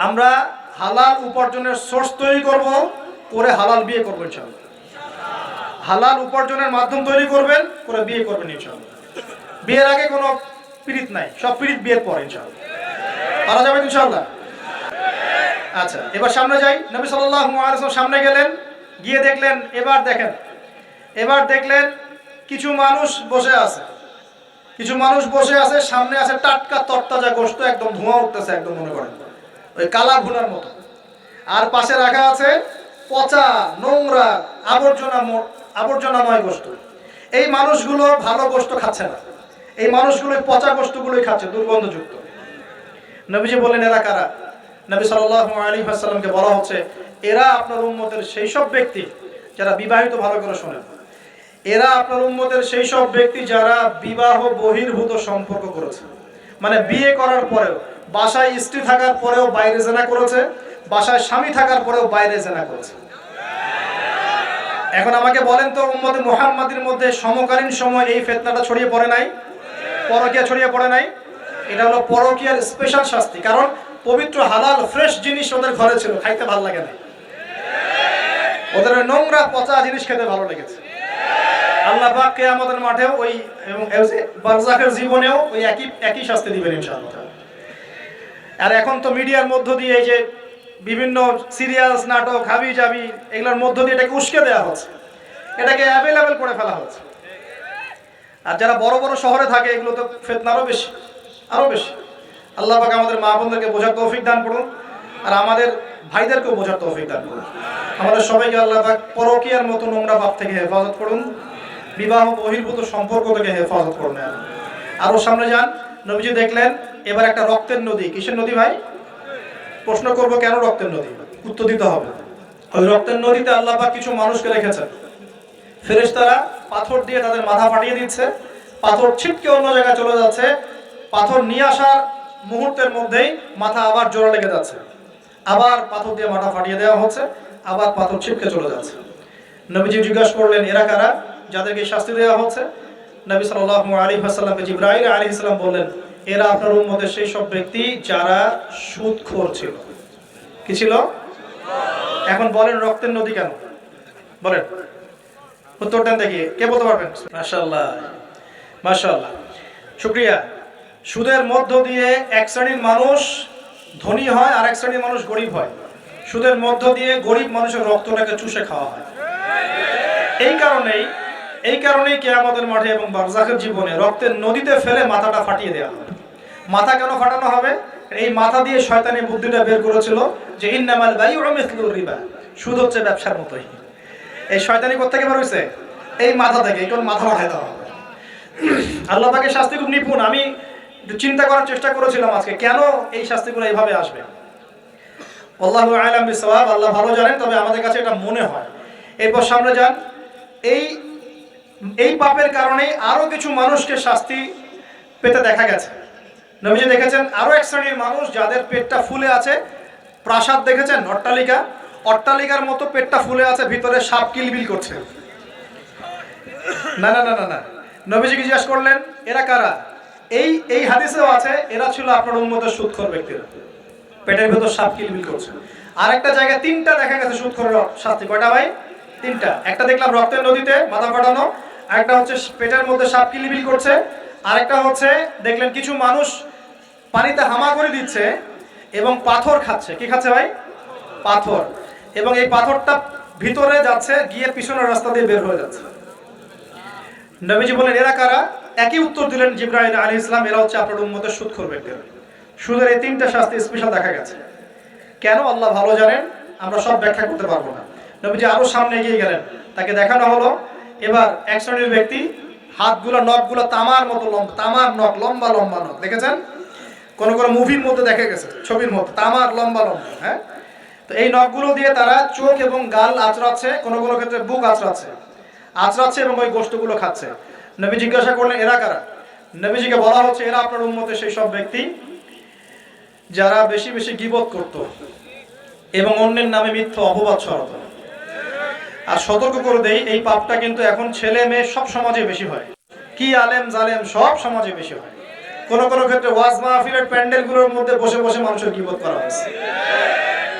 আমরা হালাল উপার্জনের সোর্স তৈরি করব করে হালাল বিয়ে করবেন ইনশাআল্লাহ। হালাল উপার্জনের মাধ্যম তৈরি করবেন, করে বিয়ে করবেন ইনশাআল্লাহ। বিয়ের আগে কোনো পীড়িত নাই, সব পীড়িত বিয়ের পর ইনশাআল্লাহ। পারা যাবে ইনশাআল্লাহ। আচ্ছা, এবার সামনে যাই। নবী সাল্লাল্লাহু আলাইহি ওয়াসাল্লাম সামনে গেলেন, গিয়ে দেখলেন, এবার দেখলেন কিছু মানুষ বসে আছে, সামনে আছে টাটকা তরতাজা গোশত, একদম ধোঁয়া উঠতেছে, একদম মনে করেন ওই কালা ভুনার মতো। আর পাশে রাখা আছে পচা নোংরা আবর্জনাময় গোশত। এই মানুষগুলো ভালো গোশত খাচ্ছে না, এই মানুষগুলো পচা গোশতগুলোই খাচ্ছে, দুর্গন্ধযুক্ত। নবীজি বললেন, এরা কারা? নবী সাল্লাল্লাহু আলাইহি ওয়াসাল্লামকে বলা হচ্ছে, এরা আপনার উম্মতের সেই সব ব্যক্তি যারা বিবাহিত, ভালো করে শোনেন, এরা আপনার উম্মতের সেই সব ব্যক্তি যারা বিবাহ বহির্ভূত সম্পর্ক করেছে, মানে বিয়ে করার পরেও, বাসায় স্ত্রী থাকার পরেও বাইরে জেনা করেছে, বাসায় স্বামী থাকার পরেও বাইরে জেনা করেছে। এখন আমাকে বলেন তো, উম্মতে মুহাম্মাদির মধ্যে সমকালীন সময় এই ফিতনাটা ছড়িয়ে পড়ে নাই? পরকীয়া ছড়িয়ে পড়ে নাই? এটা হলো পরকীয়ার স্পেশাল শাস্তি। কারণ পবিত্র হালাল ফ্রেশ জিনিস ওদের ঘরে ছিল, খাইতে ভালো লাগে না, ওদের নোংরা পচা জিনিস খেতে ভালো লেগেছে। আল্লাহ পাক কিয়ামতের মাঠেও ওই এবং বারজাখের জীবনেও ওই একই শাস্তি দিবেন ইনশাআল্লাহ। আর এখন তো মিডিয়ার মধ্য দিয়ে এই যে বিভিন্ন সিরিয়াস নাটক, হাবি জাবি, এগুলোর মধ্য দিয়ে এটাকে উস্কে দেওয়া হচ্ছে, এটাকে অ্যাভেলেবেল করে ফেলা হচ্ছে। আর যারা বড় বড় শহরে থাকে, এগুলো তো ফিতনা আরো বেশি। আল্লাহ পাক আমাদের মা বোনদেরকে বোঝার তৌফিক দান করুন, আর আমাদের ভাইদেরকেও বোঝার তৌফিক দান করুন। আমাদের সবাইকে আল্লাহ পাক পরকীয়ার মতো নোংরা পাপ থেকে হেফাজত করুন, বিবাহ বহির্ভূত সম্পর্ক থেকে হেফাজত করুন। আরো সামনে যান। নবীজি দেখলেন এবার একটা রক্তের নদী। কিসের নদী ভাই? প্রশ্ন করব কেন রক্তের নদী, উত্তর দিতে হবে। ওই রক্তের নদীতে আল্লাহ পাক কিছু মানুষকে রেখেছেন, ফেরেশতারা পাথর দিয়ে তাদের মাথা ফাটিয়ে দিচ্ছে, পাথর ছিটকে অন্য জায়গায় চলে যাচ্ছে, পাথর নিয়ে আসার মুহূর্তের মধ্যেই মাথা আবার জোড়া লেগে যাচ্ছে, আবার পাথর দিয়ে মাথা ফাটিয়ে দেওয়া হচ্ছে, আবার পাথর ছিটকে চলে যাচ্ছে। নবীজি জিজ্ঞাসা করলেন, এরা কারা যাদেরকে শাস্তি দেওয়া হচ্ছে? নবী সাল্লাল্লাহু আলাইহি ওয়াসাল্লামকে জিবরাইল আলাইহিস সালাম বললেন, এরা আপনার উম্মতের সেই সব ব্যক্তি যারা সুদখোর ছিল। কি ছিল? এখন বলেন রক্তের নদী কেন? বলেন, উত্তর দেন দেখি, কে বলতে পারবেন? মাশাআল্লাহ, মাশাআল্লাহ, শুকরিয়া। সুদের মধ্য দিয়ে এক শ্রেণীর মানুষ ধনী হয়, আর এক শ্রেণীর মানুষ গরিব হয়। সুদের মধ্য দিয়ে গরিব মানুষের রক্তটাকে চুষে খাওয়া হয়। এই কারণেই কিয়ামতের মাঠে এবং বারজাখের জীবনে রক্তের নদীতে ফেলে মাথাটা ফাটিয়ে দেওয়া হবে। মাথা কেন ফাটানো হবে? এই মাথা দিয়ে শয়তানি বুদ্ধিটা বের করেছিল যে ইন্নামাল বাইউ মিসলুর রিবা, সুদ হচ্ছে ব্যবসার মতোই। এই শয়তানি কোত্থেকে বের হইছে? এই মাথা থেকে। এই কোন মাথা ফাটায় দেওয়া হবে। আল্লাহ পাকের শাস্তি খুব নিপুণ। আমি একটু চিন্তা করার চেষ্টা করেছিলাম আজকে, কেন এই শাস্তিগুলো এইভাবে আসবে। আল্লাহু আ'লাম বিসওয়াব, আল্লাহ ভালো জানেন, তবে আমাদের কাছে এটা মনে হয়। এরপর সামনে যান। এই পাপের কারণে আরো কিছু মানুষকে শাস্তি পেতে দেখা গেছে। নবীজি দেখেছেন আরো এক শ্রেণীর মানুষ যাদের পেটটা ফুলে আছে। প্রাসাদ দেখেছেন, অট্টালিকার মতো পেটটা ফুলে আছে, ভিতরে সাপ কিলবিল করছে। না না না না না, নবীজিকে জিজ্ঞাসা করলেন, এরা কারা? এই হাদিসেও আছে, এরা ছিল আপনার উম্মতের সুদখোর ব্যক্তিরা, পেটের ভিতর সাপ কিলবিল করছে। আর একটা জায়গায় তিনটা দেখা গেছে সুদখোরের শাস্তি। কয়টা ভাই? তিনটা। একটা দেখলাম রক্তের নদীতে মাথা ফাটানো, আরেকটা হচ্ছে পেটের মধ্যে সাপ কিলবিল করছে, আরেকটা হচ্ছে দেখলেন কিছু মানুষ পানিতে হামাগুড়ি দিচ্ছে এবং পাথর খাচ্ছে। কি খাচ্ছে ভাই? পাথর। এবং এই পাথরটা ভিতরে যাচ্ছে, গিয়ে পিছনের রাস্তা দিয়ে বের হয়ে যাচ্ছে। নবীজি বলেন, এরা কারা? একই উত্তর দিলেন জিবরাইল আলাইহিস সালাম, এরা হচ্ছে আপনার উম্মতের সুদখোর ব্যক্তিরা। সুদের এই তিনটা শাস্তি স্পেশাল দেখা গেছে। কেন আল্লাহ ভালো জানেন, আমরা সব ব্যাখ্যা করতে পারবো না। নবীজি আরো সামনে এগিয়ে গেলেন, তাকে দেখানো হলো এবার এক শ্রেণীর ব্যক্তি, হাতগুলো নখগুলো তামার মতো লম্বা, তামার নখ, লম্বা লম্বা নখ। দেখেছেন কোন মুভির মধ্যে দেখা গেছে, ছবির মধ্যে, তামার লম্বা লম্বা। হ্যাঁ, তো এই নখগুলো দিয়ে তারা চোখ এবং গাল আঁচড়াচ্ছে, কোনো ক্ষেত্রে বুক আঁচড়াচ্ছে এবং ওই গোশতগুলো খাচ্ছে। নবী জিজ্ঞাসা করলেন, এরা কারা? নবীজিকে বলা হচ্ছে, এরা আপনার উম্মতের সেই সব ব্যক্তি যারা বেশি বেশি গীবত করত এবং অন্যের নামে মিথ্যা অপবাদ ছড়াতো। আর সতর্ক করে দেই, এই পাপটা কিন্তু এখন ছেলে মেয়ে সব সমাজে বেশি হয়। কি আলেম জালেম সব সমাজে বেশি হয়। কোন ক্ষেত্রে ওয়াজ মাহফিলের প্যান্ডেলগুলোর মধ্যে বসে বসে মানুষের গীবত করা হয়েছে।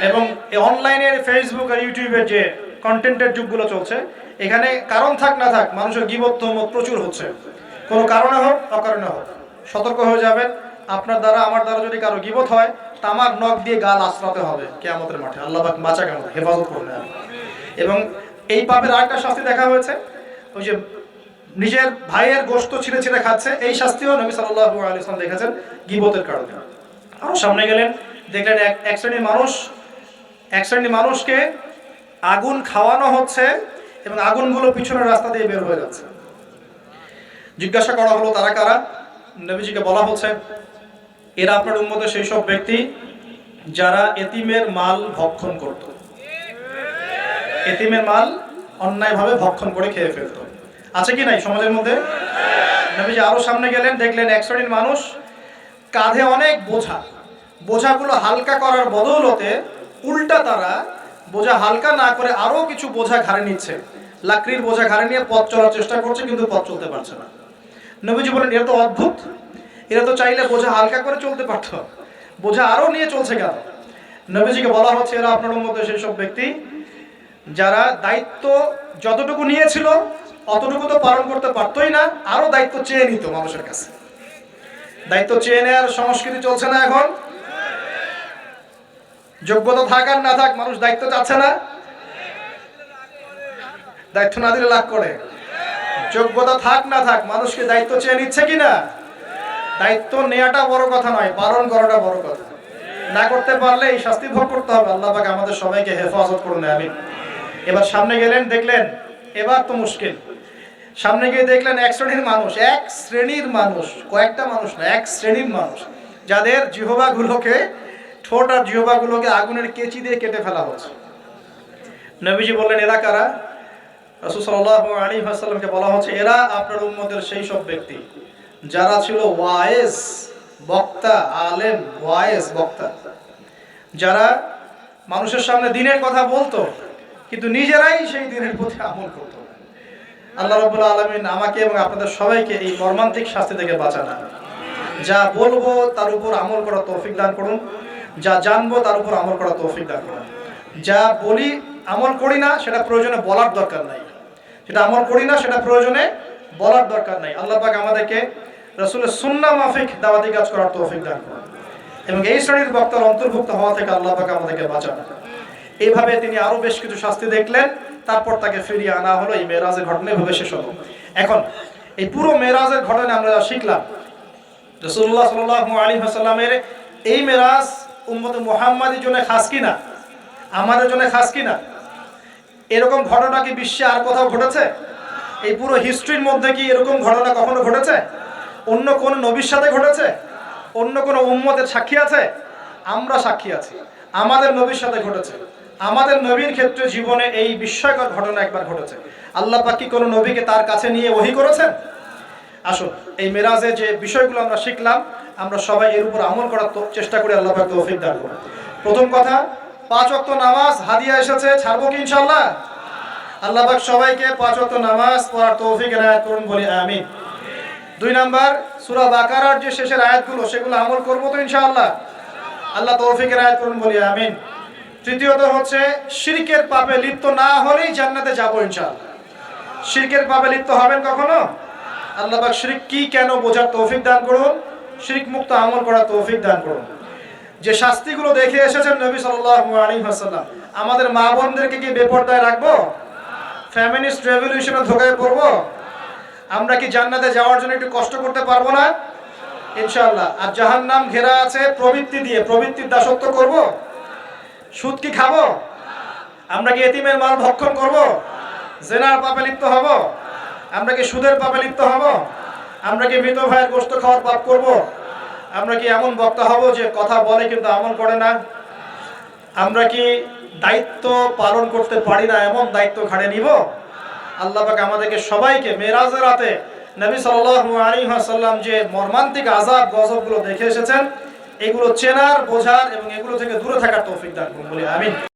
এবং অনলাইনের ফেসবুক আর ইউটিউবের যে কন্টেন্টের যুগগুলো চলছে, এখানে কারণ থাক না থাক মানুষের গীবত তহমত প্রচুর হচ্ছে, কোনো কারণে হোক অকারণে হোক। সতর্ক হয়ে যাবেন, আপনার দ্বারা আমার দ্বারা যদি কারো গীবত হয়, তামার নখ দিয়ে গাল আশ্রাতে হবে কিয়ামতের মাঠে। আল্লাহ পাক বাঁচা কেন, হেফাজত করুন। এবং এই পাপের আরেকটা শাস্তি দেখা হয়েছে, ওই যে নিজের ভাইয়ের গোশত ছিঁড়ে ছিঁড়ে খাচ্ছে, এই শাস্তিও নবী সাল্লাল্লাহু আলাইহি ওয়াসাল্লাম দেখেছেন গীবতের কারণে। আরো সামনে গেলেন, দেখলেন এক শ্রেণীর মানুষকে আগুন খাওয়ানো হচ্ছে এবং আগুনগুলো পিছনের রাস্তা দিয়ে বের হয়ে যাচ্ছে। জিজ্ঞাসা করা হলো তারা কারা? নবীজিকে বলা হচ্ছে এরা আপনার উম্মতের সেই সব ব্যক্তি যারা এতিমের মাল ভক্ষণ করত, এতিমের মাল অন্যায়ভাবে ভক্ষণ করে খেয়ে ফেলত। আছে কি নাই সমাজের মধ্যে? নবীজি আরো সামনে গেলেন, দেখলেন এক শ্রেণীর মানুষ কাঁধে অনেক বোঝাগুলো হালকা করার বদৌলতে উল্টা তারা বোঝা হালকা না করে আরো কিছু বোঝা ঘাড়ে নিচ্ছে, লাকড়ির বোঝা ঘাড়ে নিয়ে পথ চলার চেষ্টা করছে, কিন্তু পথ চলতে পারছে না। নবীজি বলেন এরা তো অদ্ভুত, এরা তো চাইলে বোঝা হালকা করে চলতে পারত, বোঝা আরো নিয়ে চলছে কেন? নবীজিকে বলা হচ্ছে এরা আপনার মধ্যে সেই সব ব্যক্তি যারা দায়িত্ব যতটুকু নিয়েছিল অতটুকু তো পালন করতে পারতই না, আরো দায়িত্ব চেয়ে নিত মানুষের কাছে। দায়িত্ব চেয়ে নেওয়ার সংস্কৃতি চলছে না এখন? যোগ্যতা থাক আর না থাক, মানুষ দায়িত্ব চাচ্ছে না। দায়িত্ব না দিলে লাভ করে, যোগ্যতা থাক না থাক মানুষকে দায়িত্ব চেয়ে নিচ্ছে কিনা? দায়িত্ব নেওয়াটা বড় কথা নয়, পালন করাটা বড় কথা। না করতে পারলে এই শাস্তি ভোগ করতে হবে। আল্লাহ পাক আমাদের সবাইকে হেফাজত করুন, আমিন। এবার সামনে গেলেন, দেখলেন এবার তো মুশকিল। সামনে গিয়ে দেখলেন এক শ্রেণীর মানুষ, কয়েকটা মানুষ না, এক শ্রেণীর মানুষ যাদের জিহ্বাগুলোকে, ঠোঁট আর জিহ্বাগুলোকে আগুনের কেচি দিয়ে কেটে ফেলা হচ্ছে। নবীজি বললেন এরা কারা? রাসূল সাল্লাল্লাহু আলাইহি ওয়াসাল্লামকে বলা হচ্ছে এরা আপনার উম্মতের সেই সব ব্যক্তি যারা ছিল ওয়াইজ বক্তা, আলেম ওয়াইজ বক্তা, যারা মানুষের সামনে দ্বীনের কথা বলতো কিন্তু নিজেরাই সেই দ্বীনের প্রতি আমল করত। আল্লাহ রাব্বুল আলামিন আমাকে এবং আপনাদের সবাইকে এই মর্মান্তিক শাস্তি থেকে বাঁচান। যা বলবো তার উপর আমল করার তৌফিক দান করুন, যা জানবো তার উপর আমল করার তৌফিক দান করুন। যা বলি আমল করি না সেটা প্রয়োজনে বলার দরকার নাই, সেটা আমল করি না সেটা প্রয়োজনে বলার দরকার নাই। আল্লাহ পাক আমাদেরকে রাসূলের সুন্নাহ মাফিক দাওয়াতি কাজ করার তৌফিক দান করুন এবং এই শ্রেণীর বক্তার অন্তর্ভুক্ত হওয়া থেকে আল্লাহ পাক আমাদেরকে বাঁচান। এইভাবে তিনি আরো বেশ কিছু শাস্তি দেখলেন, তারপর তাকে ফিরিয়ে আনা হলো। এই মেরাজের ঘটনা এভাবে শেষ হলো। এখন এই পুরো মেরাজের ঘটনা আমরা শিখলাম রাসূলুল্লাহ সাল্লাল্লাহু আলাইহি ওয়াসাল্লামের এই মেরাজ উম্মতে মুহাম্মাদির জন্য খাস কিনা, আমাদের জন্য খাস কিনা? এরকম ঘটনা কি বিশ্বে আর কোথাও ঘটেছে? এই পুরো হিস্ট্রির মধ্যে কি এরকম ঘটনা কখনো ঘটেছে? অন্য কোন নবীর সাথে ঘটেছে? অন্য কোন উম্মতের সাক্ষী আছে? আমরা সাক্ষী আছি, আমাদের নবীর সাথে ঘটেছে। আমাদের নবীর ক্ষেত্রে জীবনে এই বিস্ময়কর ঘটনা একবার ঘটেছে। আল্লাহ পাক কি কোনো নবীকে তার কাছে নিয়ে ওহী করেছেন? আসুন এই মেরাজে যে বিষয়গুলো আমরা শিখলাম, আমরা সবাই এর উপর আমল করার চেষ্টা করি। আল্লাহ পাক তৌফিক দান করুন। প্রথম কথা, 5 ওয়াক্ত নামাজ হাদিয়া এসেছে, ছাড়বো কি ইনশাআল্লাহ? আল্লাহ পাক সবাইকে 5 ওয়াক্ত নামাজ পড়ার তৌফিক এনায়েত করুন, বলি আমিন। 2 নাম্বার, সূরা বাকারার যে শেষের আয়াতগুলো সেগুলো আমল করবো তো ইনশাআল্লাহ? আল্লাহ তৌফিক এনায়েত করুন, বলি আমিন। তৃতীয়ত হচ্ছে শিরকের পাপে লিপ্ত না হলেই জান্নাতে যাবো ইনশাআল্লাহ। শিরকের পাপে লিপ্ত হবেন কখনো? আল্লাহ পাক শিরক কি কেন বোঝার তৌফিক দান করুন, শিরক মুক্ত আমল করার তৌফিক দান করুন। যে শাস্তিগুলো দেখে এসেছেন নবী সাল্লাল্লাহু আলাইহি ওয়াসাল্লাম, আমাদের মা বোনদেরকে কি বেপরদায় রাখবো? ফ্যামিনিস্ট রেভলিউশনে ধোকায় পড়বো? আমরা কি জান্নাতে যাওয়ার জন্য একটু কষ্ট করতে পারবো না? ইনশাআল্লাহ। আর জাহান্নাম ঘেরা আছে প্রবৃত্তি দিয়ে, প্রবৃত্তির দাসত্ব করব? সুদ কি খাবো? আমরা কি এতিমের মাল ভক্ষণ করব? জেনার পাপে লিপ্ত হব? আমরা কি সুদের পাপে লিপ্ত হব? আমরা কি মৃত ভাইয়ের গোশত খাওয়ার পাপ করব? আমরা কি এমন বক্তা হব যে কথা বলে কিন্তু আমল করে না? আমরা কি দায়িত্ব পালন করতে পারি না, এমন দায়িত্ব ঘাড়ে নিব? আল্লাহ পাক আমাদেরকে সবাইকে মেরাজের রাতে নবী সাল্লাল্লাহু আলাইহি ওয়াসাল্লাম যে মর্মান্তিক আযাব গজবগুলো দেখে এসেছেন, এগুলো চেনার, বোঝার এবং এগুলো থেকে দূরে থাকার তৌফিক দান করুন, বলি আমিন।